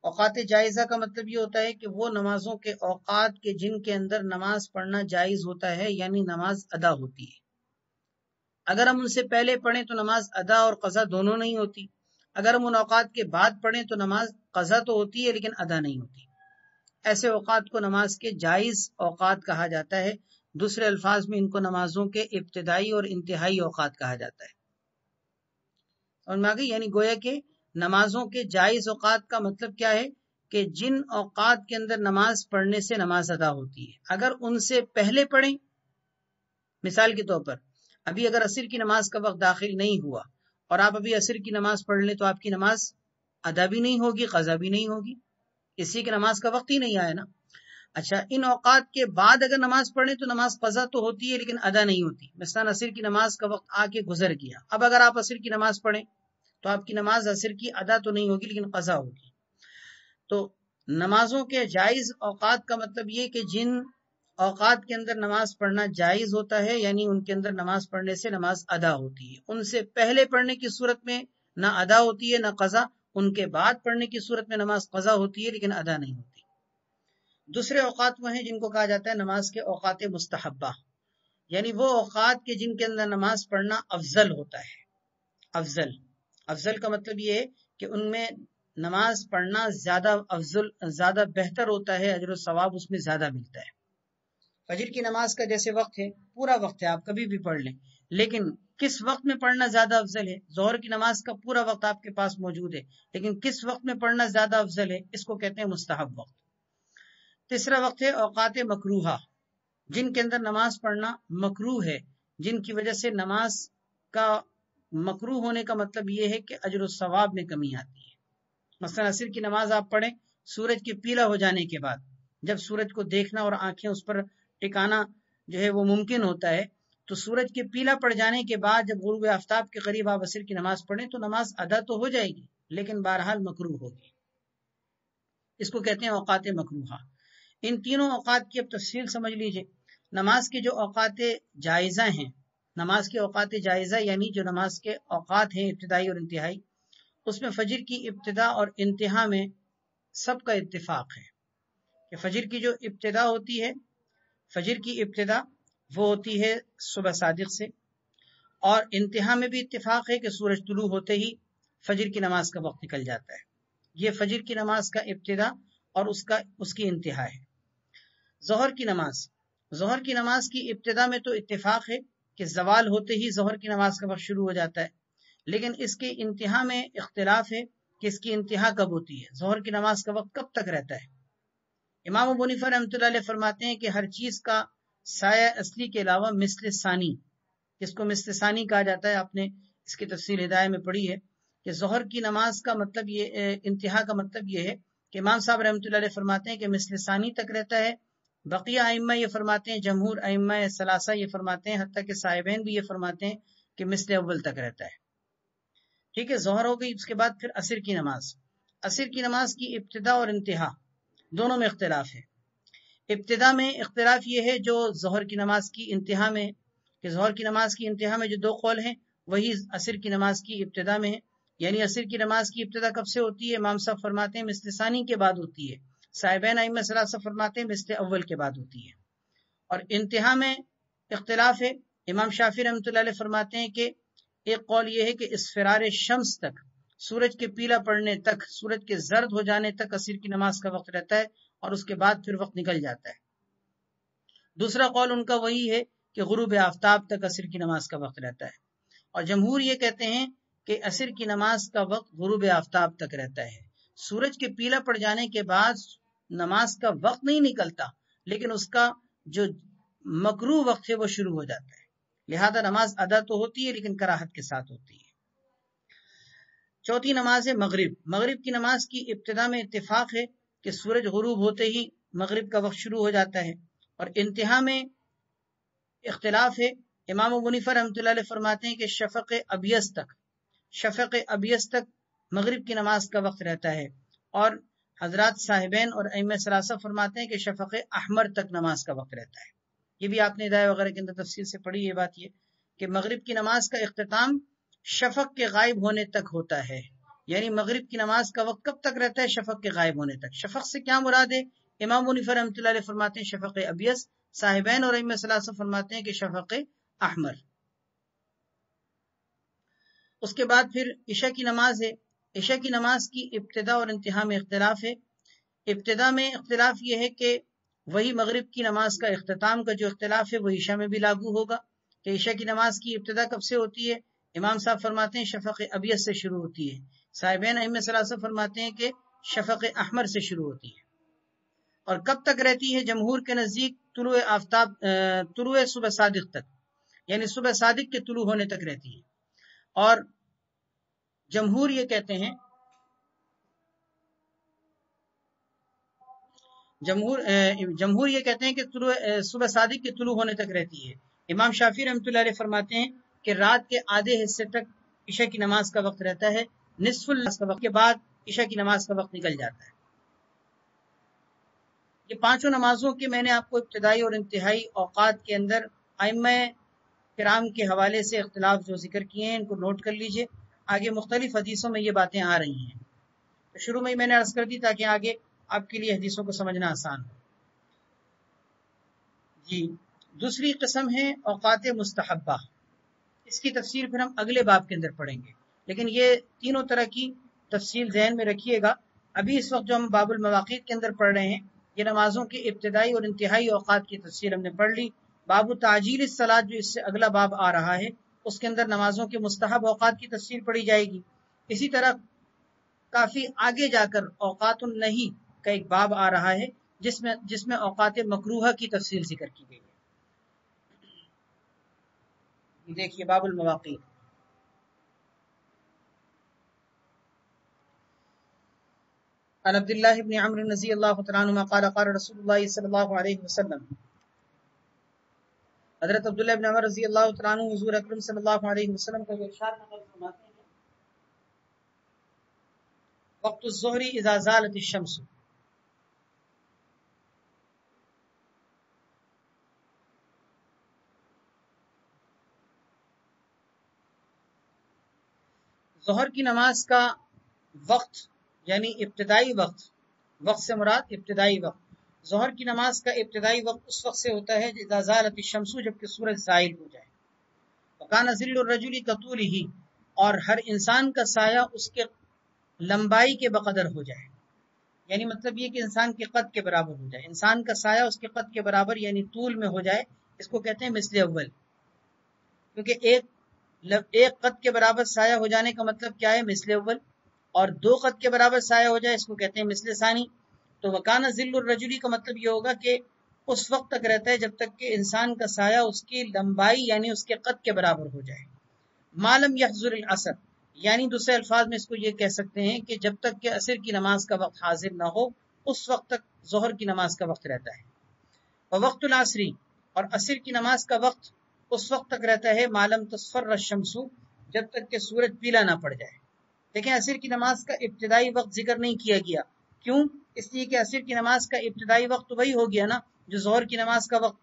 اوقات جائزہ کا مطلب یہ ہوتا ہے کہ وہ نمازوں کے اوقات کے جن کے اندر نماز پڑھنا جائز ہوتا ہے، یعنی نماز ادا ہوتی ہے۔ اگر ہم ان سے پہلے پڑھیں تو نماز ادا اور قضا دونوں نہیں ہوتی، اگر ہم ان اوقات کے بعد پڑھیں تو نماز قضا تو ہوتی ہے لیکن ادا نہیں ہوتی۔ ایسے اوقات کو نماز کے جائز اوقات کہا جاتا ہے، دوسرے الفاظ میں ان کو نمازوں کے ابتدائی اور انتہائی اوقات کہا جاتا ہے۔ سمجھ میں آ گئی؟ یعنی گویا کہ نمازوں کے جائز اوقات کا مطلب کیا ہے کہ جن اوقات کے اندر نماز پڑھنے سے نماز ادا ہوتی ہے، اگر ان سے پہلے پڑھیں، مثال کے طور پر ابھی اگر عصر کی نماز کا وقت داخل نہیں ہوا اور آپ ابھی عصر کی نماز پڑھ لیں تو آپ کی نماز ادا بھی نہیں ہوگی، قضا بھی نہیں ہوگی، اسی کی نماز کا وقت ہی نہیں آیا نا۔ اچھا، ان اوقات کے بعد اگر نماز پڑھیں تو نماز قضا تو ہوتی ہے لیکن ادا نہیں ہوتی۔ مثلا عصر کی نماز کا وقت آ کے گزر گیا، اب اگر آپ عصر کی نماز پڑھیں تو آپ کی نماز عصر کی ادا تو نہیں ہوگی لیکن قضا ہوگی۔ تو نمازوں کے جائز اوقات کا مطلب یہ کہ جن اوقات کے اندر نماز پڑھنا جائز ہوتا ہے، یعنی ان کے اندر نماز پڑھنے سے نماز ادا ہوتی ہے۔ ان سے پہلے پڑھنے کی صورت میں نہ ادا ہوتی ہے نہ قضا، ان کے بعد پڑھنے کی صورت میں نماز قضا ہوتی ہے لیکن ادا نہیں ہوتی۔ دوسرے اوقات وہ ہیں جن کو کہا جاتا ہے نماز کے اوقات مستحبہ، یعنی وہ اوقات کے جن کے اندر نماز پڑھنا افضل ہوتا ہے۔ افضل کا مطلب یہ ہے کہ ان میں نماز پڑھنا زیادہ بہتر ہوتا ہے، اجر و ثواب اس میں زیادہ ملتا ہے۔ فجر کی نماز کا جیسے وقت ہے، پورا وقت ہے، آپ کبھی بھی پڑھ لیں، لیکن کس وقت میں پڑھنا زیادہ افضل ہے؟ ظہر کی نماز کا پورا وقت آپ کے پاس موجود ہے، لیکن کس وقت میں پڑھنا زیادہ افضل ہے؟ اس کو کہتے ہیں مستحب وقت۔ تیسرا وقت ہے اوقات مکروہہ، جن کے اندر نماز پڑھنا مکروہ ہے، جن کی وجہ سے نماز کا مکروہ ہونے کا مطلب یہ ہے کہ اجر و ثواب میں کمی آتی ہے۔ مثلا عصر کی نماز آپ پڑھیں سورج کے پیلا ہو جانے کے بعد، جب سورج کو دیکھنا اور آنکھیں اس پر ٹکانا جو ہے وہ ممکن ہوتا ہے، تو سورج کے پیلا پڑ جانے کے بعد جب غروب آفتاب کے قریب آپ عصر کی نماز پڑھیں تو نماز ادا تو ہو جائے گی لیکن بہرحال مکروہ ہوگی۔ اس کو کہتے ہیں اوقات مکروہہ۔ ان تینوں اوقات کی اب تفصیل سمجھ لیجئے۔ نماز کے جو اوقات جائزہ ہیں، نماز کے اوقات جائزہ یعنی جو نماز کے اوقات ہیں ابتدائی اور انتہائی، اس میں فجر کی ابتدا اور انتہا میں سب کا اتفاق ہے کہ فجر کی جو ابتدا ہوتی ہے، فجر کی ابتدا وہ ہوتی ہے صبح صادق سے، اور انتہا میں بھی اتفاق ہے کہ سورج طلوع ہوتے ہی فجر کی نماز کا وقت نکل جاتا ہے۔ یہ فجر کی نماز کا ابتدا اور اس کی انتہا ہے۔ ظہر کی نماز کی ابتدا میں تو اتفاق ہے کہ زوال ہوتے ہی ظہر کی نماز کا وقت شروع ہو جاتا ہے، لیکن اس کے انتہا میں اختلاف ہے کہ اس کی انتہا کب ہوتی ہے، ظہر کی نماز کا وقت کب تک رہتا ہے۔ امام ابو حنیفہ رحمۃ اللہ علیہ فرماتے ہیں کہ ہر چیز کا سایہ اصلی کے علاوہ مثل ثانی، جس کو مثل ثانی کہا جاتا ہے، آپ نے اس کی تفصیل ہدایہ میں پڑھی ہے کہ ظہر کی نماز کا مطلب یہ انتہا کا مطلب یہ ہے کہ امام صاحب رحمۃ اللہ علیہ فرماتے ہیں کہ مثل ثانی تک رہتا ہے۔ بقیہ ائمہ یہ فرماتے ہیں، جمہور ائمہ ثلاثہ یہ فرماتے ہیں، حتیٰ کہ صاحبین بھی یہ فرماتے ہیں کہ مثل اول تک رہتا ہے۔ ٹھیک ہے، ظہر ہو گئی، اس کے بعد پھر عصر کی نماز کی ابتدا اور انتہا دونوں میں اختلاف ہے۔ ابتدا میں اختلاف یہ ہے جو ظہر کی نماز کی انتہا میں ہے، کہ ظہر کی نماز کی انتہا میں جو دو قول ہیں وہی عصر کی نماز کی ابتدا میں ہے۔ یعنی عصر کی نماز کی ابتدا کب سے ہوتی ہے؟ امام صاحب فرماتے ہیں مثل ثانی کے بعد ہوتی ہے، صاحبین ائمہ ثلاثہ فرماتے ہیں مثل اول کے بعد ہوتی ہے۔ اور انتہا میں اختلاف ہے، امام شافعی رحمۃ اللہ علیہ فرماتے ہیں کہ ایک قول یہ ہے کہ اسفرار شمس تک، سورج کے پیلا پڑنے تک، سورج کے زرد ہو جانے تک عصر کی نماز کا وقت رہتا ہے اور اس کے بعد پھر وقت نکل جاتا ہے۔ دوسرا قول ان کا وہی ہے کہ غروب آفتاب تک عصر کی نماز کا وقت رہتا ہے، اور جمہور یہ کہتے ہیں کہ عصر کی نماز کا وقت غروب آفتاب تک رہتا ہے۔ سورج کے پیلا پڑ جانے کے بعد نماز کا وقت نہیں نکلتا، لیکن اس کا جو مکروہ وقت ہے وہ شروع ہو جاتا ہے، لہذا نماز ادا تو ہوتی ہے لیکن کراہت کے ساتھ ہوتی ہے۔ چوتھی نماز ہے مغرب کی نماز کی ابتدا میں اتفاق ہے کہ سورج غروب ہوتے ہی مغرب کا وقت شروع ہو جاتا ہے، اور انتہا میں اختلاف ہے۔ امام ابو حنیفہ رحمۃ اللہ علیہ فرماتے ہیں کہ شفق ابیض تک مغرب کی نماز کا وقت رہتا ہے، اور حضرات صاحبین اور ائمہ ثلاثہ فرماتے ہیں کہ شفق احمر تک نماز کا وقت رہتا ہے۔ یہ بھی آپ نے ہدایہ وغیرہ کے اندر تفصیل سے پڑھی یہ بات، یہ کہ مغرب کی نماز کا اختتام شفق کے غائب ہونے تک ہوتا ہے۔ یعنی مغرب کی نماز کا وقت کب تک رہتا ہے؟ شفق کے غائب ہونے تک۔ شفق سے کیا مراد ہے؟ امام ابو حنیفہ رحمۃ اللہ علیہ فرماتے ہیں شفق ابیض، صاحبین اور ائمہ ثلاثہ فرماتے ہیں کہ شفق احمر۔ اس کے بعد پھر عشاء کی نماز ہے۔ عشاء کی نماز کی ابتدا اور انتہا میں اختلاف ہے۔ ابتدا میں اختلاف یہ ہے کہ وہی مغرب کی نماز کا اختتام کا جو اختلاف ہے وہ عشاء میں بھی لاگو ہوگا، کہ عشاء کی نماز کی ابتدا کب سے ہوتی ہے؟ امام صاحب فرماتے ہیں شفق ابیض سے شروع ہوتی ہے، صاحبین ائمہ ثلاثہ فرماتے ہیں کہ شفق احمر سے شروع ہوتی ہے۔ اور کب تک رہتی ہے؟ جمہور کے نزدیک طلوع صبح صادق تک، یعنی صبح صادق کے طلوع ہونے تک رہتی ہے۔ اور جمہور یہ کہتے ہیں کہ صبح صادق کے طلوع ہونے تک رہتی ہے۔ امام شافعی رحمۃ اللہ علیہ فرماتے ہیں کہ رات کے آدھے حصے تک عشاء کی نماز کا وقت رہتا ہے نصف اللہ کا وقت کے بعد عشاء کی نماز کا وقت نکل جاتا ہے. یہ پانچوں نمازوں کے میں نے آپ کو ابتدائی اور انتہائی اوقات کے اندر ائمہ کرام کے حوالے سے اختلاف جو ذکر کیے ہیں ان کو نوٹ کر لیجئے. آگے مختلف حدیثوں میں یہ باتیں آ رہی ہیں. تو شروع میں نے عرض کر دی تاکہ آگے آپ کے لیے حدیثوں کو سمجھنا آسان ہو. جی دوسری قسم ہے اوقات مستحبہ. اس کی تفصیل پھر ہم اگلے باب کے اندر پڑھیں گے، لیکن یہ تینوں طرح کی تفصیل ذہن میں رکھیے گا. ابھی اس وقت جو ہم باب المواقیت کے اندر پڑھ رہے ہیں یہ نمازوں کے ابتدائی اور انتہائی اوقات کی تفصیل ہم نے پڑھ لی. باب تعجیل الصلاۃ جو اس سے اگلا باب آ رہا ہے اس کے اندر نمازوں کے مستحب اوقات کی تفصیل پڑھی جائے گی. اسی طرح کافی آگے جا کر اوقات النہی کا ایک باب آ رہا ہے جس میں اوقات مکروہہ کی تفصیل ذکر کی گئی ہے. دیکھیے باب المواقیت. عن عبد الله بن عمرو رضی اللہ تعالی عنہ قال قال رسول اللہ صلی اللہ علیہ وسلم. حضرت عبداللہ بن عمر رضی اللہ تعالی عنہ حضور اکرم صلی اللہ علیہ وسلم کا ارشاد نقل فرماتے ہیں وقت الظہر اذا زالت الشمس. ظہر کی نماز کا وقت یعنی ابتدائی وقت سے مراد ابتدائی وقت. ظہر کی نماز کا ابتدائی وقت اس وقت سے ہوتا ہے اذا زالت الشمس جبکہ سورج زائل ہو جائے. وکان ظل الرجل کطولہ اور ہر انسان کا سایہ اس کے لمبائی کے بقدر ہو جائے. یعنی مطلب یہ کہ انسان کے قد کے برابر ہو جائے. انسان کا سایہ اس کے قد کے برابر یعنی طول میں ہو جائے. اس کو کہتے ہیں مثل اول. کیونکہ ایک قد کے برابر سایہ ہو جانے کا مطلب کیا ہے مثل اول، اور دو قد کے برابر سایہ ہو جائے اس کو کہتے ہیں مثل ثانی. تو وکان ظل الرجل کا مطلب یہ ہوگا کہ اس وقت تک رہتا ہے جب تک کہ انسان کا سایہ اس کی لمبائی یعنی اس کے قد کے برابر ہو جائے. معلوم یحضر العصر یعنی دوسرے الفاظ میں اس کو یہ کہہ سکتے ہیں کہ جب تک کہ عصر کی نماز کا وقت حاضر نہ ہو اس وقت تک ظہر کی نماز کا وقت رہتا ہے. ووقت العصر اور عصر کی نماز کا وقت اس وقت تک رہتا ہے معلوم تصفر الشمس جب تک کہ سورج پیلا نہ پڑ جائے. لیکن عصر کی نماز کا ابتدائی وقت ذکر نہیں کیا گیا. کیوں؟ اس لیے کہ عصر کی نماز کا ابتدائی وقت تو وہی ہو گیا نا جو ظہر کی نماز کا وقت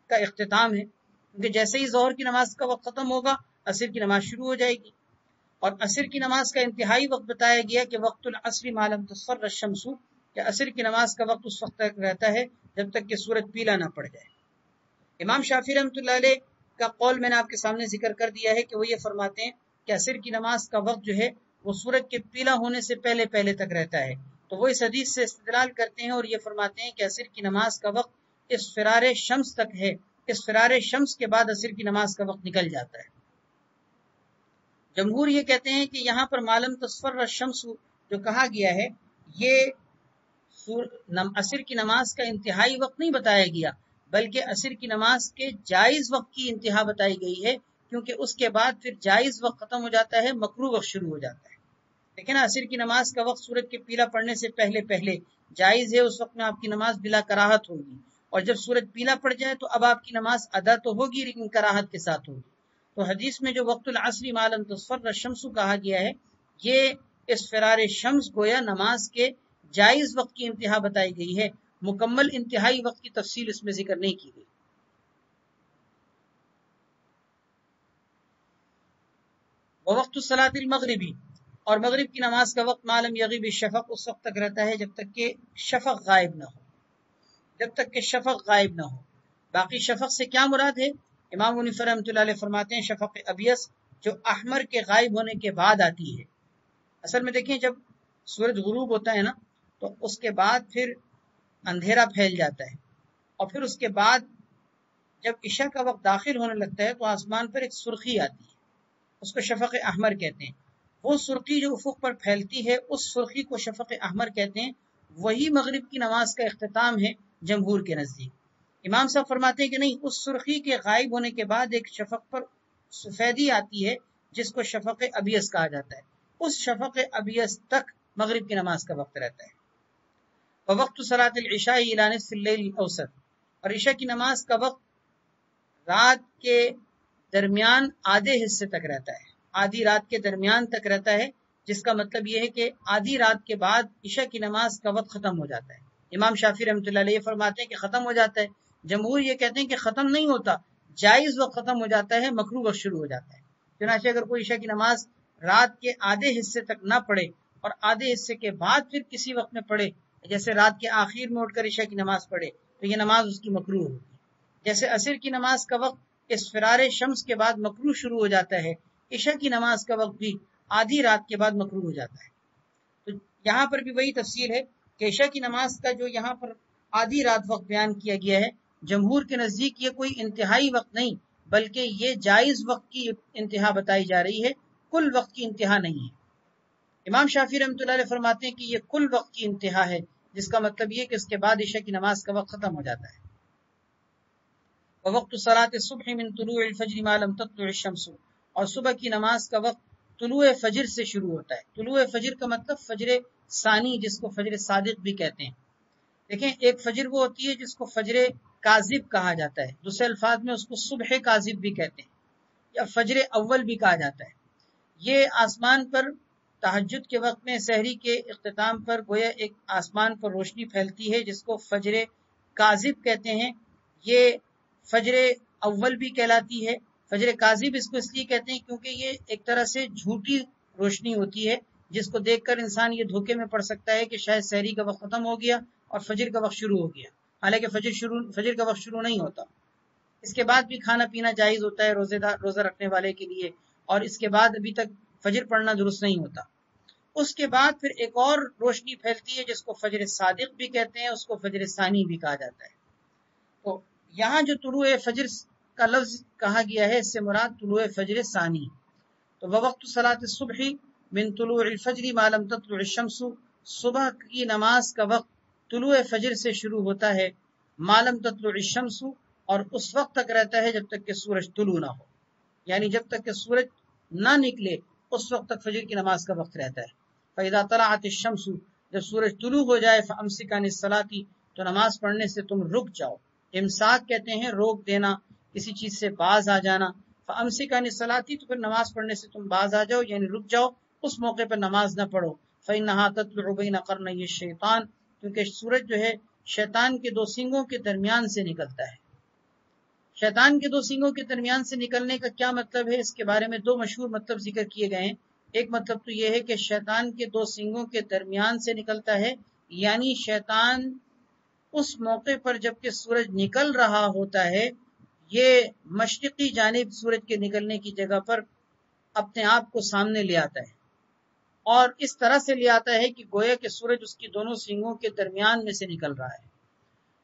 کا اختتام ہے. کیونکہ جیسے ہی ظہر کی نماز کا وقت ختم ہوگا عصر کی نماز شروع ہو جائے گی. اور عصر کی نماز کا انتہائی وقت بتایا گیا کہ وقت العصر ما لم تصفر الشمس کہ عصر کی نماز کا وقت اس وقت تک رہتا ہے جب تک کہ سورج پیلا نہ پڑ جائے. امام شافعی رحمۃ اللہ علیہ کا قول میں نے آپ کے سامنے ذکر کر دیا ہے کہ وہ یہ فرماتے ہیں کہ عصر کی نماز کا وقت جو ہے وہ سورج کے پیلا ہونے سے پہلے تک رہتا ہے. تو وہ اس حدیث سے استدلال کرتے ہیں اور یہ فرماتے ہیں کہ عصر کی نماز کا وقت اصفرار شمس تک ہے. اصفرار شمس کے بعد عصر کی نماز کا وقت نکل جاتا ہے. جمہور یہ کہتے ہیں کہ یہاں پر معلوم تصفر الشمس جو کہا گیا ہے یہ عصر کی نماز کا انتہائی وقت نہیں بتایا گیا بلکہ عصر کی نماز کے جائز وقت کی انتہا بتائی گئی ہے، کیونکہ اس کے بعد پھر جائز وقت ختم ہو جاتا ہے، مکروہ وقت شروع ہو جاتا ہے. لیکن عصر کی نماز کا وقت سورج کے پیلا پڑنے سے پہلے جائز ہے. اس وقت میں آپ کی نماز بلا کراہت ہوگی، اور جب سورج پیلا پڑ جائے تو اب آپ کی نماز ادا تو ہوگی لیکن کراہت کے ساتھ ہوگی. تو حدیث میں جو وقت العصر ما لم تصفر الشمس کہا گیا ہے یہ اصفرار شمس گویا نماز کے جائز وقت کی انتہا بتائی گئی ہے، مکمل انتہائی وقت کی تفصیل اس میں ذکر نہیں کی گئی. وقت الصلاۃ المغربی اور مغرب کی نماز کا وقت معلوم یغیب الشفق اس وقت تک رہتا ہے جب تک کہ شفق غائب نہ ہو. باقی شفق سے کیا مراد ہے؟ امام منیف رحمۃ اللہ علیہ فرماتے ہیں شفق ابیض جو احمر کے غائب ہونے کے بعد آتی ہے. اصل میں دیکھیں جب سورج غروب ہوتا ہے نا تو اس کے بعد پھر اندھیرا پھیل جاتا ہے، اور پھر اس کے بعد جب عشاء کا وقت داخل ہونے لگتا ہے تو آسمان پر ایک سرخی آتی ہے، اس کو شفق احمر کہتے ہیں. وہ سرخی جو افق پر پھیلتی ہے اس سرخی کو شفق احمر کہتے ہیں. وہی مغرب کی نماز کا اختتام ہے جمہور کے نزدیک. امام صاحب فرماتے ہیں کہ نہیں، اس سرخی کے غائب ہونے کے بعد ایک شفق پر سفیدی آتی ہے جس کو شفق ابیض کہا جاتا ہے. اس شفق ابیض تک مغرب کی نماز کا وقت رہتا ہے. وقت صلاۃ العشاء الی نصف اللیل الاوسط اور عشاء کی نماز کا وقت رات کے درمیان آدھے حصے تک رہتا ہے. آدھی رات کے درمیان تک رہتا ہے، جس کا مطلب یہ ہے کہ آدھی رات کے بعد عشاء کی نماز کا وقت ختم ہو جاتا ہے۔ امام شافعی رحمۃ اللہ علیہ فرماتے ہیں کہ ختم ہو جاتا ہے، جمہور یہ کہتے ہیں کہ ختم نہیں ہوتا، جائز وقت ختم ہو جاتا ہے، مکروہ وقت شروع ہو جاتا ہے۔ چنانچہ اگر کوئی عشاء کی نماز رات کے آدھے حصے تک نہ پڑھے اور آدھے حصے کے بعد پھر کسی وقت میں پڑھے، جیسے رات کے آخر میں اٹھ کر عشاء کی نماز پڑھے، تو یہ نماز اس کی مکروہ ہوگی۔ جیسے عصر کی نماز کا وقت اسفرار شمس کے بعد مکروہ شروع ہو جاتا ہے، عشاء کی نماز کا وقت بھی آدھی رات کے بعد مکروہ ہو جاتا ہے۔ تو یہاں پر بھی وہی تفصیل ہے کہ عشاء کی نماز کا جو یہاں پر آدھی رات وقت بیان کیا گیا ہے، جمہور کے نزدیک یہ کوئی انتہائی وقت نہیں، بلکہ یہ جائز وقت کی انتہا بتائی جا رہی ہے، کل وقت کی انتہا نہیں ہے۔ امام شافعی رحمۃ اللہ علیہ فرماتے ہیں کہ یہ کل وقت کی انتہا ہے، جس کا مطلب یہ کہ اس کے بعد عشاء کی نماز کا وقت ختم ہو جاتا ہے۔ وقت صلاۃ الصبح من طلوع الفجر ما لم تطلع الشمس، اور صبح کی نماز کا وقت طلوع فجر سے شروع ہوتا ہے۔ طلوع فجر کا مطلب فجر ثانی، جس کو فجر صادق بھی کہتے ہیں۔ دیکھیں، ایک فجر وہ ہوتی ہے جس کو فجر کاذب کہا جاتا ہے، دوسرے الفاظ میں اس کو صبح کاذب بھی کہتے ہیں، یا فجر اول بھی کہا جاتا ہے۔ یہ آسمان پر تہجد کے وقت میں سحری کے اختتام پر گویا ایک آسمان پر روشنی پھیلتی ہے، جس کو فجر کاذب کہتے ہیں۔ یہ فجر اول بھی کہلاتی ہے۔ فجر کاذب اس کو اس لیے کہتے ہیں کیونکہ یہ ایک طرح سے جھوٹی روشنی ہوتی ہے، جس کو دیکھ کر انسان یہ دھوکے میں پڑ سکتا ہے کہ شاید سحری کا وقت ختم ہو گیا اور فجر کا وقت شروع ہو گیا، حالانکہ فجر کا وقت شروع نہیں ہوتا۔ اس کے بعد بھی کھانا پینا جائز ہوتا ہے روزہ رکھنے والے کے لیے، اور اس کے بعد ابھی تک فجر پڑھنا درست نہیں ہوتا۔ اس کے بعد پھر ایک اور روشنی پھیلتی ہے جس کو فجر صادق بھی کہتے ہیں، اس کو فجر ثانی بھی کہا جاتا ہے۔ تو یہاں جو طلوع فجر کا لفظ کہا گیا ہے، اس سے مراد طلوع فجر ثانی۔ تو وقت صلاۃ الصبح من طلوع الفجر ما لم تطلع الشمس، صبح کی نماز کا وقت طلوع فجر سے شروع ہوتا ہے، ما لم تطلع الشمس، اور اس وقت تک رہتا ہے جب تک کہ سورج طلوع نہ ہو، یعنی جب تک کہ سورج نہ نکلے اس وقت تک فجر کی نماز کا وقت رہتا ہے۔ فَإِذَا طَلَعَتِ الشَّمْسُ، جب سورج طلوع ہو جائے، فَأَمْسِكْ عَنِ الصَّلَاةِ، تو نماز پڑھنے سے تم رک جاؤ۔ امساک کہتے ہیں روک دینا، کسی چیز سے باز آ جانا۔ فَأَمْسِكْ عَنِ الصَّلَاةِ، تو پھر نماز پڑھنے سے تم باز آ جاؤ، یعنی رک جاؤ، اس موقع پر نماز نہ پڑھو۔ فَإِنَّهَا تَطْلُعُ بَيْنَ قَرْنَيِ الشَّيْطَانِ، کیونکہ سورج جو ہے شیطان کے دو سینگوں کے درمیان سے نکلتا ہے۔ شیطان کے دو سینگوں کے درمیان سے نکلنے کا کیا مطلب ہے؟ اس کے بارے میں دو مشہور مطلب ذکر کیے گئے ہیں۔ ایک مطلب تو یہ ہے کہ شیطان کے دو سینگوں کے درمیان سے نکلتا ہے، یعنی شیطان اس موقع پر جب کہ سورج نکل رہا ہوتا ہے، یہ مشرقی جانب سورج کے نکلنے کی جگہ پر اپنے آپ کو سامنے لے آتا ہے، اور اس طرح سے لے آتا ہے کہ گویا کہ سورج اس کی دونوں سینگوں کے درمیان میں سے نکل رہا ہے۔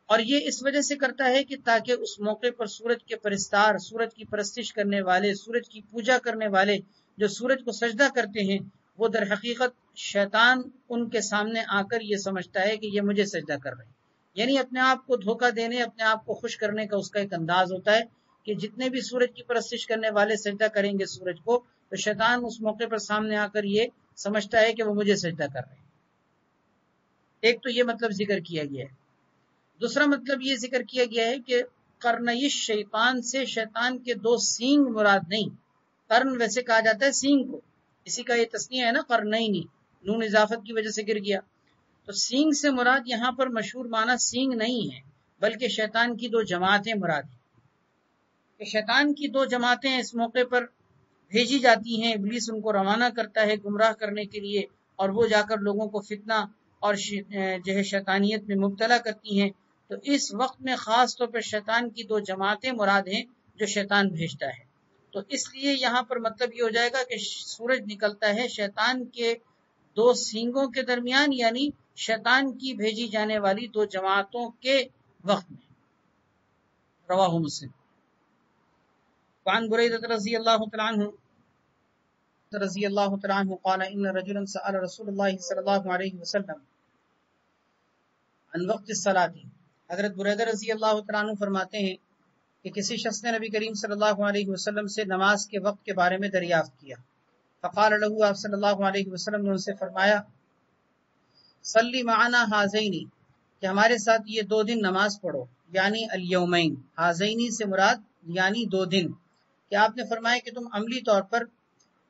اور یہ اس وجہ سے کرتا ہے کہ تاکہ اس موقع پر سورج کے پرستار، سورج کی پرستش کرنے والے، سورج کی پوجا کرنے والے جو سورج کو سجدہ کرتے ہیں، وہ در حقیقت شیطان ان کے سامنے آ کر یہ سمجھتا ہے کہ یہ مجھے سجدہ کر رہے ہیں، یعنی اپنے آپ کو دھوکہ دینے، اپنے آپ کو خوش کرنے کا اس کا ایک انداز ہوتا ہے کہ جتنے بھی سورج کی پرستش کرنے والے سجدہ کریں گے سورج کو، تو شیطان اس موقع پر سامنے آ کر یہ سمجھتا ہے کہ وہ مجھے سجدہ کر رہے ہیں۔ ایک تو یہ مطلب ذکر کیا گیا ہے۔ دوسرا مطلب یہ ذکر کیا گیا ہے کہ قرنی شیطان سے شیطان کے دو سینگ مراد نہیں۔ قرن ویسے کہا جاتا ہے سینگ کو، اسی کا یہ تسنیہ ہے نا، قرنینی، نون اضافت کی وجہ سے گر گیا۔ تو سینگ سے مراد یہاں پر مشہور معنی سینگ نہیں ہے، بلکہ شیطان کی دو جماعتیں مراد ہیں، کہ شیطان کی دو جماعتیں اس موقع پر بھیجی جاتی ہیں، ابلیس ان کو روانہ کرتا ہے گمراہ کرنے کے لیے، اور وہ جا کر لوگوں کو فتنہ اور جو ہے شیطانیت میں مبتلا کرتی ہیں۔ تو اس وقت میں خاص طور پر شیطان کی دو جماعتیں مراد ہیں جو شیطان بھیجتا ہے۔ تو اس لیے یہاں پر مطلب یہ ہو جائے گا کہ سورج نکلتا ہے شیطان کے دو سینگوں کے درمیان، یعنی شیطان کی بھیجی جانے والی دو جماعتوں کے وقت میں۔ رواہ مسلم۔ وعن بریدہ رضی اللہ تعالی عنہ قال ان رجلا سأل رسول اللہ صلی اللہ علیہ وسلم عن وقت الصلاۃ۔ حضرت بریدہ رضی اللہ تعالیٰ عنہ فرماتے ہیں کہ کسی شخص نے نبی کریم صلی اللہ علیہ وسلم سے نماز کے وقت کے بارے میں دریافت کیا۔ فقال له، آپ صلی اللہ علیہ وسلم نے ان سے فرمایا، صلی معنا ہذین، کہ ہمارے ساتھ یہ دو دن نماز پڑھو، یعنی الیومین۔ ہذینی سے مراد یعنی دو دن، کہ آپ نے فرمایا کہ تم عملی طور پر